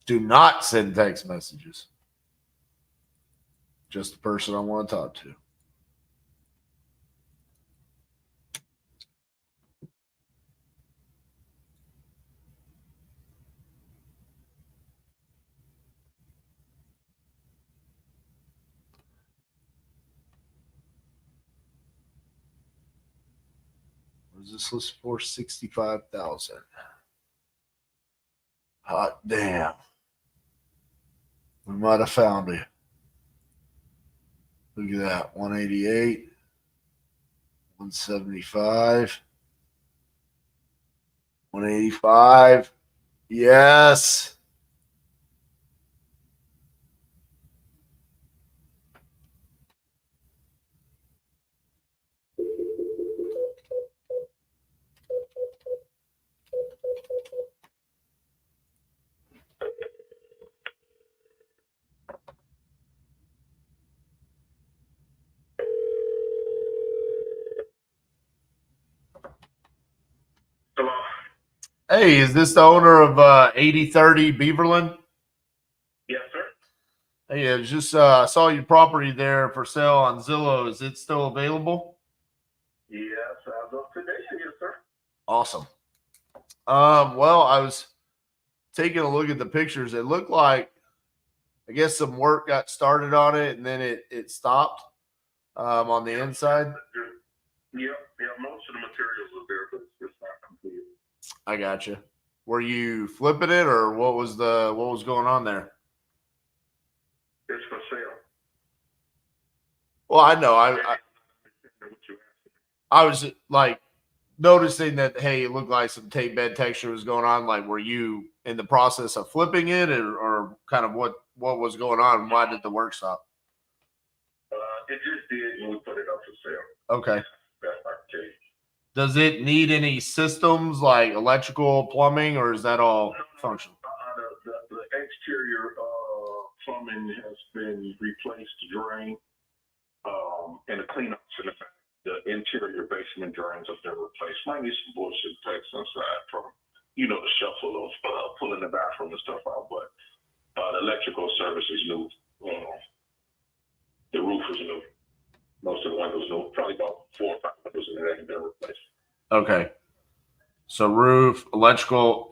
Speaker 2: Do not send text messages. Just the person I want to talk to. Was this listed for 65,000? Hot damn. We might have found it. Look at that. 188. 175. 185. Yes.
Speaker 4: Hello.
Speaker 2: Hey, is this the owner of 8030 Beaverland?
Speaker 4: Yes, sir.
Speaker 2: Hey, I was just I saw your property there for sale on Zillow. Is it still available?
Speaker 4: Yes, as of today, yes, sir.
Speaker 2: Awesome. Well, I was taking a look at the pictures. It looked like, I guess, some work got started on it and then it stopped on the inside.
Speaker 4: Yep, most of the materials are there, but it's not complete.
Speaker 2: I got you. Were you flipping it, or what was going on there?
Speaker 4: It's for sale.
Speaker 2: Well, I know. I was like noticing that, hey, it looked like some tape bed texture was going on. Like, were you in the process of flipping it, or kind of what was going on? Why did the work stop?
Speaker 4: It just did when we put it up for sale.
Speaker 2: Okay.
Speaker 4: That's our case.
Speaker 2: Does it need any systems like electrical, plumbing, or is that all functional?
Speaker 4: The exterior plumbing has been replaced, drain, and the cleanups in the back. The interior basement drains have been replaced. Might need some bullshit text inside from, the shuffle of pulling the bathroom and stuff out, but the electrical service is new. The roof is new. Most of the windows new. Probably about 4 or 5 windows in there have been replaced.
Speaker 2: Okay. So roof, electrical,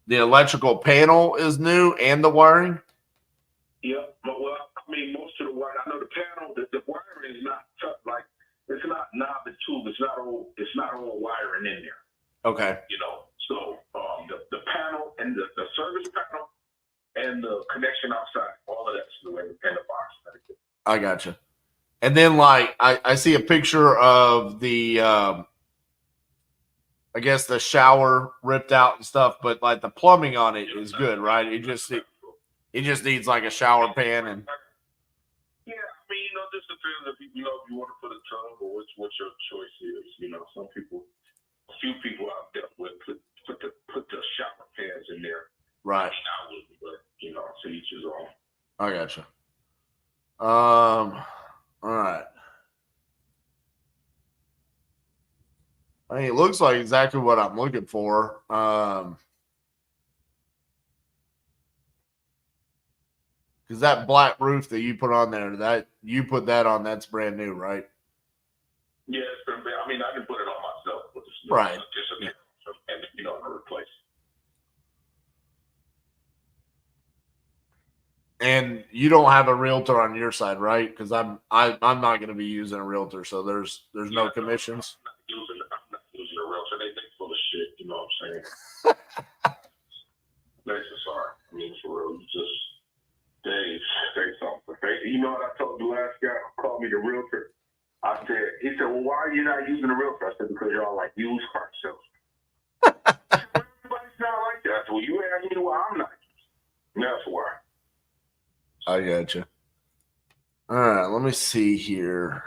Speaker 2: the electrical panel is new and the wiring?
Speaker 4: Yeah, but most of the wiring, I know the panel, the wiring is not tough, like, it's not knob and tube, it's not all wiring in there.
Speaker 2: Okay.
Speaker 4: So the panel and the service panel and the connection outside, all of that's new in the box.
Speaker 2: I gotcha. And then, like, I see a picture of the, I guess the shower ripped out and stuff, but like the plumbing on it is good, right? It just needs like a shower pan and.
Speaker 4: Yeah, just depends if you want to put a tub or what your choice is. A few people out there would put the shower pans in there.
Speaker 2: Right.
Speaker 4: I wouldn't, but to each his own.
Speaker 2: I gotcha. All right. It looks like exactly what I'm looking for. Because that black roof that you put on there, that's brand new, right?
Speaker 4: Yeah, it's been. I can put it on myself, but it's
Speaker 2: right.
Speaker 4: Just and replace.
Speaker 2: And you don't have a realtor on your side, right? Because I'm not going to be using a realtor, so there's no commissions.
Speaker 4: I'm not using a realtor. They full of shit. You know what I'm saying? That's just sorry. For real, just Dave, say something. Hey, you know what I told the last guy who called me the realtor? He said, well, why are you not using a realtor? I said, because y'all like used car salesmen. Everybody's not like that. So you ask me why I'm not using. That's why.
Speaker 2: I gotcha. All right, let me see here.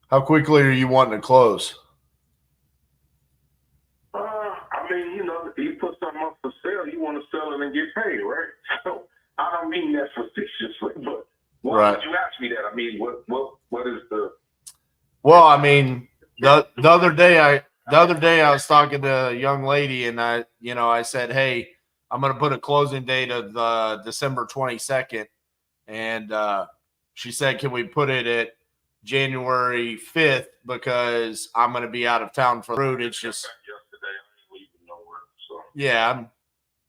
Speaker 2: How quickly are you wanting to close?
Speaker 4: You put something up for sale, you want to sell it and get paid, right? So I don't mean that facetiously, but why would you ask me that? What is the?
Speaker 2: Well, the other day I was talking to a young lady and I said, hey, I'm going to put a closing date of December 22nd. And she said, can we put it at January 5th because I'm going to be out of town for the road. It's just, yeah,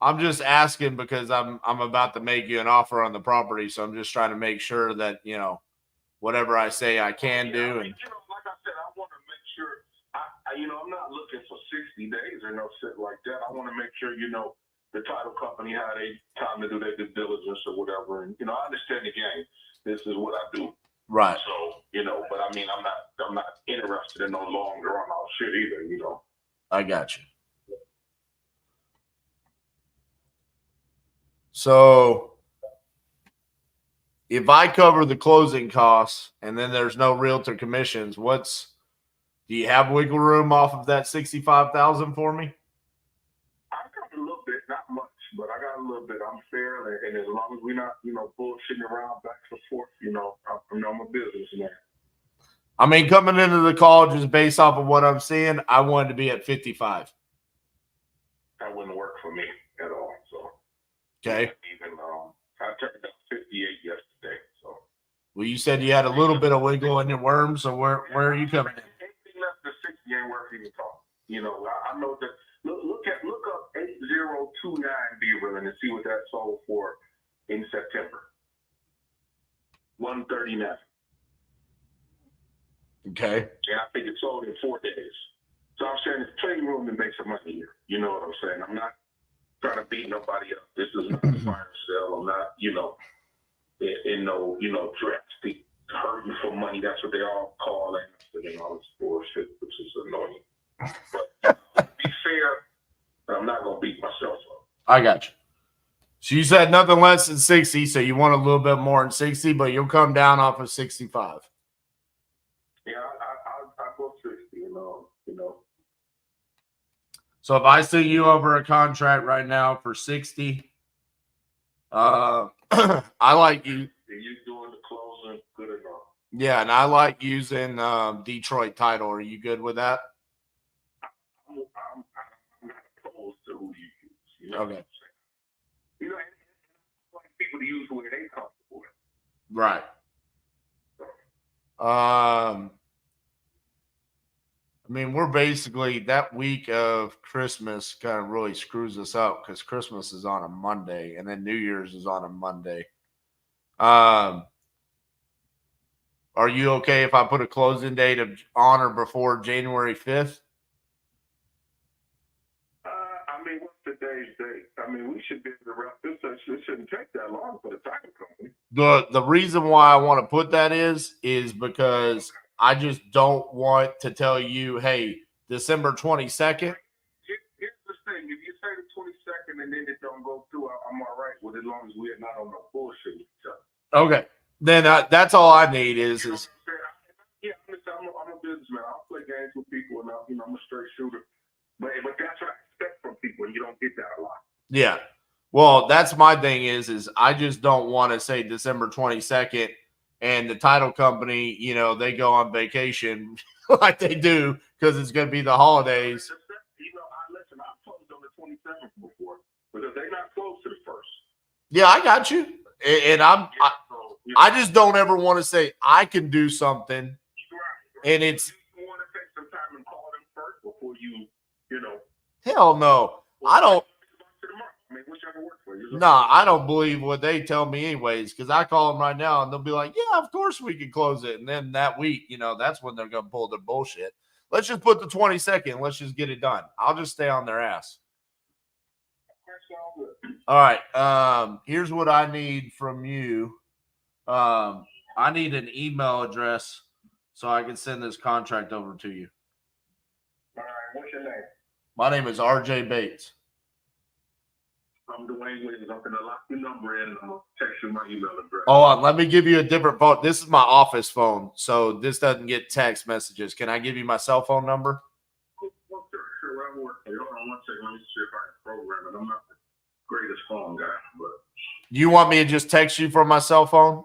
Speaker 2: I'm just asking because I'm about to make you an offer on the property, so I'm just trying to make sure that, you know, whatever I say I can do. And
Speaker 4: you know, like I said, I want to make sure. You know, I'm not looking for 60 days or no shit like that. I want to make sure, you know, the title company had a time to do their due diligence or whatever. And you know, I understand the game. This is what I do.
Speaker 2: right.
Speaker 4: So, you know, but I mean, I'm not interested in no long drawn out shit either. You know.
Speaker 2: I got you. So if I cover the closing costs and then there's no realtor commissions, do you have wiggle room off of that 65,000 for me?
Speaker 4: I got a little bit, not much, but I got a little bit. I'm fair, and as long as we're not, you know, bullshitting around back and forth, you know, I'm a businessman.
Speaker 2: I mean, coming into the call, just based off of what I'm seeing, I wanted to be at 55.
Speaker 4: That wouldn't work for me at all. So,
Speaker 2: Okay.
Speaker 4: even I turned down 58 yesterday. So,
Speaker 2: Well, you said you had a little bit of wiggle in your worm, so where are you coming in?
Speaker 4: anything less than 60 ain't worth even talking. You know, I know that. Look up 8029 Beaverland and see what that sold for in September. 139.
Speaker 2: Okay.
Speaker 4: And I think it sold in 4 days. So I'm saying there's plenty of room to make some money here. You know what I'm saying? I'm not trying to beat nobody up. This is not a fire sale. I'm not, you know, in no, you know, drastic hurting for money. That's what they all call it. And all this bullshit, which is annoying. But to be fair, I'm not going to beat myself up.
Speaker 2: I got you. So you said nothing less than 60, so you want a little bit more than 60, but you'll come down off of 65.
Speaker 4: Yeah, I go 60, you know.
Speaker 2: So if I see you over a contract right now for 60, I like you.
Speaker 4: You doing the closing good enough.
Speaker 2: Yeah, and I like using Detroit title. Are you good with that?
Speaker 4: I'm not opposed to who you use. You know
Speaker 2: Okay.
Speaker 4: what I'm saying? You know, and I like people to use where they comfortable with.
Speaker 2: Right. I mean, we're basically that week of Christmas kind of really screws us up because Christmas is on a Monday and then New Year's is on a Monday. Are you okay if I put a closing date on or before January 5th?
Speaker 4: I mean, what's today's date? I mean, we should be able to wrap this up. It shouldn't take that long for the title company.
Speaker 2: The reason why I want to put that is because I just don't want to tell you, hey, December 22nd.
Speaker 4: Here's the thing. If you say the 22nd and then it don't go through, I'm all right with it as long as we're not on no bullshit with each other.
Speaker 2: Okay. Then that's all I need is
Speaker 4: yeah, I'm a businessman. I'll play games with people, and I'm a straight shooter. But that's what I expect from people, and you don't get that a lot.
Speaker 2: yeah. Well, that's my thing is I just don't want to say December 22nd and the title company, you know, they go on vacation like they do because it's going to be the holidays.
Speaker 4: You know, I've closed on the 27th before because they're not close to the first.
Speaker 2: Yeah, I got you. And I just don't ever want to say I can do something.
Speaker 4: Right.
Speaker 2: And it's.
Speaker 4: You want to take some time and call them first before you know.
Speaker 2: Hell no. I don't.
Speaker 4: I mean, whichever works for you.
Speaker 2: No, I don't believe what they tell me anyways, because I call them right now and they'll be like, yeah, of course we can close it. And then that week, you know, that's when they're going to pull their bullshit. Let's just put the 22nd. Let's just get it done. I'll just stay on their ass. All right. Here's what I need from you. I need an email address so I can send this contract over to you.
Speaker 4: All right. What's your name?
Speaker 2: My name is RJ Bates.
Speaker 4: I'm Dwayne Williams. I'm going to lock your number in and I'm going to text you my email address.
Speaker 2: Oh, let me give you a different phone. This is my office phone, so this doesn't get text messages. Can I give you my cell phone number?
Speaker 4: Well, sure. I work. Hold on one second. Let me see if I can program it. I'm not the greatest phone guy, but.
Speaker 2: You want me to just text you from my cell phone?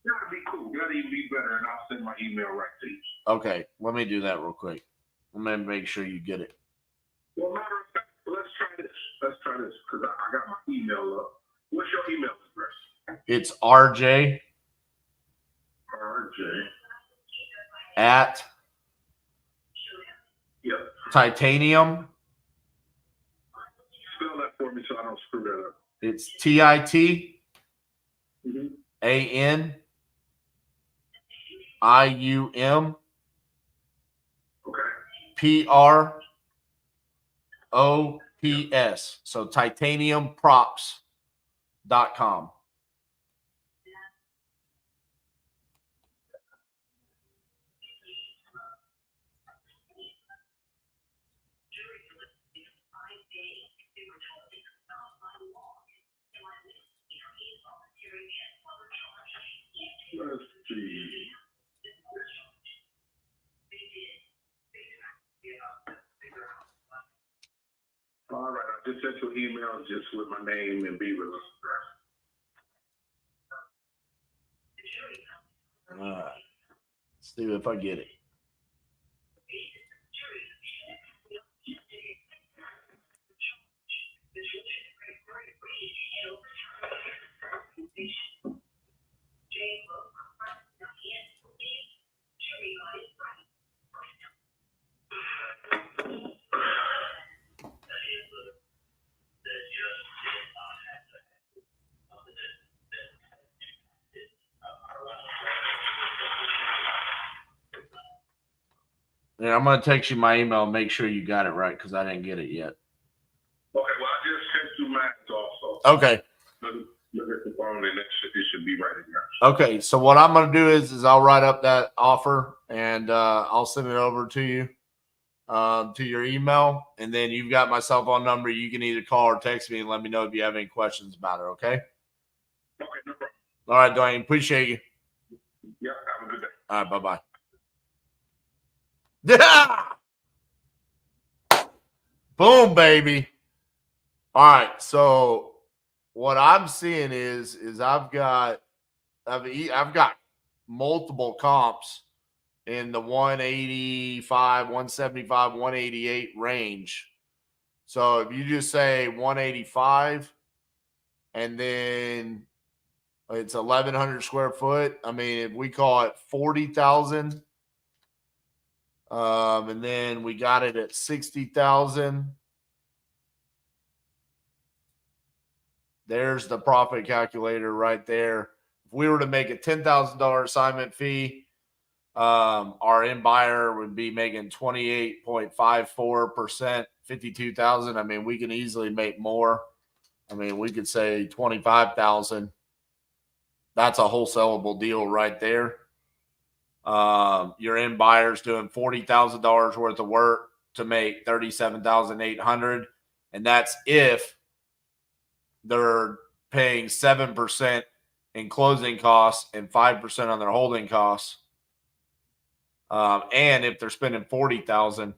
Speaker 4: That'd be cool. That'd even be better, and I'll send my email right to you.
Speaker 2: Okay, let me do that real quick. I'm going to make sure you get it.
Speaker 4: Well, matter of fact, let's try this because I got my email up. What's your email address?
Speaker 2: It's RJ at
Speaker 4: Yep.
Speaker 2: titanium.
Speaker 4: Spell that for me so I don't screw that up.
Speaker 2: It's TITANIUM
Speaker 4: Okay.
Speaker 2: PROPS. So titaniumprops.com.
Speaker 4: Let's see. All right, I just sent you an email just with my name and Beaver's address.
Speaker 2: All right. Let's see if I get it. Yeah, I'm going to text you my email and make sure you got it right because I didn't get it yet.
Speaker 4: Okay, well, I just sent you mine also.
Speaker 2: Okay.
Speaker 4: Look at the phone and it should be right in there.
Speaker 2: Okay, so what I'm going to do is I'll write up that offer and I'll send it over to you to your email, and then you've got my cell phone number. You can either call or text me and let me know if you have any questions about it, okay?
Speaker 4: Okay, no problem.
Speaker 2: All right, Dwayne, appreciate you.
Speaker 4: Yeah, have a good day.
Speaker 2: All right, bye-bye. Yeah! Boom, baby. All right, so what I'm seeing is I've got multiple comps in the 185, 175, 188 range. So if you just say 185 and then it's 1,100 square foot, I mean, if we call it 40,000, and then we got it at 60,000. There's the profit calculator right there. If we were to make a $10,000 assignment fee, our end buyer would be making 28.54%, 52,000. I mean, we can easily make more. I mean, we could say 25,000. That's a wholesalable deal right there. Your end buyer's doing $40,000 worth of work to make 37,800, and that's if they're paying 7% in closing costs and 5% on their holding costs. And if they're spending $40,000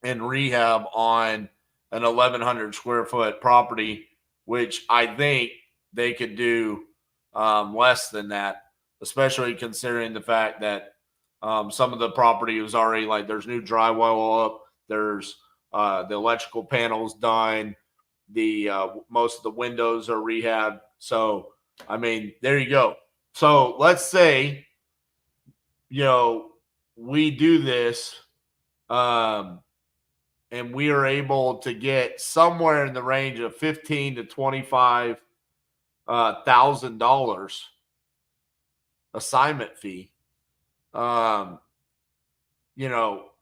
Speaker 2: in rehab on an 1,100 square foot property, which I think they could do less than that, especially considering the fact that some of the property was already like there's new drywall up, there's the electrical panels done, the most of the windows are rehabbed. So I mean, there you go. So let's say, we do this, and we are able to get somewhere in the range of $15,000 to $25,000 assignment fee.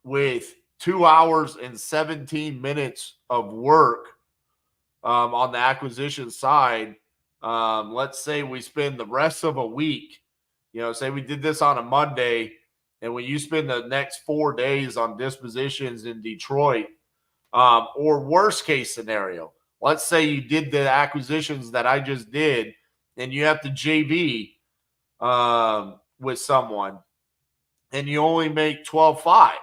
Speaker 2: With 2 hours and 17 minutes of work on the acquisition side. Let's say we spend the rest of a week, say we did this on a Monday, and when you spend the next 4 days on dispositions in Detroit, or worst case scenario, let's say you did the acquisitions that I just did and you have to JV with someone and you only make 12.5.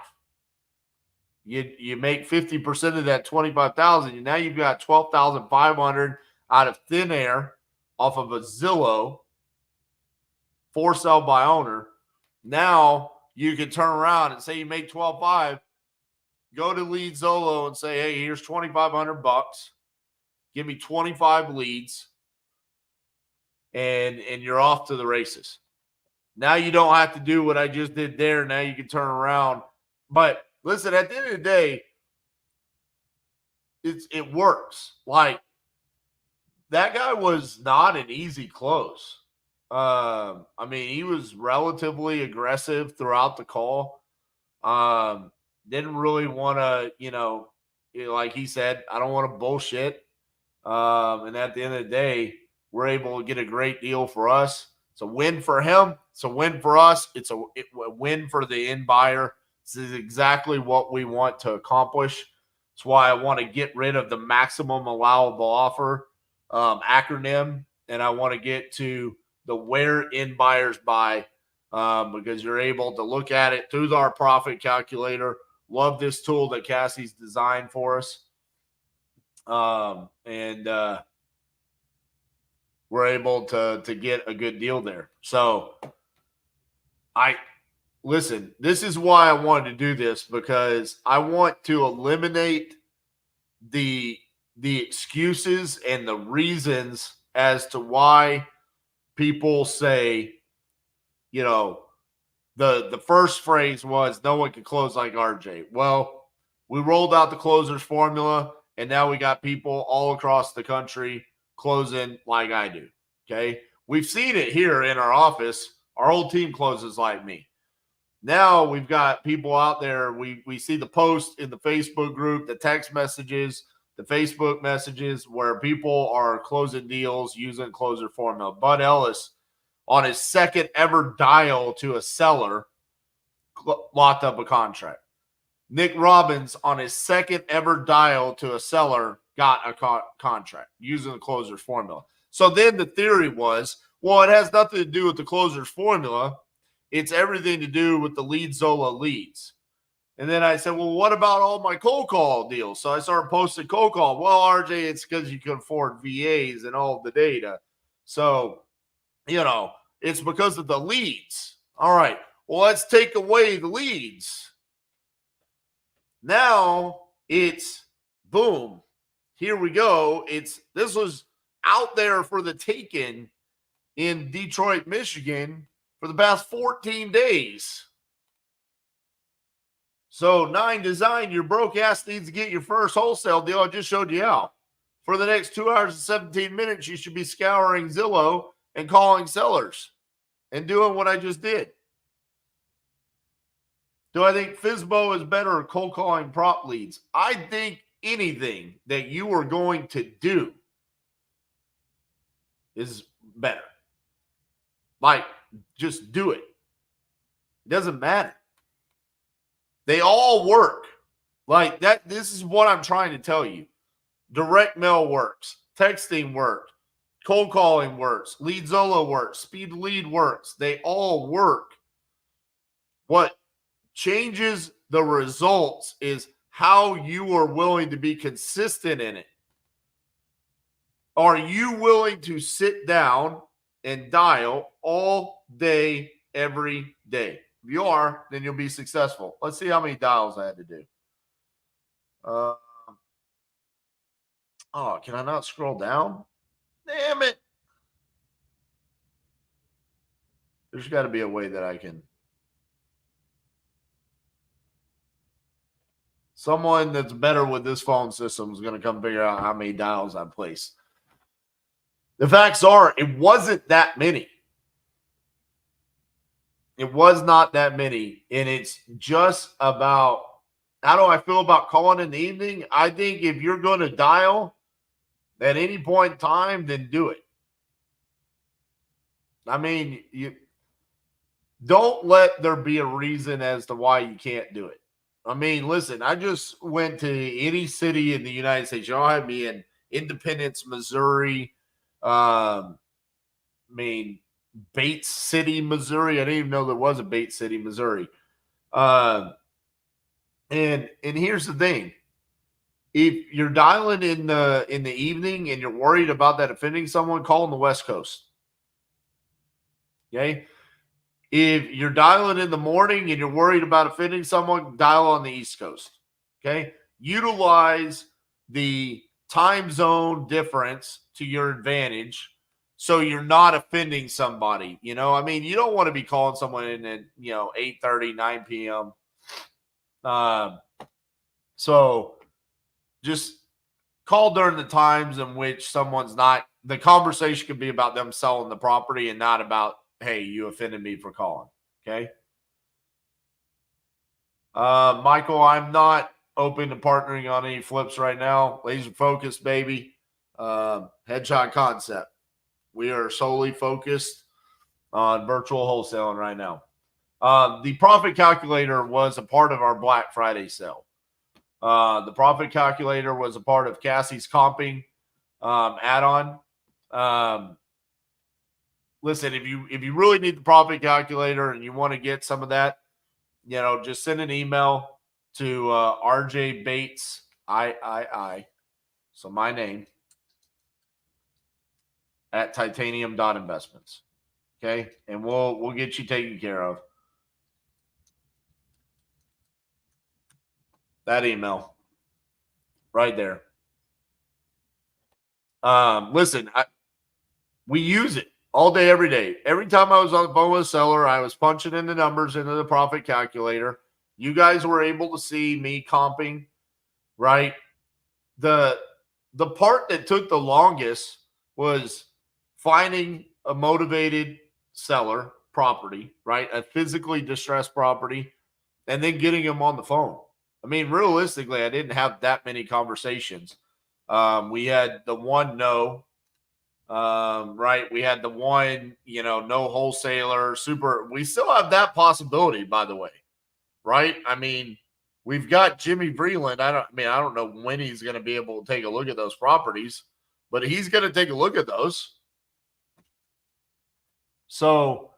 Speaker 2: You make 50% of that 25,000. Now you've got 12,500 out of thin air off of a Zillow for sale by owner. Now you can turn around and say you make 12.5. Go to Lead Zillow and say, hey, here's $2,500. Give me 25 leads, and you're off to the races. Now you don't have to do what I just did there. Now you can turn around. But listen, at the end of the day, it works. Like, that guy was not an easy close. I mean, he was relatively aggressive throughout the call. Didn't really want to, like he said, I don't want to bullshit. And at the end of the day, we're able to get a great deal for us. It's a win for him. It's a win for us. It's a win for the end buyer. This is exactly what we want to accomplish. That's why I want to get rid of the maximum allowable offer acronym, and I want to get to the where end buyers buy, because you're able to look at it through our profit calculator. Love this tool that Cassie's designed for us. And we're able to get a good deal there. So listen, this is why I wanted to do this, because I want to eliminate the excuses and the reasons as to why people say, the first phrase was no one can close like RJ. Well, we rolled out the closers formula, and now we got people all across the country closing like I do. Okay. We've seen it here in our office. Our whole team closes like me. Now we've got people out there. We see the post in the Facebook group, the text messages, the Facebook messages where people are closing deals using closer formula. Bud Ellis, on his second ever dial to a seller, locked up a contract. Nick Robbins, on his second ever dial to a seller, got a contract using the closer's formula. So then the theory was, well, it has nothing to do with the closer's formula. It's everything to do with the lead Zola leads. And then I said, well, what about all my cold call deals? So I started posting cold call. Well, RJ, it's because you can afford VAs and all the data. So, it's because of the leads. All right. Well, let's take away the leads. Now it's boom. Here we go. This was out there for the taking in Detroit, Michigan for the past 14 days. So 9 Design, your broke ass needs to get your first wholesale deal. I just showed you how. For the next 2 hours and 17 minutes, you should be scouring Zillow and calling sellers and doing what I just did. Do I think FSBO is better at cold calling prop leads? I think anything that you are going to do is better. Like, just do it. It doesn't matter. They all work. Like that. This is what I'm trying to tell you. Direct mail works. Texting works. Cold calling works. Lead Zola works. Speed lead works. They all work. What changes the results is how you are willing to be consistent in it. Are you willing to sit down and dial all day, every day? If you are, then you'll be successful. Let's see how many dials I had to do. Can I not scroll down? Damn it. There's got to be a way that I can. Someone that's better with this phone system is going to come figure out how many dials I placed. The facts are, it wasn't that many. It was not that many. And it's just about, how do I feel about calling in the evening? I think if you're going to dial at any point in time, then do it. I mean, you don't let there be a reason as to why you can't do it. I mean, listen, I just went to any city in the United States. Y'all had me in Independence, Missouri. Bates City, Missouri. I didn't even know there was a Bates City, Missouri. And here's the thing. If you're dialing in the evening and you're worried about that offending someone, call on the West Coast. Okay? If you're dialing in the morning and you're worried about offending someone, dial on the East Coast. Okay? Utilize the time zone difference to your advantage so you're not offending somebody. You don't want to be calling someone in at 8:30, 9 p.m. So just call during the times in which someone's not, the conversation could be about them selling the property and not about, hey, you offended me for calling. Okay. Michael, I'm not open to partnering on any flips right now. Laser focused, baby. Headshot concept. We are solely focused on virtual wholesaling right now. The profit calculator was a part of our Black Friday sale. The profit calculator was a part of Cassie's comping add-on. Listen, if you really need the profit calculator and you want to get some of that, just send an email to RJ Bates III. So my name at titanium.investments. Okay, and we'll get you taken care of. That email right there. Listen, we use it all day, every day. Every time I was on the phone with a seller, I was punching in the numbers into the profit calculator. You guys were able to see me comping, right? The part that took the longest was finding a motivated seller property, right? A physically distressed property, and then getting them on the phone. I mean, realistically, I didn't have that many conversations. We had the one no, right? We had the one, no wholesaler, super. We still have that possibility, by the way, right? I mean, we've got Jimmy Vreeland. I don't know when he's going to be able to take a look at those properties, but he's going to take a look at those. So,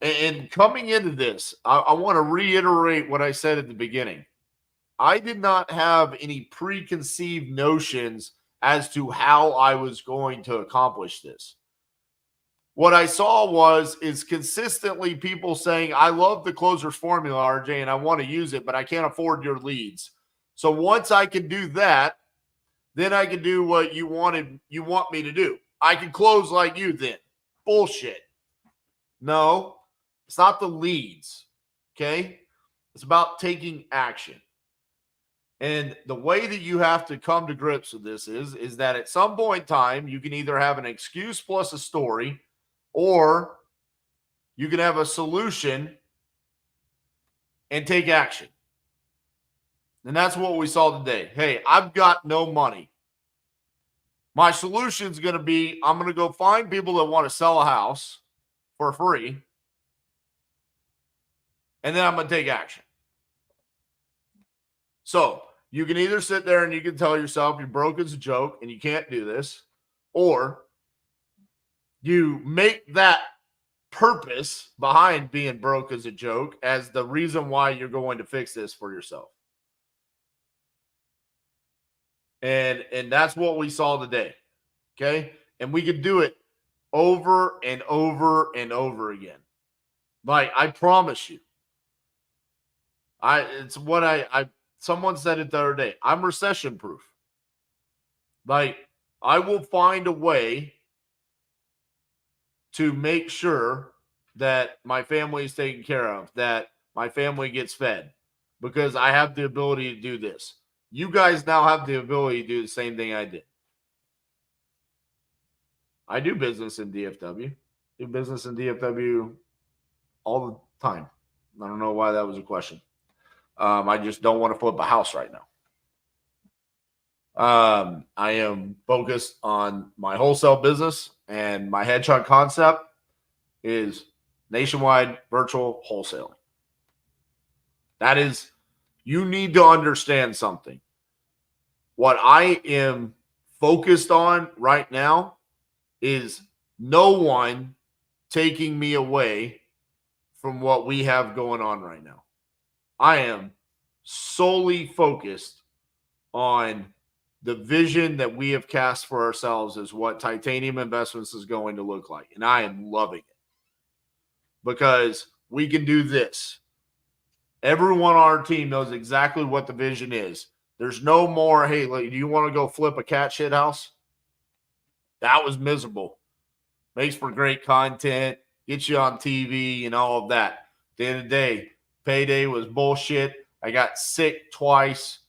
Speaker 2: and coming into this, I want to reiterate what I said at the beginning. I did not have any preconceived notions as to how I was going to accomplish this. What I saw is consistently people saying, I love the closer's formula, RJ, and I want to use it, but I can't afford your leads. So once I can do that, then I can do what you want me to do. I can close like you then. Bullshit. No, it's not the leads. Okay? It's about taking action. And the way that you have to come to grips with this is that at some point in time, you can either have an excuse plus a story, or you can have a solution and take action. And that's what we saw today. Hey, I've got no money. My solution is going to be, I'm going to go find people that want to sell a house for free, and then I'm going to take action. So you can either sit there and you can tell yourself you're broke as a joke and you can't do this, or you make that purpose behind being broke as a joke as the reason why you're going to fix this for yourself. And that's what we saw today. Okay? And we could do it over and over and over again. Like, I promise you. Someone said it the other day. I'm recession proof. Like, I will find a way to make sure that my family is taken care of, that my family gets fed, because I have the ability to do this. You guys now have the ability to do the same thing I did. I do business in DFW. Do business in DFW all the time. I don't know why that was a question. I just don't want to flip a house right now. I am focused on my wholesale business, and my headshot concept is nationwide virtual wholesaling. That is, you need to understand something. What I am focused on right now is no one taking me away from what we have going on right now. I am solely focused on the vision that we have cast for ourselves as what Titanium Investments is going to look like. And I am loving it because we can do this. Everyone on our team knows exactly what the vision is. There's no more, hey, do you want to go flip a cat shit house? That was miserable. Makes for great content, gets you on TV and all of that. At the end of the day, payday was bullshit. I got sick twice.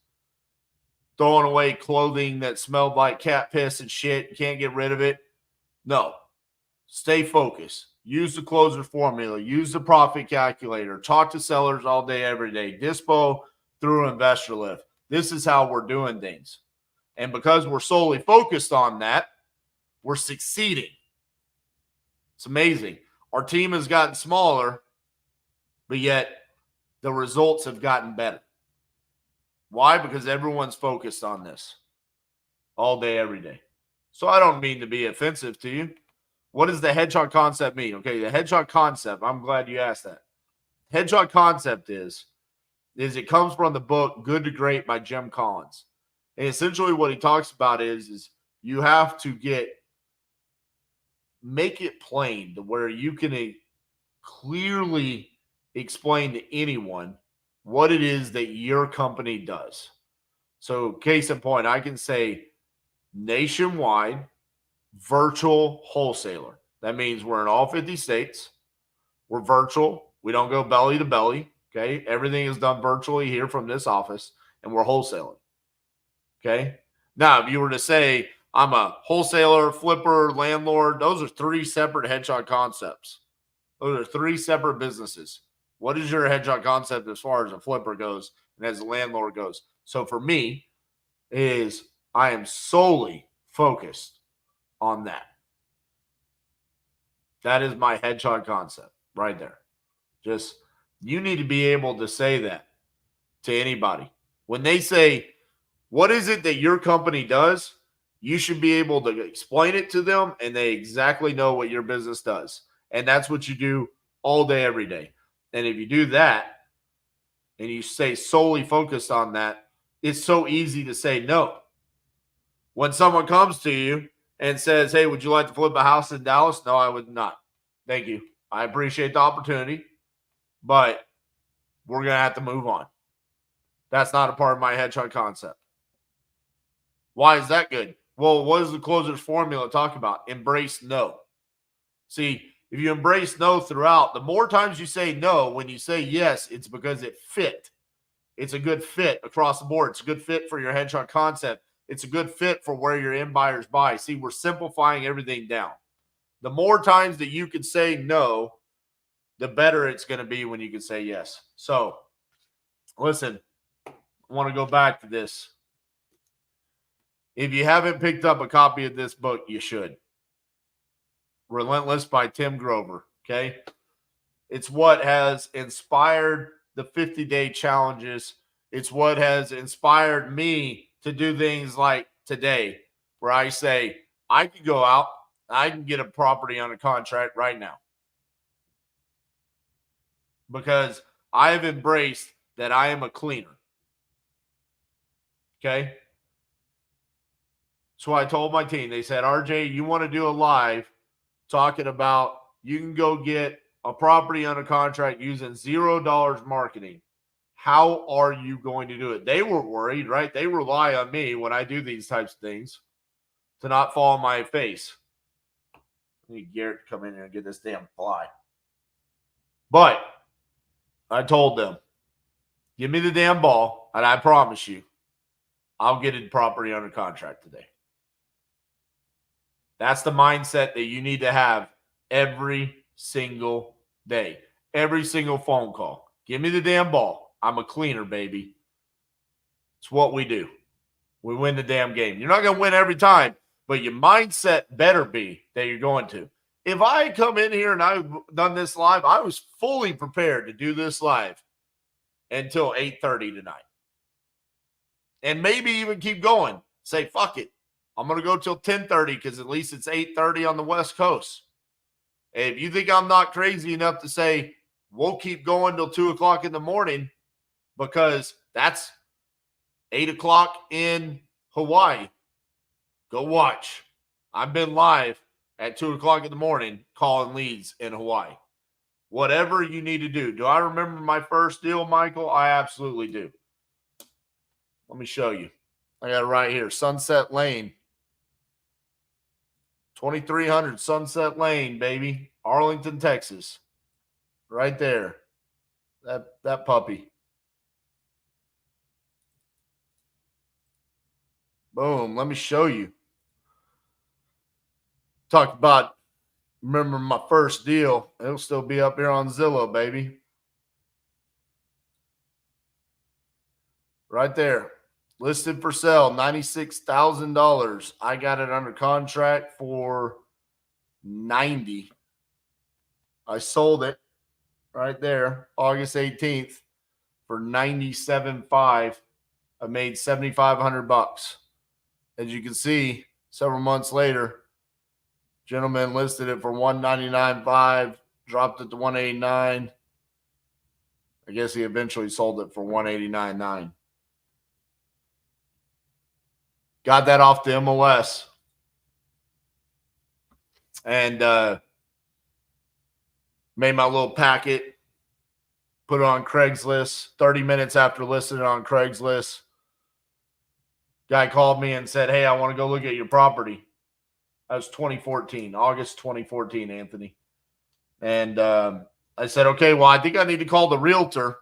Speaker 2: throwing away clothing that smelled like cat piss and shit. You can't get rid of it. No. Stay focused. Use the closer formula. Use the profit calculator. Talk to sellers all day, every day. Dispo through investor lift. This is how we're doing things. And because we're solely focused on that, we're succeeding. It's amazing. Our team has gotten smaller, but yet the results have gotten better. Why? Because everyone's focused on this all day, every day. So I don't mean to be offensive to you. What does the hedgehog concept mean? Okay, the hedgehog concept, I'm glad you asked that. Hedgehog concept is it comes from the book Good to Great by Jim Collins. And essentially what he talks about is you have to make it plain to where you can clearly explain to anyone what it is that your company does. So case in point, I can say nationwide virtual wholesaler. That means we're in all 50 states. We're virtual. We don't go belly to belly. Okay. Everything is done virtually here from this office, and we're wholesaling. Okay. Now, if you were to say I'm a wholesaler, flipper, landlord, those are three separate hedgehog concepts. Those are three separate businesses. What is your hedgehog concept as far as a flipper goes and as a landlord goes? So for me, is I am solely focused on that. That is my hedgehog concept right there. Just, you need to be able to say that to anybody. When they say, what is it that your company does? You should be able to explain it to them, and they exactly know what your business does. And that's what you do all day, every day. And if you do that, and you stay solely focused on that, it's so easy to say no. When someone comes to you and says, hey, would you like to flip a house in Dallas? No, I would not. Thank you. I appreciate the opportunity, but we're going to have to move on. That's not a part of my hedgehog concept. Why is that good? Well, what does the closer's formula talk about? Embrace no. See, if you embrace no throughout, the more times you say no, when you say yes, it's because it fit. It's a good fit across the board. It's a good fit for your hedgehog concept. It's a good fit for where your end buyers buy. See, we're simplifying everything down. The more times that you can say no, the better it's going to be when you can say yes. So, listen, I want to go back to this. If you haven't picked up a copy of this book, you should. Relentless by Tim Grover, okay? It's what has inspired the 50-day challenges. It's what has inspired me to do things like today, where I say, I can go out, I can get a property on a contract right now. Because I have embraced that I am a cleaner. Okay? So I told my team, they said, RJ, you want to do a live talking about you can go get a property on a contract using $0 marketing. How are you going to do it? They were worried, right? They rely on me when I do these types of things to not fall on my face. I need Garrett to come in here and get this damn fly. But I told them, give me the damn ball, and I promise you, I'll get a property under contract today. That's the mindset that you need to have every single day, every single phone call. Give me the damn ball. I'm a cleaner, baby. It's what we do. We win the damn game. You're not going to win every time, but your mindset better be that you're going to. If I come in here and I've done this live, I was fully prepared to do this live until 8:30 tonight. And maybe even keep going. Say, fuck it. I'm going to go till 10:30 because at least it's 8:30 on the West Coast. And if you think I'm not crazy enough to say, we'll keep going till 2 o'clock in the morning because that's 8 o'clock in Hawaii, go watch. I've been live at 2 o'clock in the morning calling leads in Hawaii. Whatever you need to do. Do I remember my first deal, Michael? I absolutely do. Let me show you. I got it right here. Sunset Lane. 2300 Sunset Lane, baby. Arlington, Texas. Right there. That puppy. Boom. Let me show you. Talked about, remember my first deal. It'll still be up here on Zillow, baby. Right there. Listed for sale, $96,000. I got it under contract for $90,000. I sold it right there, August 18th for $97,500. I made $7,500. As you can see, several months later, gentleman listed it for $199,500, dropped it to $189,000. I guess he eventually sold it for $189,900. Got that off the MLS. And made my little packet, put it on Craigslist. 30 minutes after listing it on Craigslist, guy called me and said, hey, I want to go look at your property. That was 2014, August 2014, Anthony. And I said, okay, well, I think I need to call the realtor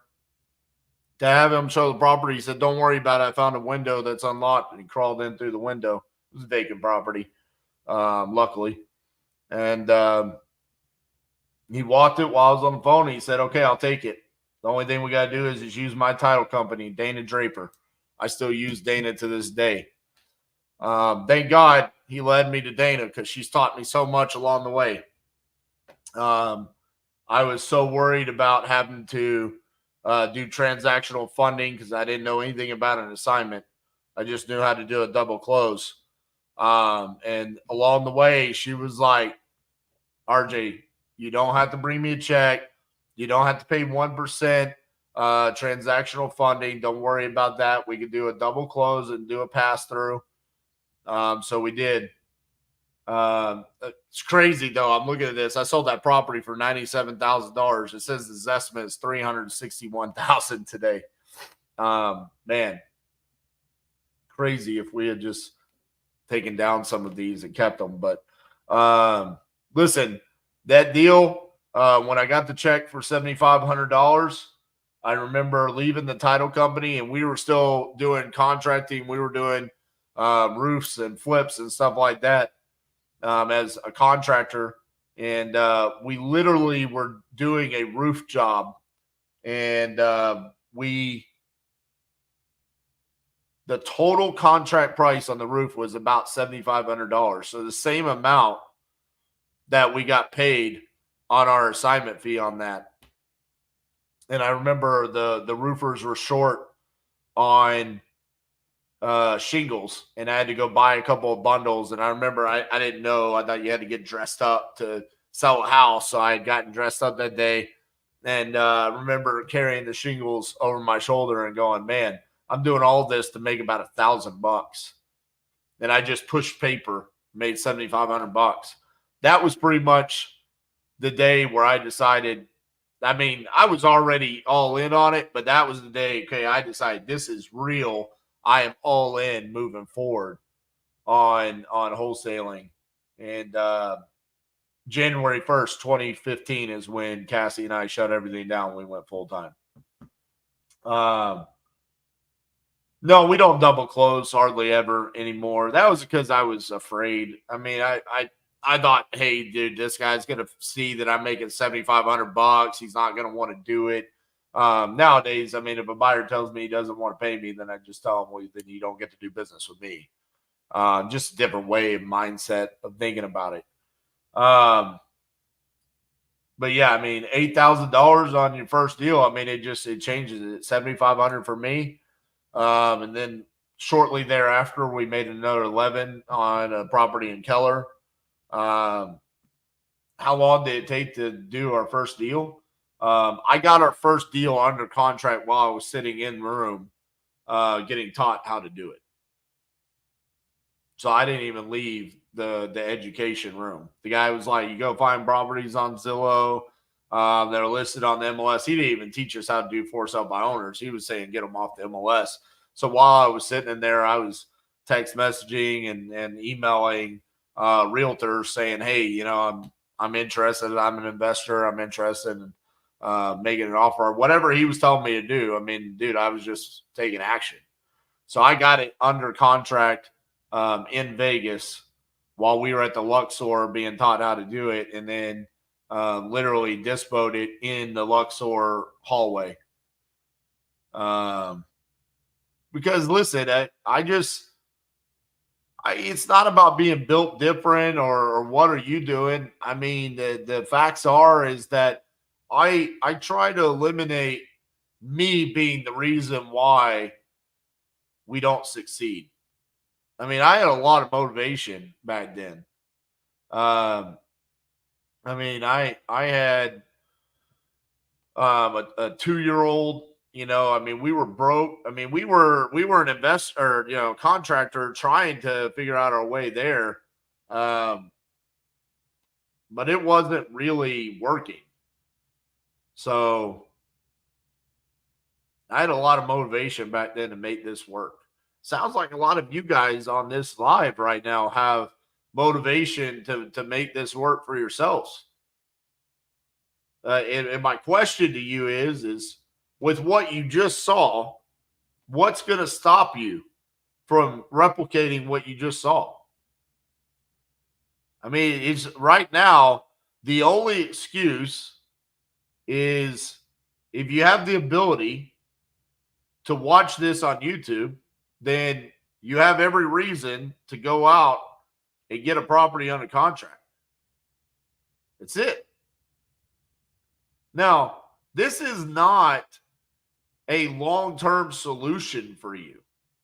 Speaker 2: to have him show the property. He said, don't worry about it. I found a window that's unlocked. And he crawled in through the window. It was a vacant property, luckily. And he walked it while I was on the phone. And he said, okay, I'll take it. The only thing we got to do is use my title company, Dana Draper. I still use Dana to this day. Thank God he led me to Dana because she's taught me so much along the way. I was so worried about having to do transactional funding because I didn't know anything about an assignment. I just knew how to do a double close. And along the way, she was like, RJ, you don't have to bring me a check. You don't have to pay 1% transactional funding. Don't worry about that. We could do a double close and do a pass through. So we did. It's crazy though. I'm looking at this. I sold that property for $97,000. It says this estimate is $361,000 today. Man, crazy if we had just taken down some of these and kept them. But listen, that deal, when I got the check for $7,500, I remember leaving the title company and we were still doing contracting. We were doing roofs and flips and stuff like that as a contractor. And we literally were doing a roof job. And the total contract price on the roof was about $7,500. So the same amount that we got paid on our assignment fee on that. And I remember the roofers were short on shingles, and I had to go buy a couple of bundles. And I remember I didn't know. I thought you had to get dressed up to sell a house. So I had gotten dressed up that day. And remember carrying the shingles over my shoulder and going, man, I'm doing all this to make about $1,000. And I just pushed paper, made $7,500. That was pretty much the day where I decided, I mean, I was already all in on it, but that was the day, okay, I decided this is real. I am all in moving forward on wholesaling. And January 1st, 2015 is when Cassie and I shut everything down. We went full time. No, we don't double close hardly ever anymore. That was because I was afraid. I mean, I thought, hey, dude, this guy's going to see that I'm making $7,500. He's not going to want to do it. Nowadays, I mean, if a buyer tells me he doesn't want to pay me, then I just tell him, well, then you don't get to do business with me. Just a different way of mindset of thinking about it. But yeah, I mean, $8,000 on your first deal. I mean, it changes it. $7,500 for me. And then shortly thereafter, we made another 11 on a property in Keller. How long did it take to do our first deal? I got our first deal under contract while I was sitting in the room, getting taught how to do it. So I didn't even leave the education room. The guy was like, you go find properties on Zillow that are listed on the MLS. He didn't even teach us how to do for sale by owners. He was saying, get them off the MLS. So while I was sitting in there, I was text messaging and emailing realtors saying, hey, you know, I'm interested. I'm an investor. I'm interested in making an offer, whatever he was telling me to do. I mean, dude, I was just taking action. So I got it under contract in Vegas while we were at the Luxor being taught how to do it, and then literally dispoed it in the Luxor hallway. Because listen, it's not about being built different or what are you doing. I mean, the facts is that I try to eliminate me being the reason why we don't succeed. I mean, I had a lot of motivation back then. I mean, I had a 2-year-old. You know, I mean, we were broke. I mean, we were an investor, contractor trying to figure out our way there. But it wasn't really working. So I had a lot of motivation back then to make this work. Sounds like a lot of you guys on this live right now have motivation to make this work for yourselves. And my question to you is with what you just saw, what's going to stop you from replicating what you just saw? I mean, it's right now, the only excuse is if you have the ability to watch this on YouTube, then you have every reason to go out and get a property under contract. That's it. Now, this is not a long-term solution for you.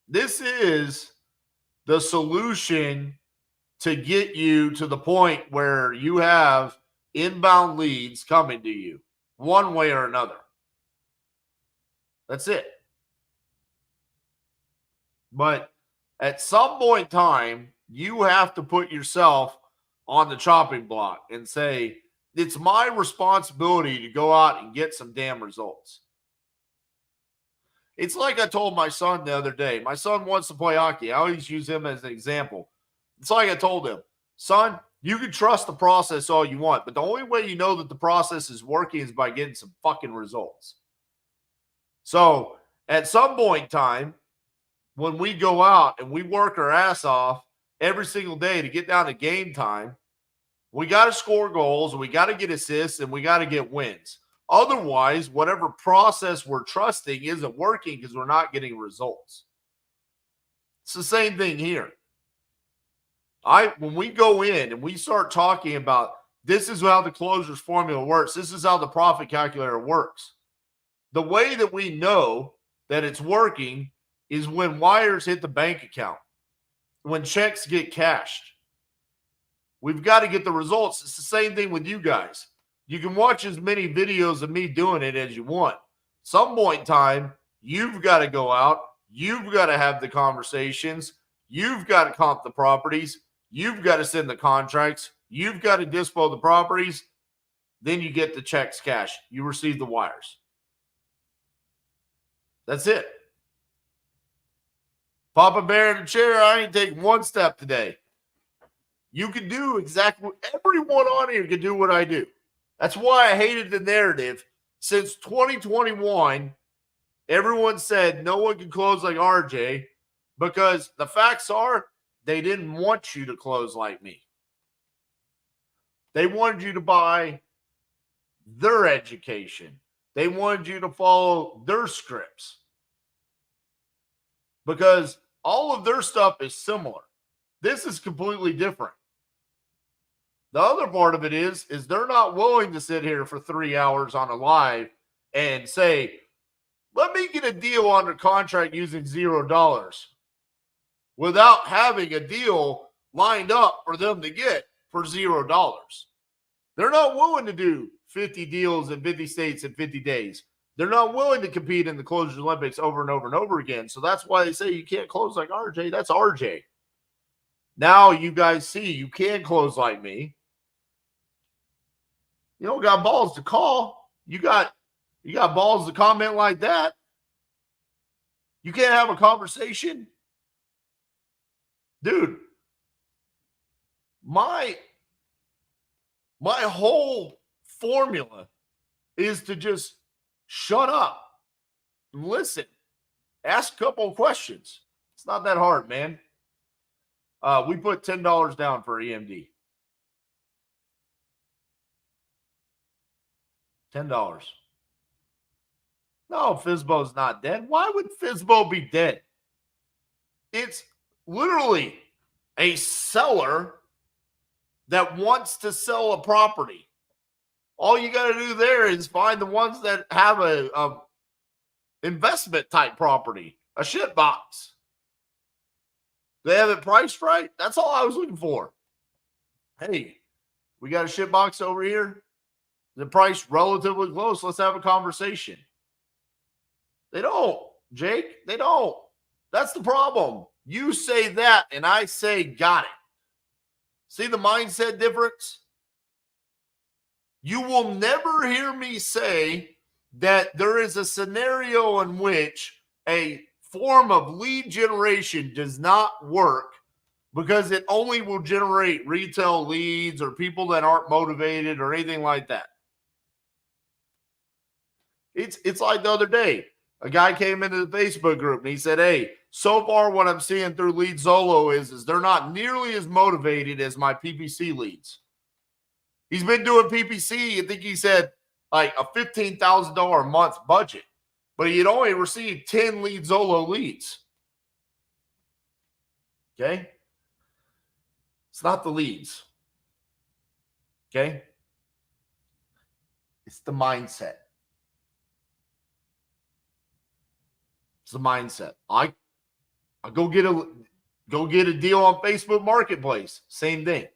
Speaker 2: This is the solution to get you to the point where you have inbound leads coming to you one way or another. That's it. But at some point in time, you have to put yourself on the chopping block and say, it's my responsibility to go out and get some damn results. It's like I told my son the other day. My son wants to play hockey. I always use him as an example. It's like I told him, son, you can trust the process all you want, but the only way you know that the process is working is by getting some fucking results. So at some point in time, when we go out and we work our ass off every single day to get down to game time, we got to score goals, we got to get assists, and we got to get wins. Otherwise, whatever process we're trusting isn't working because we're not getting results. It's the same thing here. When we go in and we start talking about this is how the closers formula works, this is how the profit calculator works. The way that we know that it's working is when wires hit the bank account, when checks get cashed. We've got to get the results. It's the same thing with you guys. You can watch as many videos of me doing it as you want. Some point in time, you've got to go out. You've got to have the conversations. You've got to comp the properties. You've got to send the contracts. You've got to dispo the properties. Then you get the checks cashed. You receive the wires. That's it. Papa Bear in the chair, I ain't taking one step today. You can do exactly what everyone on here can do what I do. That's why I hated the narrative. Since 2021, everyone said no one can close like RJ because the facts are they didn't want you to close like me. They wanted you to buy their education. They wanted you to follow their scripts because all of their stuff is similar. This is completely different. The other part of it is they're not willing to sit here for 3 hours on a live and say, let me get a deal under contract using $0 without having a deal lined up for them to get for $0. They're not willing to do 50 deals in 50 states in 50 days. They're not willing to compete in the Closers Olympics over and over and over again. So that's why they say you can't close like RJ. That's RJ. Now you guys see you can close like me. You don't got balls to call. You got balls to comment like that. You can't have a conversation. Dude, my whole formula is to just shut up and listen. Ask a couple of questions. It's not that hard, man. We put $10 down for EMD. $10. No, Fizbo's not dead. Why would Fizbo be dead? It's literally a seller that wants to sell a property. All you got to do there is find the ones that have a investment type property, a shit box. They have it priced right. That's all I was looking for. Hey, we got a shit box over here. The price relatively close. Let's have a conversation. They don't, Jake. They don't. That's the problem. You say that, and I say got it. See the mindset difference? You will never hear me say that there is a scenario in which a form of lead generation does not work because it only will generate retail leads or people that aren't motivated or anything like that. It's like the other day. A guy came into the Facebook group and he said, hey, so far what I'm seeing through Lead Zillow is they're not nearly as motivated as my PPC leads. He's been doing PPC, I think he said like a $15,000 a month budget, but he had only received 10 Lead Zillow leads. Okay? It's not the leads. Okay? It's the mindset. It's the mindset. I go get a deal on Facebook Marketplace. Same thing.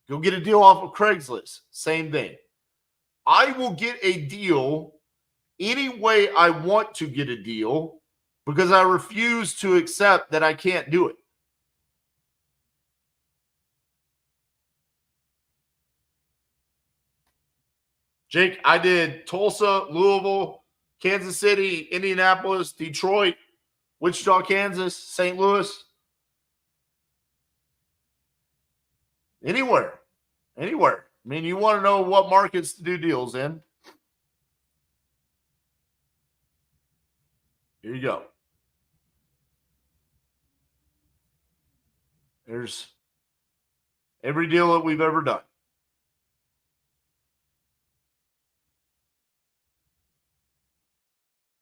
Speaker 2: Go get a deal off of Craigslist. Same thing. I will get a deal any way I want to get a deal because I refuse to accept that I can't do it. Jake, I did Tulsa, Louisville, Kansas City, Indianapolis, Detroit, Wichita, Kansas, St. Louis. Anywhere. I mean, you want to know what markets to do deals in? Here you go. There's every deal that we've ever done.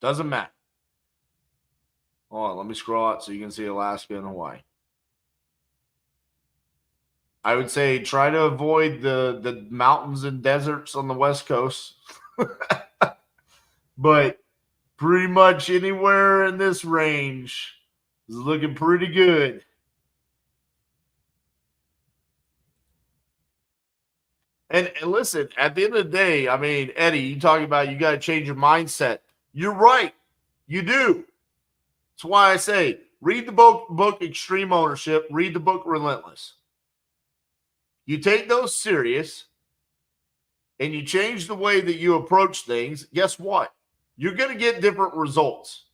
Speaker 2: Doesn't matter. Hold on, let me scroll out so you can see Alaska and Hawaii. I would say try to avoid the mountains and deserts on the West Coast. But pretty much anywhere in this range is looking pretty good. And listen, at the end of the day, I mean, Eddie, you talking about you got to change your mindset. You're right. You do. That's why I say read the book Extreme Ownership, read the book Relentless. You take those serious and you change the way that you approach things, guess what? You're going to get different results.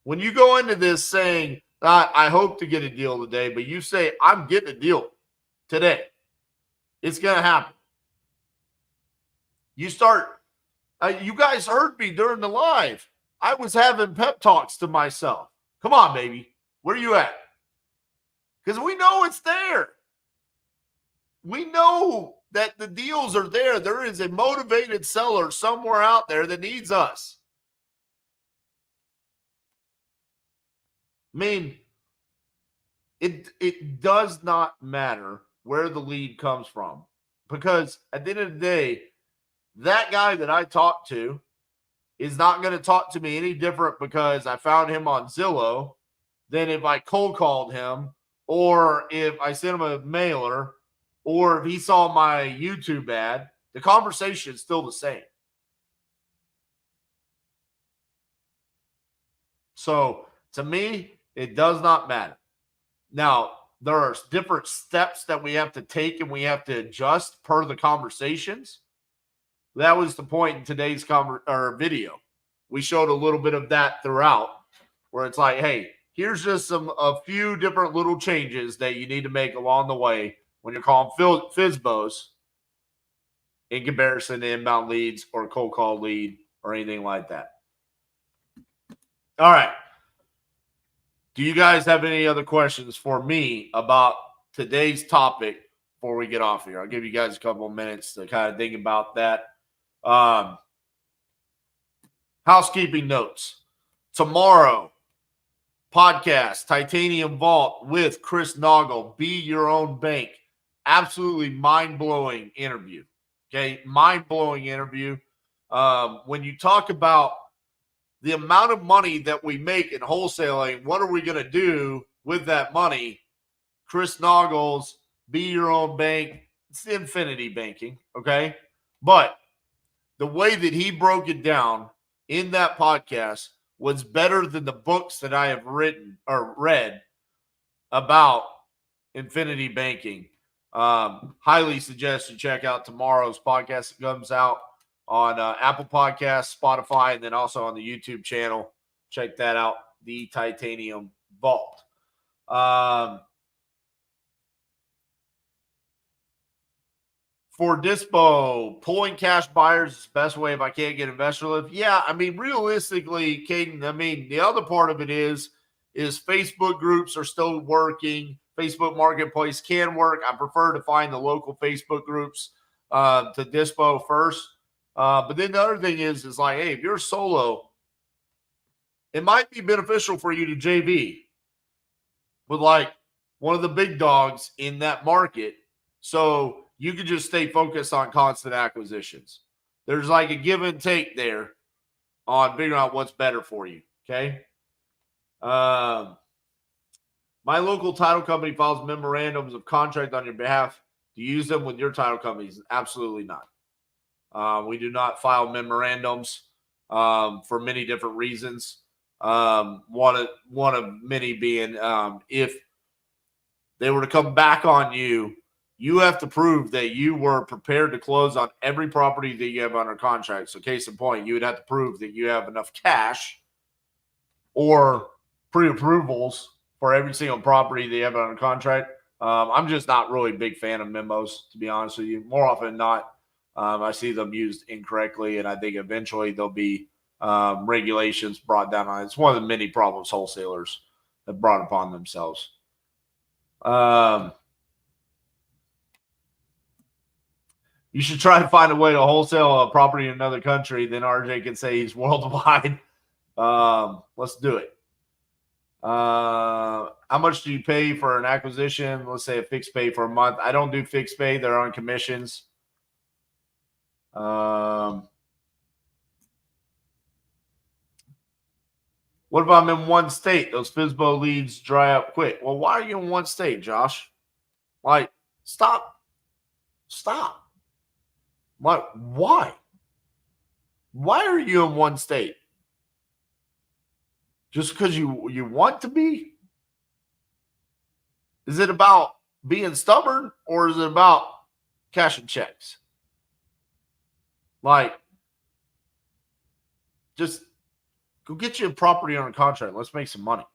Speaker 2: When you go into this saying, I hope to get a deal today, but you say, I'm getting a deal today, it's going to happen. You start, you guys heard me during the live. I was having pep talks to myself. Come on, baby. Where you at? Because we know it's there. We know that the deals are there. There is a motivated seller somewhere out there that needs us. I mean, it does not matter where the lead comes from, because at the end of the day, that guy that I talked to is not going to talk to me any different because I found him on Zillow than if I cold called him, or if I sent him a mailer, or if he saw my YouTube ad. The conversation is still the same. So to me, it does not matter. Now, there are different steps that we have to take and we have to adjust per the conversations. That was the point in today's video. We showed a little bit of that throughout, where it's like, hey, here's just a few different little changes that you need to make along the way when you're calling FISBOs in comparison to inbound leads or cold call lead or anything like that. All right. Do you guys have any other questions for me about today's topic before we get off here? I'll give you guys a couple of minutes to kind of think about that. Housekeeping notes. Tomorrow, podcast, Titanium Vault with Chris Noggle. Be your own bank. Absolutely mind-blowing interview. Okay, mind-blowing interview. When you talk about the amount of money that we make in wholesaling, what are we going to do with that money? Chris Noggles, Be Your Own Bank. It's infinity banking, okay? But the way that he broke it down in that podcast was better than the books that I have written or read about infinity banking. Highly suggest you check out tomorrow's podcast. It comes out on Apple Podcasts, Spotify, and then also on the YouTube channel. Check that out, the Titanium Vault. For Dispo, pulling cash buyers is the best way if I can't get investor lift. Yeah, I mean, realistically, Caden, I mean, the other part of it is Facebook groups are still working. Facebook Marketplace can work. I prefer to find the local Facebook groups to Dispo first. But then the other thing is like, hey, if you're solo, it might be beneficial for you to JV with like one of the big dogs in that market. So you can just stay focused on constant acquisitions. There's like a give and take there on figuring out what's better for you. Okay. My local title company files memorandums of contract on your behalf. Do you use them with your title companies? Absolutely not. We do not file memorandums for many different reasons. One of many being if they were to come back on you, you have to prove that you were prepared to close on every property that you have under contract. So case in point, you would have to prove that you have enough cash or pre-approvals for every single property that you have under contract. I'm just not really a big fan of memos, to be honest with you. More often than not, I see them used incorrectly, and I think eventually there'll be regulations brought down on it. It's one of the many problems wholesalers have brought upon themselves. You should try to find a way to wholesale a property in another country. Then RJ can say he's worldwide. Let's do it. How much do you pay for an acquisition? Let's say a fixed pay for a month. I don't do fixed pay. They're on commissions. What if I'm in one state? Those FSBO leads dry up quick. Well, why are you in one state, Josh? Like, stop. What? Why? Why are you in one state? Just because you want to be? Is it about being stubborn or is it about cashing checks? Like, just go get you a property on a contract. Let's make some money.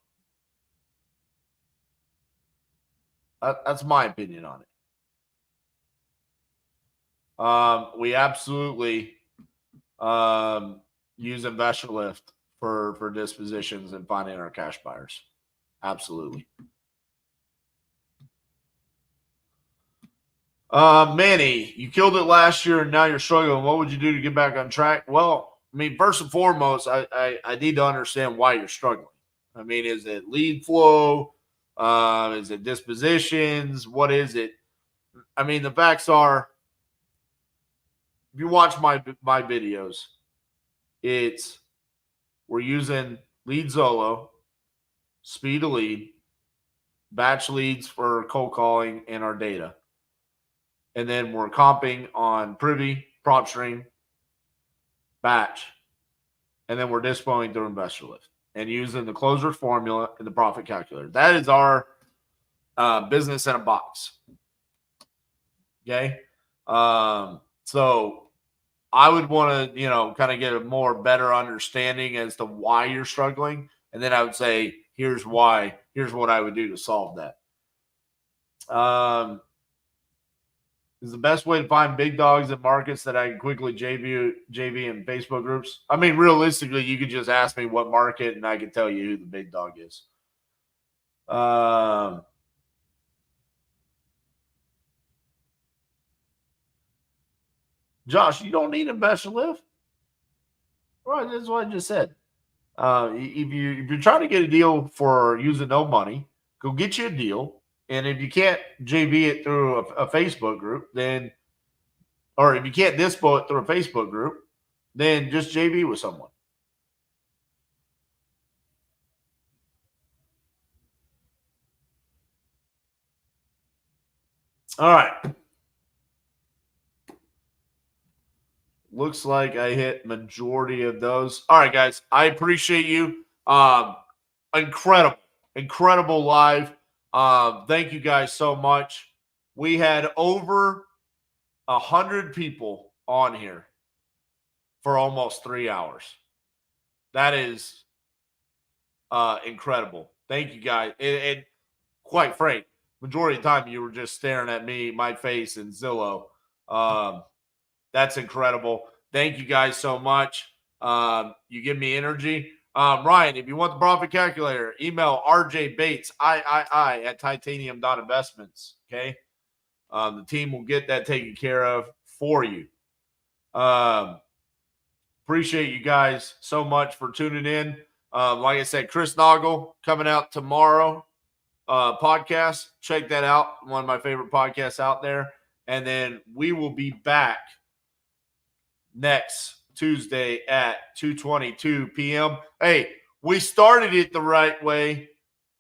Speaker 2: That's my opinion on it. We absolutely use investor lift for dispositions and finding our cash buyers. Absolutely. Manny, you killed it last year and now you're struggling. What would you do to get back on track? Well, I mean, first and foremost, I need to understand why you're struggling. I mean, is it lead flow? Is it dispositions? What is it? I mean, the facts are, if you watch my videos, we're using lead Zillow, speed to lead, batch leads for cold calling, and our data. And then we're comping on Privy, PropStream, batch, and then we're dispoing through investor lift and using the closer formula and the profit calculator. That is our business in a box. Okay. So I would want to, kind of get a more better understanding as to why you're struggling. And then I would say, here's why, here's what I would do to solve that. Is the best way to find big dogs in markets that I can quickly JV in Facebook groups? I mean, realistically, you could just ask me what market and I can tell you who the big dog is. Josh, you don't need investor lift. Right, that's what I just said. If you're trying to get a deal for using no money, go get you a deal. And if you can't JV it through a Facebook group, then, or if you can't dispo it through a Facebook group, then just JV with someone. All right. Looks like I hit majority of those. All right, guys. I appreciate you. Incredible live. Thank you guys so much. We had over 100 people on here for almost 3 hours. That is incredible. Thank you guys. And quite frank, majority of the time you were just staring at me, my face, and Zillow. That's incredible. Thank you guys so much. You give me energy. Ryan, if you want the profit calculator, email RJ Bates, III at titanium.investments. Okay. The team will get that taken care of for you. Appreciate you guys so much for tuning in. Like I said, Chris Noggle coming out tomorrow. Podcast. Check that out. One of my favorite podcasts out there. And then we will be back next Tuesday at 2:22 p.m. Hey, we started it the right way.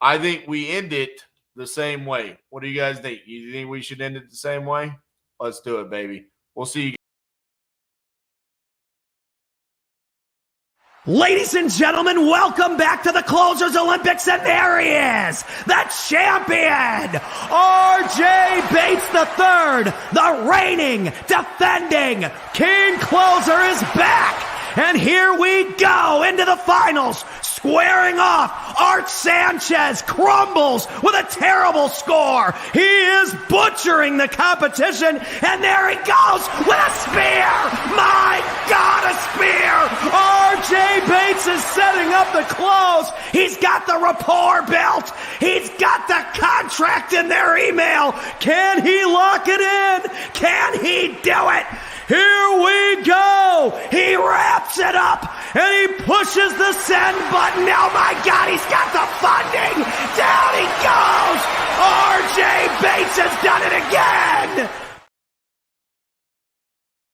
Speaker 2: I think we end it the same way. What do you guys think? You think we should end it the same way? Let's do it, baby. We'll see you.
Speaker 1: Ladies and gentlemen, welcome back to the Closers Olympics, and there he is, the champion, RJ Bates III, the reigning, defending King Closer is back. And here we go into the finals, squaring off. Art Sanchez crumbles with a terrible score. He is butchering the competition, and there he goes with a spear. My God, a spear. RJ Bates is setting up the close. He's got the rapport built. He's got the contract in their email. Can he lock it in? Can he do it? Here we go. He wraps it up and he pushes the send button. Oh my God, he's got the funding. Down he goes. RJ